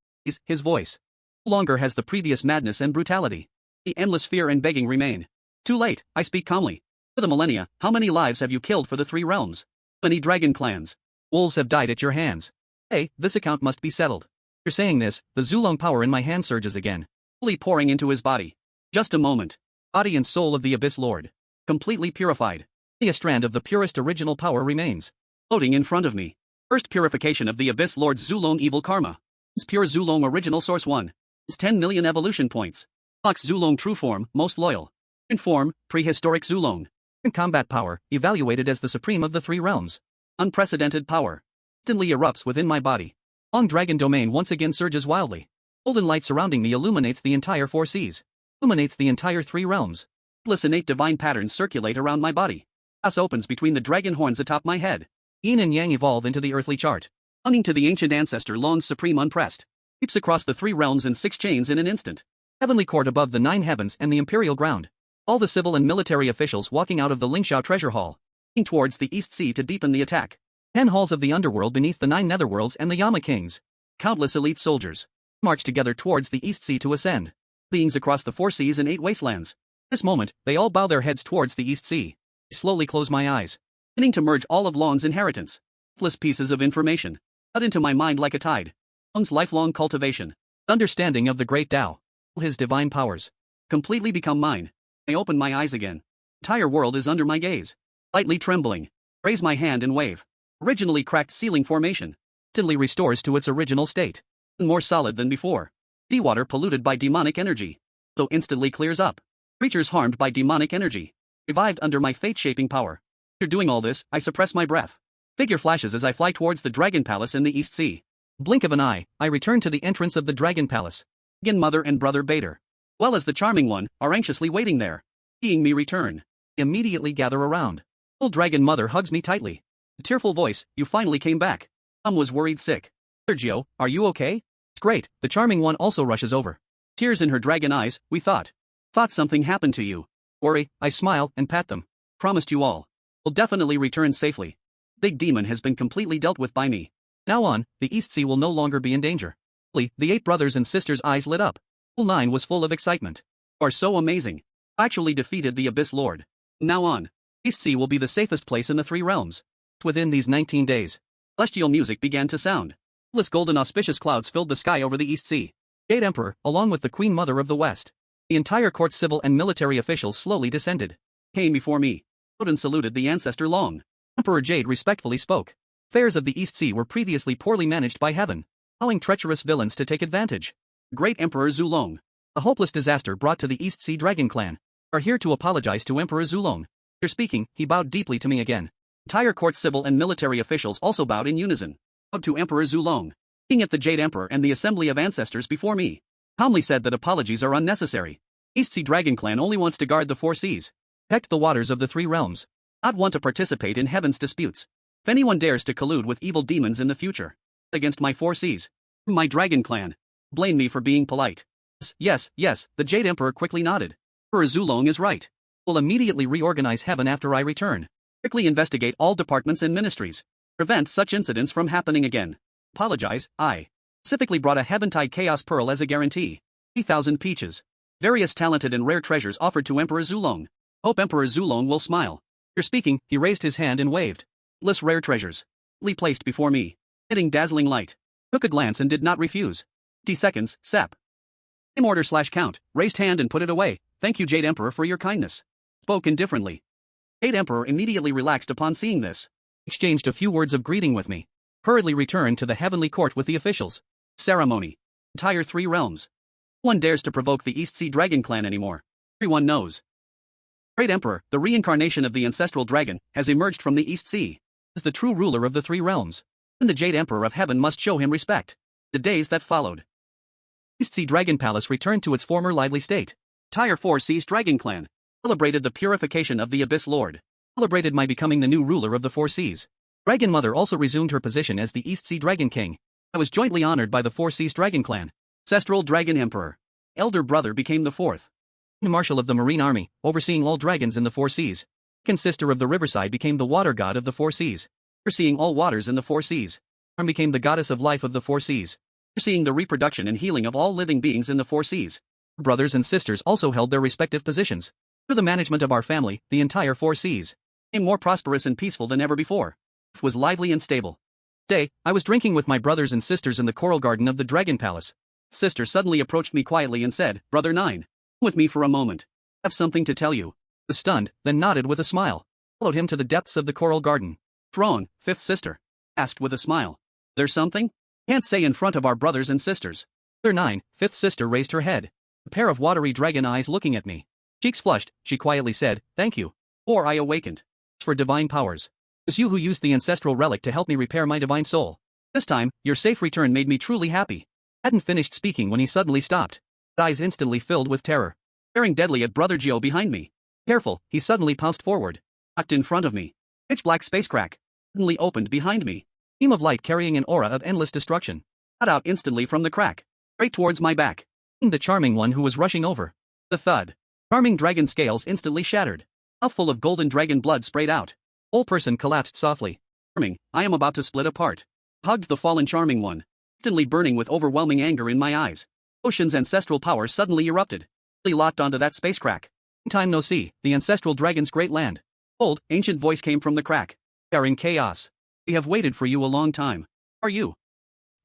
His voice. No longer has the previous madness and brutality. The endless fear and begging remain. Too late, I speak calmly. For the millennia, how many lives have you killed for the three realms? Many dragon clans. Wolves have died at your hands. Hey, this account must be settled. After saying this, the Zulong power in my hand surges again. Fully pouring into his body. Just a moment. Body and soul of the Abyss Lord. Completely purified. Only a strand of the purest original power remains. Floating in front of me. First purification of the Abyss Lord's Zulong evil karma. It's pure Zulong original source 1. It's 10 million evolution points. Locks Zulong true form, most loyal. In form, prehistoric Zulong. In combat power, evaluated as the supreme of the three realms. Unprecedented power. Instantly erupts within my body. Long dragon domain once again surges wildly. Golden light surrounding me illuminates the entire 4Cs. Illuminates the entire three realms. Endless innate divine patterns circulate around my body. Glass opens between the dragon horns atop my head. Yin and Yang evolve into the earthly chart. Belonging to the ancient ancestor Long's supreme unpressed. Leaps across the three realms and 6 chains in an instant. Heavenly court above the 9 heavens and the imperial ground. All the civil and military officials walking out of the Lingxiao treasure hall. Heading towards the East Sea to deepen the attack. 10 halls of the underworld beneath the 9 netherworlds and the Yama kings. Countless elite soldiers. March together towards the East Sea to ascend. Beings across the 4 seas and 8 wastelands. This moment, they all bow their heads towards the East Sea. I slowly close my eyes. Beginning to merge all of Long's inheritance. Countless pieces of information. Cut into my mind like a tide. Long's lifelong cultivation. Understanding of the great Tao. All his divine powers. Completely become mine. I open my eyes again. The entire world is under my gaze. Lightly trembling. Raise my hand and wave. Originally cracked ceiling formation. Instantly restores to its original state. More solid than before. Seawater polluted by demonic energy. So instantly clears up. Creatures harmed by demonic energy. Revived under my fate-shaping power. After doing all this, I suppress my breath. Figure flashes as I fly towards the Dragon Palace in the East Sea. Blink of an eye, I return to the entrance of the Dragon Palace. Dragon Mother and Brother Bader, well as the Charming One, are anxiously waiting there. Seeing me return, immediately gather around. Old Dragon Mother hugs me tightly. Tearful voice, you finally came back. Was worried sick. Sergio, are you okay? It's great. The Charming One also rushes over. Tears in her dragon eyes, we thought. Thought something happened to you. Worry, I smile and pat them. Promised you all. Will definitely return safely. Big Demon has been completely dealt with by me. Now on, the East Sea will no longer be in danger. The 8 brothers and sisters' eyes lit up. Pool 9 was full of excitement. You are so amazing. Actually defeated the Abyss Lord. Now on, East Sea will be the safest place in the 3 realms. Within these 19 days, celestial music began to sound. Endless golden auspicious clouds filled the sky over the East Sea. Jade Emperor, along with the Queen Mother of the West. The entire court civil and military officials slowly descended. Came before me. Odin saluted the ancestor Long. Emperor Jade respectfully spoke. Affairs of the East Sea were previously poorly managed by heaven, allowing treacherous villains to take advantage. Great Emperor Zulong. A hopeless disaster brought to the East Sea Dragon Clan. Are here to apologize to Emperor Zulong. After speaking, he bowed deeply to me again. Entire court civil and military officials also bowed in unison. Bowed to Emperor Zulong. Looking at the Jade Emperor and the assembly of ancestors before me, calmly said that apologies are unnecessary. East Sea Dragon Clan only wants to guard the 4 seas. Protect the waters of the 3 realms. Not want to participate in heaven's disputes. If anyone dares to collude with evil demons in the future, against my 4 seas, my Dragon Clan, blame me for being polite. Yes, the Jade Emperor quickly nodded. Emperor Zulong is right. Will immediately reorganize heaven after I return. Quickly investigate all departments and ministries. Prevent such incidents from happening again. Apologize, I specifically brought a Heaventide Chaos Pearl as a guarantee. 3,000 peaches. Various talented and rare treasures offered to Emperor Zulong. Hope Emperor Zulong will smile. After speaking, he raised his hand and waved. Countless rare treasures. Placed before me. Hitting dazzling light. Took a glance and did not refuse. 50 seconds, Sep. Same order/count, raised hand and put it away. Thank you Jade Emperor for your kindness. Spoke indifferently. Jade Emperor immediately relaxed upon seeing this. Exchanged a few words of greeting with me. Hurriedly returned to the heavenly court with the officials. Ceremony. Entire 3 realms. No one dares to provoke the East Sea Dragon Clan anymore. Everyone knows. Great Emperor, the reincarnation of the ancestral dragon, has emerged from the East Sea. As the true ruler of the 3 realms. And the Jade Emperor of Heaven must show him respect. The days that followed. East Sea Dragon Palace returned to its former lively state. Entire 4 Seas Dragon Clan celebrated the purification of the Abyss Lord. Celebrated my becoming the new ruler of the 4 Seas. Dragon Mother also resumed her position as the East Sea Dragon King. I was jointly honored by the 4 Seas Dragon Clan. Ancestral Dragon Emperor. Elder brother became the 4th Marshal of the Marine Army, overseeing all dragons in the 4 Seas. Second sister of the Riverside became the Water God of the 4 Seas. Overseeing all waters in the 4 Seas. Arm became the Goddess of Life of the 4 Seas. Overseeing the reproduction and healing of all living beings in the 4 Seas. Brothers and sisters also held their respective positions. Through the management of our family, the entire 4 Seas became more prosperous and peaceful than ever before. Life was lively and stable. Day, I was drinking with my brothers and sisters in the coral garden of the Dragon Palace. Sister suddenly approached me quietly and said, Brother 9, come with me for a moment. I have something to tell you. I was stunned, then nodded with a smile. Followed him to the depths of the coral garden. What's wrong, 5th sister? Asked with a smile. There's something? Can't say in front of our brothers and sisters. Brother 9, 5th sister raised her head. A pair of watery dragon eyes looking at me. Cheeks flushed, she quietly said, Thank you. Or I awakened. It's for divine powers. It was you who used the ancestral relic to help me repair my divine soul. This time, your safe return made me truly happy. Hadn't finished speaking when he suddenly stopped. His eyes instantly filled with terror. Staring deadly at Brother Gio behind me. Careful, he suddenly pounced forward. Knocked in front of me. Pitch black space crack suddenly opened behind me. Beam of light carrying an aura of endless destruction. Shot out instantly from the crack. Straight towards my back. The Charming One who was rushing over. The thud. Charming dragon scales instantly shattered. A full of golden dragon blood sprayed out. Whole person collapsed softly. Charming, I am about to split apart. Hugged the fallen Charming One. Instantly burning with overwhelming anger in my eyes. Ocean's ancestral power suddenly erupted. Locked onto that space crack. Time no see, the ancestral dragon's great land. Old, ancient voice came from the crack. We are in chaos. We have waited for you a long time. Are you?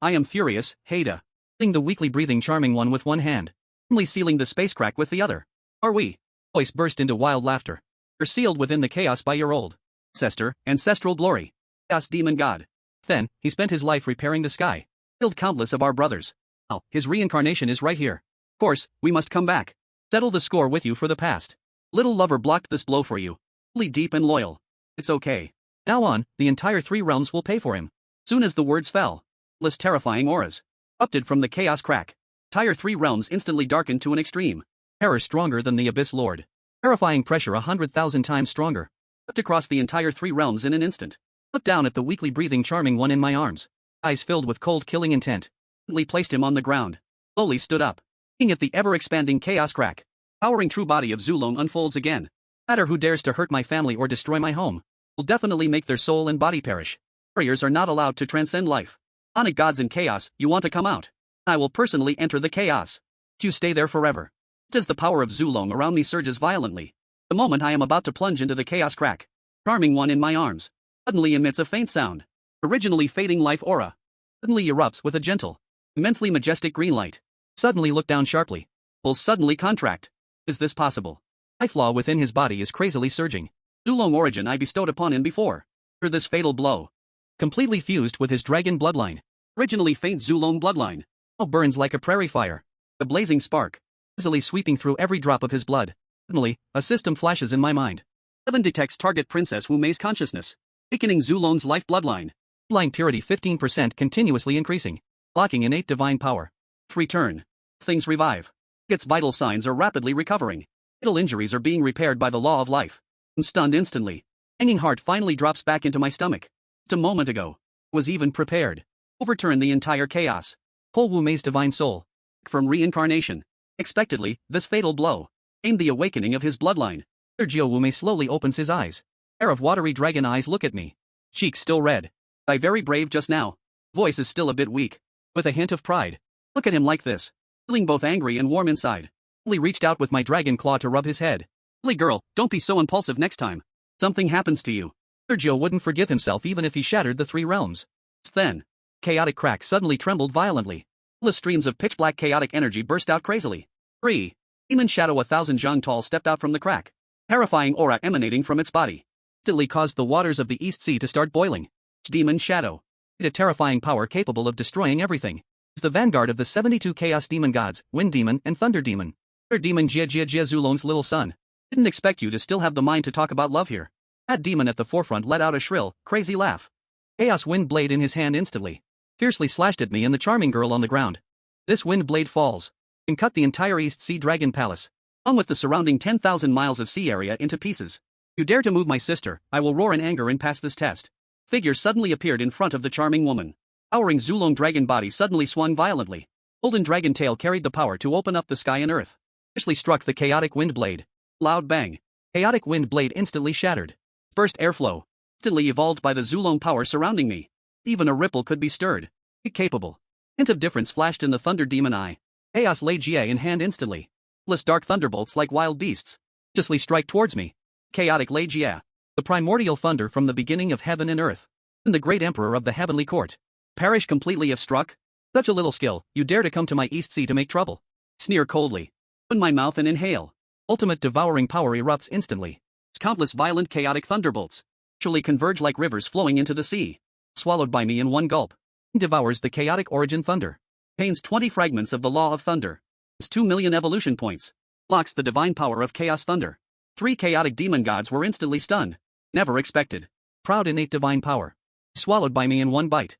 I am furious, Haida. Holding the weakly breathing Charming One with one hand. Only sealing the space crack with the other. Are we? Voice burst into wild laughter. You're sealed within the chaos by your old ancestor, ancestral glory. Chaos demon god. Then, he spent his life repairing the sky. Killed countless of our brothers. Now, his reincarnation is right here. Of course, we must come back. Settle the score with you for the past. Little lover blocked this blow for you. Fully deep and loyal. It's okay. Now on, the entire 3 realms will pay for him. Soon as the words fell, less terrifying auras erupted from the chaos crack. Entire three realms instantly darkened to an extreme. Terror stronger than the Abyss Lord. Terrifying pressure 100,000 times stronger. Swept across the entire three realms in an instant. Looked down at the weakly breathing charming one in my arms. Eyes filled with cold killing intent. Instantly placed him on the ground. Slowly stood up. Looking at the ever-expanding chaos crack. Powering true body of Zulong unfolds again. No matter who dares to hurt my family or destroy my home will definitely make their soul and body perish. Warriors are not allowed to transcend life. Onic gods in chaos, you want to come out? I will personally enter the chaos. You stay there forever. Just as the power of Zulong around me surges violently. The moment I am about to plunge into the chaos crack, charming one in my arms suddenly emits a faint sound. Originally fading life aura suddenly erupts with a gentle, immensely majestic green light. Suddenly look down sharply. Will suddenly contract. Is this possible? Life law within his body is crazily surging. Zulong origin I bestowed upon him before. For this fatal blow. Completely fused with his dragon bloodline. Originally faint Zulong bloodline. Now burns like a prairie fire. The blazing spark. Easily sweeping through every drop of his blood. Suddenly, a system flashes in my mind. 7 detects target Princess Wu Mei's consciousness. Awakening Zulong's life bloodline. Bloodline purity 15% continuously increasing. Locking innate divine power. Return. Things revive. Its vital signs are rapidly recovering. Vital injuries are being repaired by the law of life. I'm stunned instantly. Hanging heart finally drops back into my stomach. Just a moment ago. Was even prepared. Overturn the entire chaos. Pull Wu Mei's divine soul. From reincarnation. Expectedly, this fatal blow aimed the awakening of his bloodline. Sergio Wu Mei slowly opens his eyes. Pair of watery dragon eyes look at me. Cheeks still red. I very brave just now. Voice is still a bit weak. With a hint of pride. Look at him like this. Feeling both angry and warm inside. Lee reached out with my dragon claw to rub his head. Lee girl, don't be so impulsive next time. Something happens to you. Sergio wouldn't forgive himself even if he shattered the three realms. Just then, chaotic crack suddenly trembled violently. Endless streams of pitch-black chaotic energy burst out crazily. 3. Demon Shadow 1,000 zhang tall stepped out from the crack. Terrifying aura emanating from its body. Instantly caused the waters of the East Sea to start boiling. Demon Shadow. A terrifying power capable of destroying everything. Is the vanguard of the 72 Chaos Demon Gods, Wind Demon and Thunder Demon. Thunder Demon Jia Zulong's little son. Didn't expect you to still have the mind to talk about love here. That demon at the forefront let out a shrill, crazy laugh. Chaos Wind Blade in his hand instantly. Fiercely slashed at me and the charming girl on the ground. This wind blade falls. And cut the entire East Sea Dragon Palace. Along with the surrounding 10,000 miles of sea area into pieces. You dare to move my sister, I will roar in anger and pass this test. Figure suddenly appeared in front of the charming woman. Towering Zulong dragon body suddenly swung violently. Golden dragon tail carried the power to open up the sky and earth. Freshly struck the chaotic wind blade. Loud bang. Chaotic wind blade instantly shattered. Burst airflow. Instantly evolved by the Zulong power surrounding me. Even a ripple could be stirred. Capable. Hint of difference flashed in the thunder demon eye. Chaos lay Jie in hand instantly. Endless dark thunderbolts like wild beasts. Justly strike towards me. Chaotic lay Jie. The primordial thunder from the beginning of heaven and earth. And the great emperor of the heavenly court. Perish completely if struck? Such a little skill, you dare to come to my East Sea to make trouble. Sneer coldly. Open my mouth and inhale. Ultimate devouring power erupts instantly. Countless violent chaotic thunderbolts. Actually converge like rivers flowing into the sea. Swallowed by me in one gulp. Devours the chaotic origin thunder. Contains 20 fragments of the law of thunder. It's 2 million evolution points. Locks the divine power of chaos thunder. 3 chaotic demon gods were instantly stunned. Never expected. Proud innate divine power. Swallowed by me in one bite.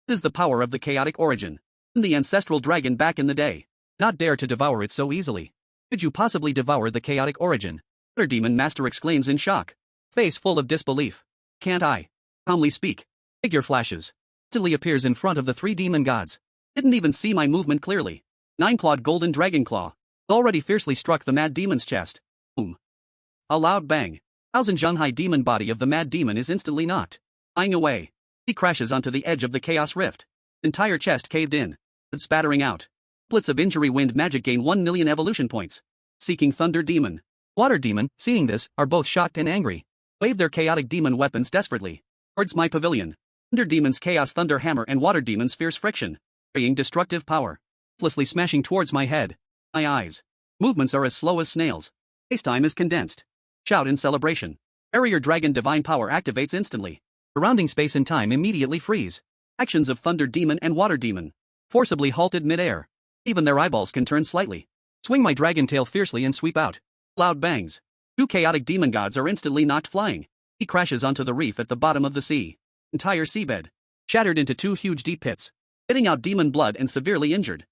This is the power of the chaotic origin. The ancestral dragon back in the day. Not dare to devour it so easily. Could you possibly devour the chaotic origin? Water demon master exclaims in shock. Face full of disbelief. Can't I? Calmly speak. Figure flashes. Instantly appears in front of the 3 demon gods. Didn't even see my movement clearly. 9-clawed golden dragon claw. Already fiercely struck the mad demon's chest. Boom. A loud bang. 1,000 Zhanghai demon body of the mad demon is instantly knocked. Flying away. He crashes onto the edge of the chaos rift. Entire chest caved in. Blood spattering out. Blitz of injury wind magic gain 1 million evolution points. Seeking thunder demon. Water demon, seeing this, are both shocked and angry. Wave their chaotic demon weapons desperately. Towards my pavilion. Thunder demon's chaos thunder hammer and water demon's fierce friction. Carrying destructive power. Ruthlessly smashing towards my head. My eyes. Movements are as slow as snails. Space-time is condensed. Shout in celebration. Barrier dragon divine power activates instantly. Surrounding space and time immediately freeze. Actions of thunder demon and water demon. Forcibly halted mid-air. Even their eyeballs can turn slightly. Swing my dragon tail fiercely and sweep out. Loud bangs. 2 chaotic demon gods are instantly knocked flying. He crashes onto the reef at the bottom of the sea. Entire seabed. Shattered into 2 huge deep pits. Spitting out demon blood and severely injured.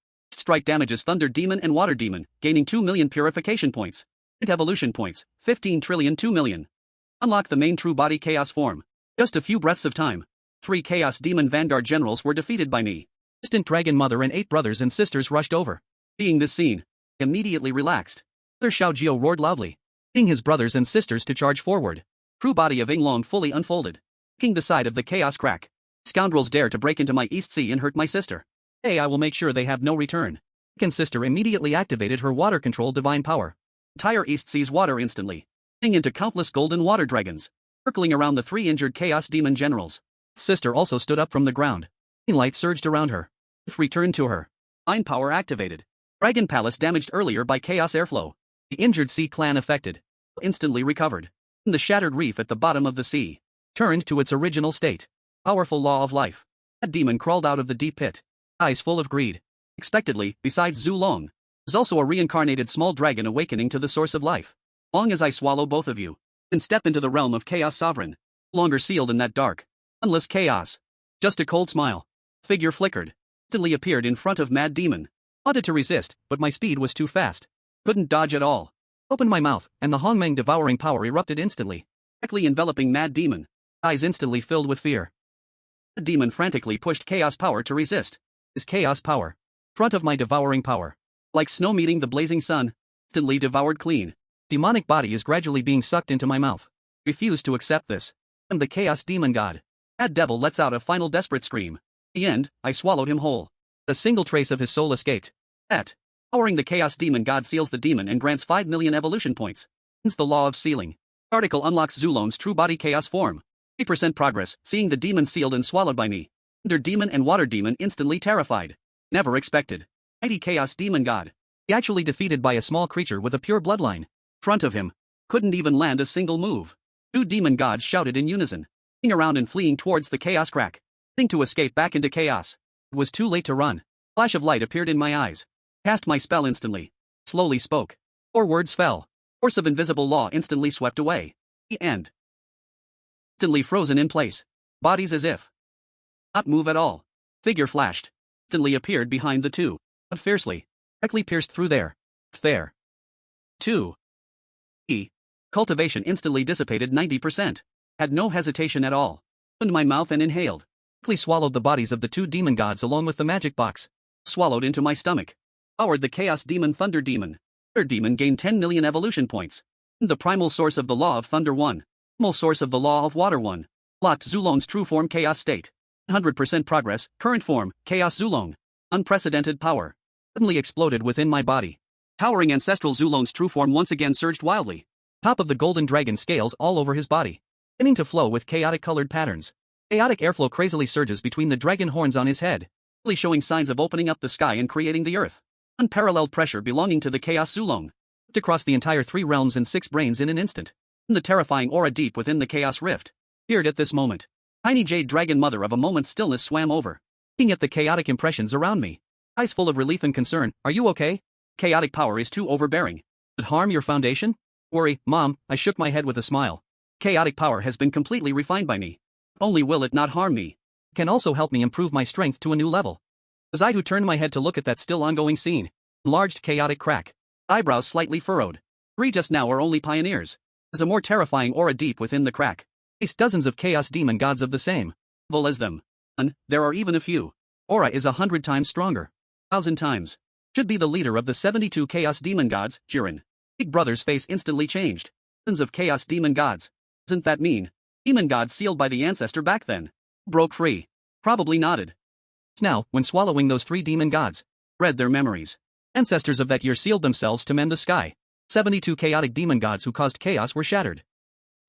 strike damages Thunder Demon and Water Demon, gaining 2 million purification points. And evolution points, 15 trillion 2 million. Unlock the main true body chaos form. Just a few breaths of time. 3 Chaos Demon Vanguard generals were defeated by me. Distant Dragon Mother and 8 brothers and sisters rushed over. Seeing this scene, immediately relaxed. Their Xiao Jiao roared loudly, seeing his brothers and sisters to charge forward. True body of Yinglong fully unfolded, taking the side of the chaos crack. Scoundrels dare to break into my East Sea and hurt my sister. Hey, I will make sure they have no return. Second sister immediately activated her water control divine power. Entire East Sea's water instantly, turning into countless golden water dragons, circling around the 3 injured chaos demon generals. Sister also stood up from the ground. Light surged around her. If returned to her. Divine power activated. Dragon Palace damaged earlier by chaos airflow. The injured sea clan affected. Instantly recovered. And the shattered reef at the bottom of the sea turned to its original state. Powerful law of life. That demon crawled out of the deep pit, eyes full of greed. Expectedly, besides Zhu Long, there's also a reincarnated small dragon awakening to the source of life. Long as I swallow both of you, and step into the realm of chaos sovereign, no longer sealed in that dark, endless chaos. Just a cold smile. Figure flickered. Instantly appeared in front of Mad Demon. Wanted to resist, but my speed was too fast. Couldn't dodge at all. Opened my mouth, and the Hongmeng devouring power erupted instantly, directly enveloping Mad Demon. Eyes instantly filled with fear. The demon frantically pushed chaos power to resist. His chaos power, front of my devouring power, like snow meeting the blazing sun, instantly devoured clean. Demonic body is gradually being sucked into my mouth. Refuse to accept this. I'm the chaos demon god. Mad devil lets out a final desperate scream. In the end, I swallowed him whole. A single trace of his soul escaped. Powering the chaos demon god seals the demon and grants 5 million evolution points. Hence the law of sealing. Article unlocks Zulong's true body chaos form. 3% progress, seeing the demon sealed and swallowed by me. Thunder demon and water demon instantly terrified. Never expected. Mighty chaos demon god. He actually defeated by a small creature with a pure bloodline. Front of him. Couldn't even land a single move. 2 demon gods shouted in unison, fleeing around and fleeing towards the chaos crack, trying to escape back into chaos. It was too late to run. Flash of light appeared in my eyes. Cast my spell instantly. Slowly spoke. 4 words fell. Force of invisible law instantly swept away. The end. Instantly frozen in place. Bodies as if not move at all. Figure flashed. Instantly appeared behind the 2. But fiercely. Directly pierced through there. 2. Cultivation instantly dissipated 90%. Had no hesitation at all. Opened my mouth and inhaled. Quickly swallowed the bodies of the 2 demon gods along with the magic box. Swallowed into my stomach. Powered the chaos demon Thunder Demon. Thunder Demon gained 10 million evolution points. The primal source of the law of Thunder 1. Primal source of the law of Water 1. Locked Zulong's true form chaos state. 100% progress, current form, chaos Zulong. Unprecedented power. Suddenly exploded within my body. Towering ancestral Zulong's true form once again surged wildly. Top of the golden dragon scales all over his body, beginning to flow with chaotic colored patterns. Chaotic airflow crazily surges between the dragon horns on his head, really showing signs of opening up the sky and creating the earth. Unparalleled pressure belonging to the chaos Zulong. Across the entire 3 realms and 6 brains in an instant. And the terrifying aura deep within the chaos rift appeared at this moment. Tiny jade dragon mother of a moment's stillness swam over, looking at the chaotic impressions around me. Eyes full of relief and concern. Are you okay? Chaotic power is too overbearing. Would it harm your foundation? Worry, Mom, I shook my head with a smile. Chaotic power has been completely refined by me. Only will it not harm me. It can also help me improve my strength to a new level. As I turned my head to look at that still ongoing scene, enlarged chaotic crack, eyebrows slightly furrowed. 3 just now are only pioneers. There's a more terrifying aura deep within the crack. Face dozens of chaos demon gods of the same level as them. And there are even a few. Aura is 100 times stronger. 1,000 times. Should be the leader of the 72 chaos demon gods, Jiren. Big Brother's face instantly changed. Tons of chaos demon gods. Doesn't that mean demon gods sealed by the ancestor back then broke free? Probably nodded. Now, when swallowing those 3 demon gods, read their memories. Ancestors of that year sealed themselves to mend the sky. 72 chaotic demon gods who caused chaos were shattered.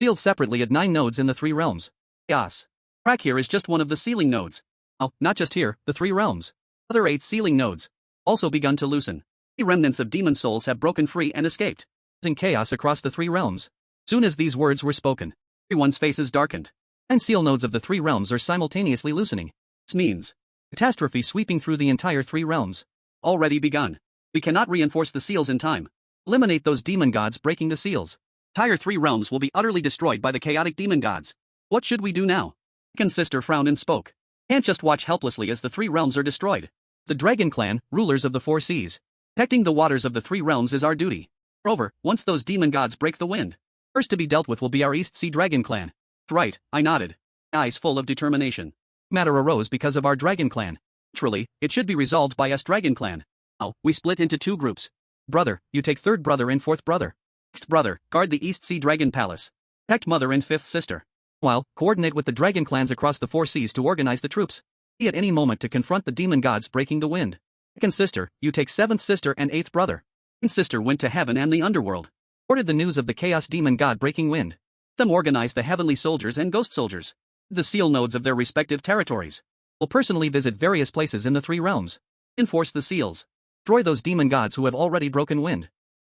Sealed separately at 9 nodes in the 3 realms. Chaos. Crack here is just one of the sealing nodes. Oh, not just here, the 3 realms. Other 8 sealing nodes also begun to loosen. The remnants of demon souls have broken free and escaped, causing chaos across the 3 realms. Soon as these words were spoken, everyone's faces darkened. And seal nodes of the 3 realms are simultaneously loosening. This means catastrophe sweeping through the entire 3 realms. Already begun. We cannot reinforce the seals in time. Eliminate those demon gods breaking the seals. Entire 3 realms will be utterly destroyed by the chaotic demon gods. What should we do now? Second sister frowned and spoke. Can't just watch helplessly as the 3 realms are destroyed. The Dragon Clan, rulers of the four seas. Protecting the waters of the three realms is our duty. Moreover, once those demon gods break the wind, first to be dealt with will be our East Sea Dragon Clan. Right, I nodded. Eyes full of determination. Matter arose because of our Dragon Clan. Naturally, it should be resolved by us Dragon Clan. Now, we split into two groups. Brother, you take third brother and fourth brother. Next brother, guard the East Sea Dragon Palace. Protect mother and fifth sister. While, coordinate with the Dragon Clans across the four seas to organize the troops. Be at any moment to confront the demon gods breaking the wind. Second sister, you take seventh sister and eighth brother. And sister went to heaven and the underworld. Reported the news of the chaos demon god breaking wind. Them organize the heavenly soldiers and ghost soldiers. The seal nodes of their respective territories. Will personally visit various places in the three realms. Enforce the seals. Destroy those demon gods who have already broken wind.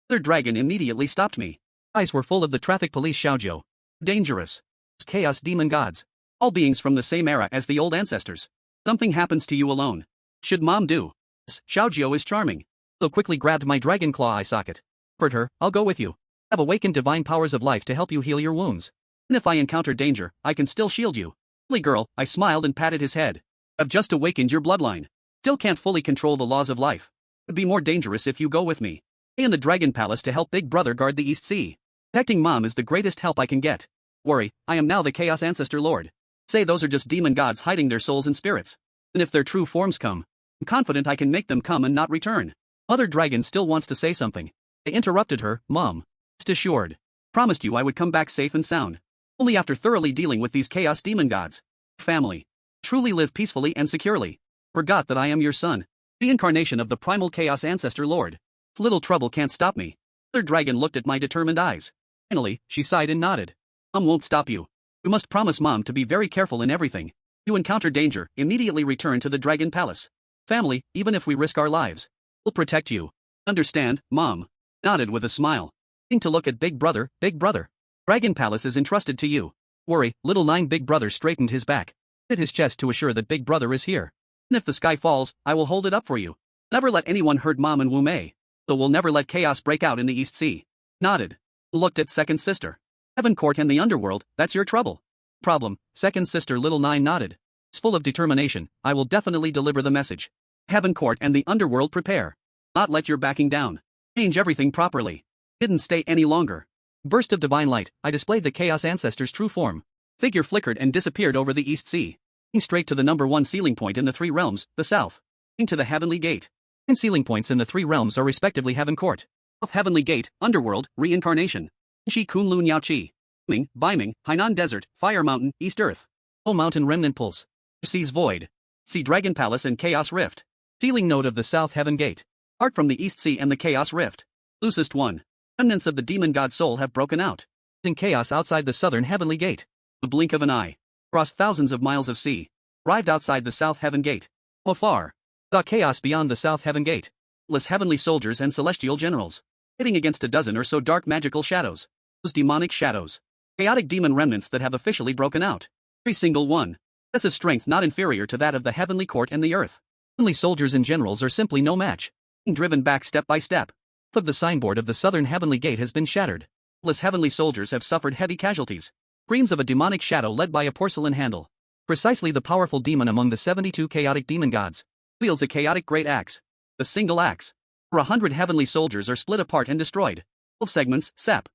Their dragon immediately stopped me. Eyes were full of the traffic police Xiaojiu. Dangerous. Chaos demon gods. All beings from the same era as the old ancestors. Something happens to you alone. Should mom do? Xiaojiu is charming. So quickly grabbed my dragon claw eye socket. Hurt her, I'll go with you. Have awakened divine powers of life to help you heal your wounds. And if I encounter danger, I can still shield you. Silly girl, I smiled and patted his head. I've just awakened your bloodline. Still can't fully control the laws of life. It'd be more dangerous if you go with me. Stay in the Dragon Palace to help Big Brother guard the East Sea. Protecting mom is the greatest help I can get. Worry, I am now the Chaos Ancestor Lord. Say those are just demon gods hiding their souls and spirits. And if their true forms come, I'm confident I can make them come and not return. Mother Dragon still wants to say something. I interrupted her, Mom. Rest assured. Promised you I would come back safe and sound. Only after thoroughly dealing with these chaos demon gods. Family. Truly live peacefully and securely. Forgot that I am your son. Reincarnation of the primal chaos ancestor lord. Little trouble can't stop me. Mother Dragon looked at my determined eyes. Finally, she sighed and nodded. Mom won't stop you. You must promise Mom to be very careful in everything. You encounter danger, immediately return to the Dragon Palace. Family, even if we risk our lives, we'll protect you. Understand, Mom? Nodded with a smile. Need to look at Big Brother, Big Brother. Dragon Palace is entrusted to you. Worry, little 9 Big Brother straightened his back. Hit his chest to assure that Big Brother is here. And if the sky falls, I will hold it up for you. Never let anyone hurt Mom and Wu Mei. So we'll never let chaos break out in the East Sea. Nodded. Looked at second sister. Heaven Court and the underworld, that's your trouble. Problem, second sister little 9 nodded. It's full of determination, I will definitely deliver the message. Heaven Court and the underworld prepare. Not let your backing down. Change everything properly. Didn't stay any longer. Burst of divine light, I displayed the Chaos Ancestor's true form. Figure flickered and disappeared over the East Sea. Straight to the number 1 sealing point in the 3 realms, the south. Into the Heavenly Gate. 9 sealing points in the 3 realms are respectively Heaven Court. South Heavenly Gate, Underworld, Reincarnation. Shi Kunlun Yao Chi. Ming, Biming, Hainan Desert, Fire Mountain, East Earth. O Mountain Remnant Pulse. Seas Void. Sea Dragon Palace and Chaos Rift. Sealing node of the South Heaven Gate. Apart from the East Sea and the Chaos Rift. Loosest one. Remnants of the demon god soul have broken out. In chaos outside the southern Heavenly Gate. The blink of an eye. Crossed thousands of miles of sea. Arrived outside the South Heaven Gate. Afar. Saw chaos beyond the South Heaven Gate. Countless heavenly soldiers and celestial generals. Hitting against a dozen or so dark magical shadows. Those demonic shadows. Chaotic demon remnants that have officially broken out. Every single one. That's a strength not inferior to that of the Heavenly Court and the Earth. Heavenly soldiers and generals are simply no match. Being driven back step by step. Half of the signboard of the southern Heavenly Gate has been shattered. Countless heavenly soldiers have suffered heavy casualties. Screams of a demonic shadow led by a porcelain handle. Precisely the powerful demon among the 72 chaotic demon gods. Wields a chaotic great axe. The single axe. For 100 heavenly soldiers are split apart and destroyed. 12 segments, sep.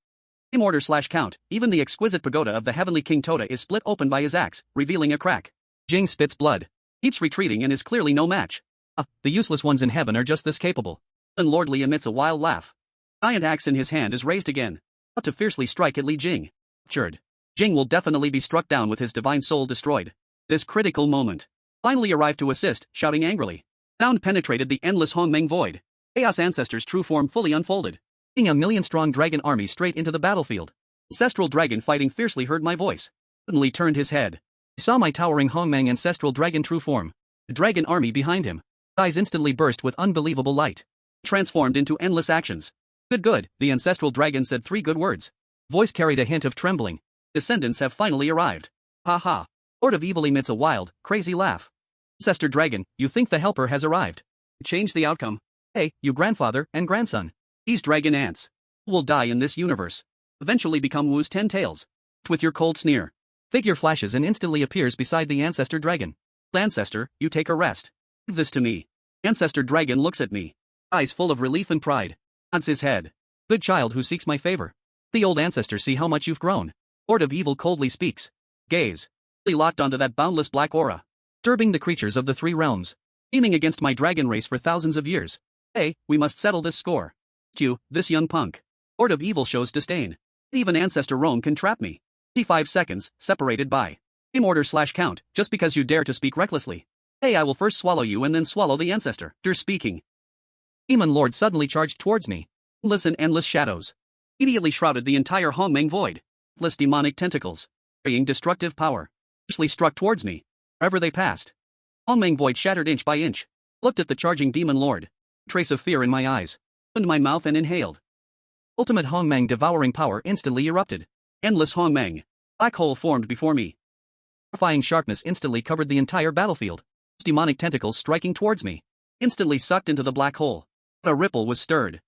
Same order/count, even the exquisite pagoda of the heavenly King Toda is split open by his axe, revealing a crack. Jing spits blood. Keeps retreating and is clearly no match. The useless ones in heaven are just this capable. And Lordly emits a wild laugh. Giant axe in his hand is raised again. About to fiercely strike at Li Jing. Captured. Jing will definitely be struck down with his divine soul destroyed. This critical moment. Finally arrived to assist, shouting angrily. Sound penetrated the endless Hongmeng void. Chaos Ancestor's true form fully unfolded. Leading a million-strong dragon army straight into the battlefield. Ancestral dragon fighting fiercely heard my voice. Suddenly turned his head. He saw my towering Hongmeng ancestral dragon true form. The dragon army behind him. Eyes instantly burst with unbelievable light. Transformed into endless actions. Good, the ancestral dragon said 3 good words. Voice carried a hint of trembling. Descendants have finally arrived. Ha ha. Lord of Evil emits a wild, crazy laugh. Ancestor dragon, you think the helper has arrived. Change the outcome. Hey, you grandfather and grandson. These dragon ants will die in this universe. Eventually become Wu's 10 tails. With your cold sneer. Figure flashes and instantly appears beside the ancestor dragon. Ancestor, you take a rest. Give this to me. Ancestor dragon looks at me, eyes full of relief and pride. Nods his head. Good child who seeks my favor. The old ancestor see how much you've grown. Lord of evil coldly speaks. Gaze. He locked onto that boundless black aura. Disturbing the creatures of the three realms. Aiming against my dragon race for thousands of years. Hey, we must settle this score. You, this young punk. Lord of evil shows disdain. Even ancestor Rome can trap me. 5 seconds, separated by game order/count, just because you dare to speak recklessly. Hey, I will first swallow you and then swallow the ancestor. You're speaking. Demon Lord suddenly charged towards me. Endless shadows. Immediately shrouded the entire Hongmeng void. Endless demonic tentacles. Carrying destructive power. Fiercely struck towards me. Wherever they passed. Hongmeng void shattered inch by inch. Looked at the charging Demon Lord. Trace of fear in my eyes. Opened my mouth and inhaled. Ultimate Hongmeng devouring power instantly erupted. Endless Hongmeng. Black hole formed before me. Terrifying sharpness instantly covered the entire battlefield. Demonic tentacles striking towards me. Instantly sucked into the black hole. A ripple was stirred.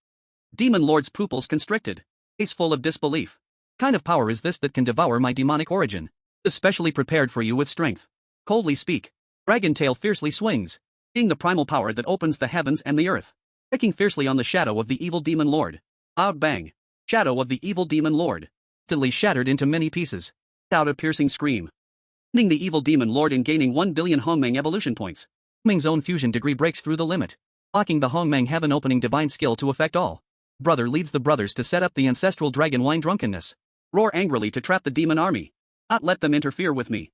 Demon Lord's pupils constricted. Face full of disbelief. What kind of power is this that can devour my demonic origin? Especially prepared for you with strength. Coldly speak. Dragon tail fiercely swings. Being the primal power that opens the heavens and the earth. Striking fiercely on the shadow of the evil Demon Lord. Loud bang. Shadow of the evil Demon Lord. Instantly shattered into many pieces. Out a piercing scream. Ending the evil Demon Lord and gaining 1 billion Hongmeng evolution points. Hongmeng's own fusion degree breaks through the limit. Locking the Hongmeng heaven opening divine skill to affect all. Brother leads the brothers to set up the ancestral dragon wine drunkenness. Roar angrily to trap the demon army. Not let them interfere with me.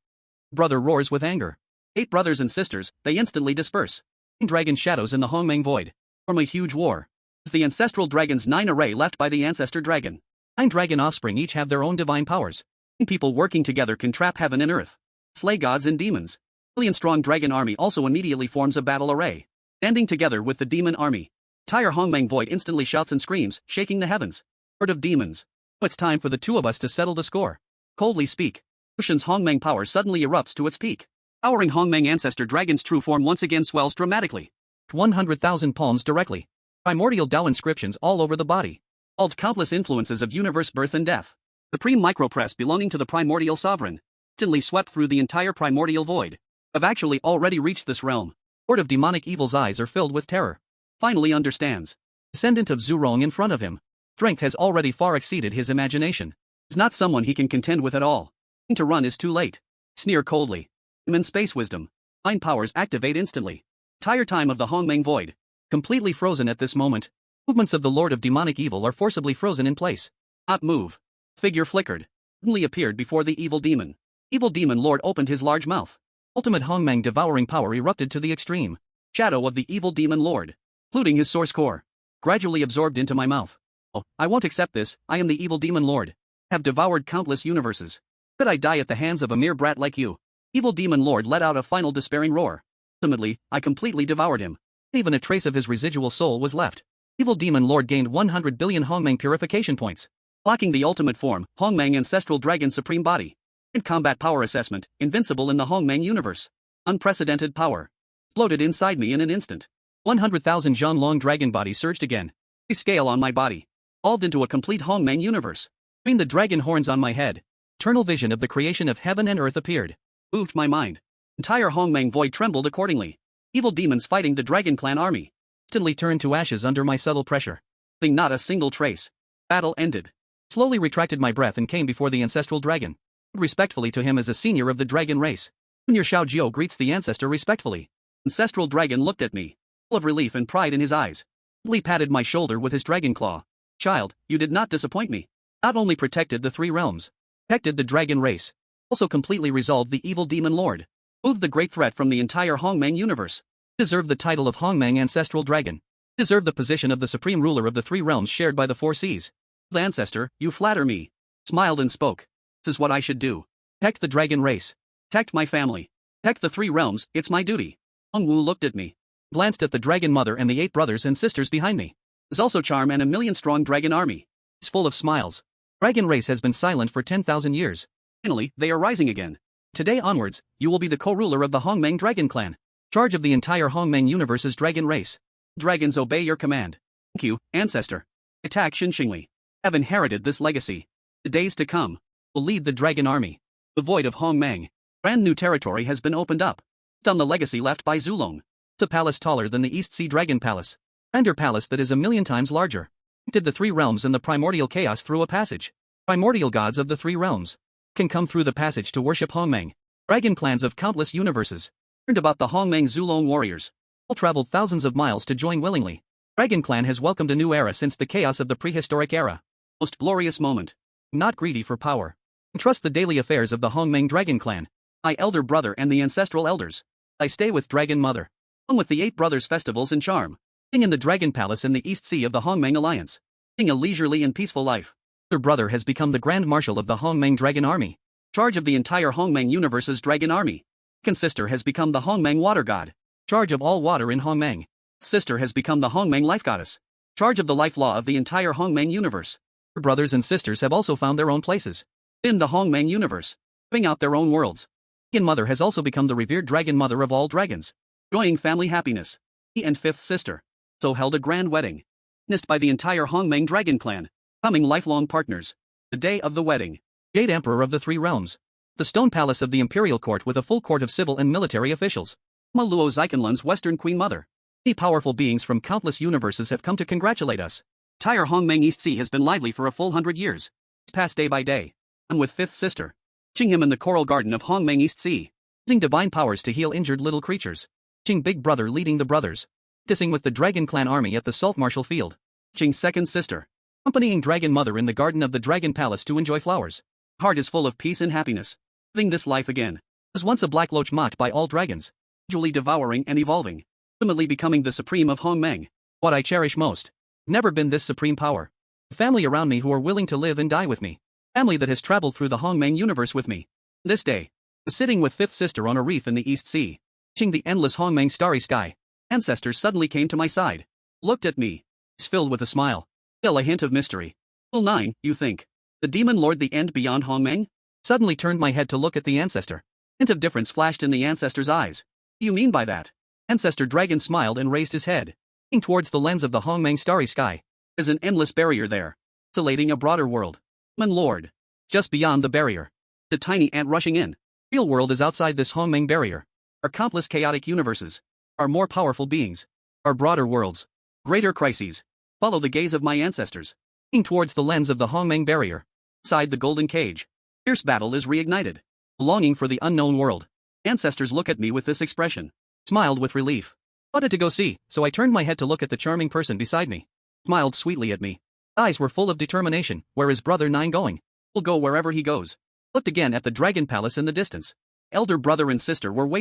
Brother roars with anger. 8 brothers and sisters, they instantly disperse. Dragon shadows in the Hongmeng void. Form a huge war. As the ancestral dragon's 9 array left by the ancestor dragon. 9 dragon offspring each have their own divine powers. People working together can trap heaven and earth. Slay gods and demons. Billion-strong dragon army also immediately forms a battle array. Standing together with the demon army. Entire Hongmeng void instantly shouts and screams, shaking the heavens. Horde of demons. It's time for the two of us to settle the score. Coldly speak. Ocean's Hongmeng power suddenly erupts to its peak. Towering Hongmeng ancestor dragon's true form once again swells dramatically. 100,000 palms directly. Primordial Dao inscriptions all over the body. All countless influences of universe birth and death. Supreme micropress belonging to the primordial sovereign. Instantly swept through the entire primordial void. Have actually already reached this realm. Horde of demonic evil's eyes are filled with terror. Finally understands. Descendant of Zhurong in front of him. Strength has already far exceeded his imagination. Is not someone he can contend with at all. To run is too late. Sneer coldly. In space wisdom. Mind powers activate instantly. Entire time of the Hongmeng void. Completely frozen at this moment. Movements of the Lord of demonic evil are forcibly frozen in place. Not move. Figure flickered. Suddenly appeared before the evil demon. Evil demon lord opened his large mouth. Ultimate Hongmeng devouring power erupted to the extreme. Shadow of the evil demon lord. Including his source core. Gradually absorbed into my mouth. Oh, I won't accept this, I am the evil demon lord. Have devoured countless universes. Could I die at the hands of a mere brat like you? Evil demon lord let out a final despairing roar. Ultimately, I completely devoured him. Even a trace of his residual soul was left. Evil demon lord gained 100 billion Hongmeng purification points. Locking the ultimate form, Hongmeng ancestral dragon supreme body. In combat power assessment, invincible in the Hongmeng universe. Unprecedented power. Exploded inside me in an instant. 100,000 Zhonglong dragon body surged again. A scale on my body. Evolved into a complete Hongmeng universe. Between the dragon horns on my head. Eternal vision of the creation of heaven and earth appeared. Moved my mind. Entire Hongmeng void trembled accordingly. Evil demons fighting the dragon clan army. Instantly turned to ashes under my subtle pressure. Leaving not a single trace. Battle ended. Slowly retracted my breath and came before the ancestral dragon. Respectfully to him as a senior of the dragon race. Senior Xiaojiu greets the ancestor respectfully. Ancestral dragon looked at me. Full of relief and pride in his eyes. Lee patted my shoulder with his dragon claw. Child, you did not disappoint me. Not only protected the 3 realms. Protected the dragon race. Also completely resolved the evil demon lord. Moved the great threat from the entire Hongmeng universe. Deserved the title of Hongmeng ancestral dragon. Deserved the position of the supreme ruler of the 3 realms shared by the 4 seas. Ancestor, you flatter me. Smiled and spoke. This is what I should do. Protect the dragon race. Protect my family. Protect the 3 realms, it's my duty. Hongwu looked at me. Glanced at the dragon mother and the 8 brothers and sisters behind me. There's also charm and a million-strong dragon army. It's full of smiles. Dragon race has been silent for 10,000 years. Finally, they are rising again. Today onwards, you will be the co-ruler of the Hongmeng dragon clan. Charge of the entire Hongmeng universe's dragon race. Dragons obey your command. Thank you, ancestor. Attack Xinxingli. Have inherited this legacy. The days to come will lead the dragon army. The void of Hongmeng. Brand new territory has been opened up. On the legacy left by Zulong. It's a palace taller than the East Sea Dragon Palace. Grander palace that is 1,000,000 times larger. Did the three realms and the primordial chaos through a passage. Primordial gods of the three realms can come through the passage to worship Hongmeng. Dragon clans of countless universes. Learned about the Hongmeng Zulong warriors. All traveled thousands of miles to join willingly. Dragon clan has welcomed a new era since the chaos of the prehistoric era. Most glorious moment. Not greedy for power. Trust the daily affairs of the Hongmeng Dragon clan. My elder brother and the ancestral elders. I stay with Dragon Mother. Along with the 8 brothers' festivals and charm. Living in the Dragon Palace in the East Sea of the Hongmeng Alliance. Living a leisurely and peaceful life. Their brother has become the Grand Marshal of the Hongmeng Dragon Army. Charge of the entire Hongmeng universe's Dragon Army. Second sister has become the Hongmeng Water God. Charge of all water in Hongmeng. Sister has become the Hongmeng Life Goddess. Charge of the life law of the entire Hongmeng universe. Her brothers and sisters have also found their own places in the Hongmeng universe, living out their own worlds. Dragon Mother has also become the revered Dragon Mother of all dragons. Enjoying family happiness. He and fifth sister so held a grand wedding. Witnessed by the entire Hongmeng Dragon clan, becoming lifelong partners. The day of the wedding. Jade Emperor of the Three Realms. The stone palace of the Imperial Court with a full court of civil and military officials. Maluo Xikanlun's Western Queen Mother. Many powerful beings from countless universes have come to congratulate us. Entire Hongmeng East Sea has been lively for a full 100 years. It's passed day by day. I'm with fifth sister. Watching him in the coral garden of Hongmeng East Sea. Using divine powers to heal injured little creatures. Watching big brother leading the brothers. Practicing with the Dragon Clan army at the Salt Martial Field. Watching second sister. Accompanying Dragon Mother in the garden of the Dragon Palace to enjoy flowers. Heart is full of peace and happiness. Living this life again. Was once a black loach mocked by all dragons. Gradually devouring and evolving. Ultimately becoming the supreme of Hongmeng. What I cherish most. Never been this supreme power. The family around me who are willing to live and die with me. Family that has traveled through the Hongmeng universe with me. This day, sitting with fifth sister on a reef in the East Sea, watching the endless Hongmeng starry sky, ancestors suddenly came to my side, looked at me, filled with a smile, still a hint of mystery. Well 9, you think? The demon lord the end beyond Hongmeng? Suddenly turned my head to look at the ancestor. Hint of difference flashed in the ancestor's eyes. What do you mean by that? Ancestor Dragon smiled and raised his head, looking towards the lens of the Hongmeng starry sky. There's an endless barrier there, isolating a broader world. Man Lord. Just beyond the barrier. The tiny ant rushing in. Real world is outside this Hongmeng barrier. Our countless chaotic universes. Our more powerful beings. Our broader worlds. Greater crises. Follow the gaze of my ancestors. Looking towards the lens of the Hongmeng barrier. Inside the golden cage. Fierce battle is reignited. A longing for the unknown world. Ancestors look at me with this expression. Smiled with relief. Wanted to go see, so I turned my head to look at the charming person beside me. Smiled sweetly at me. Eyes were full of determination. Where is brother 9 going? We'll go wherever he goes. Looked again at the Dragon Palace in the distance. Elder brother and sister were waiting.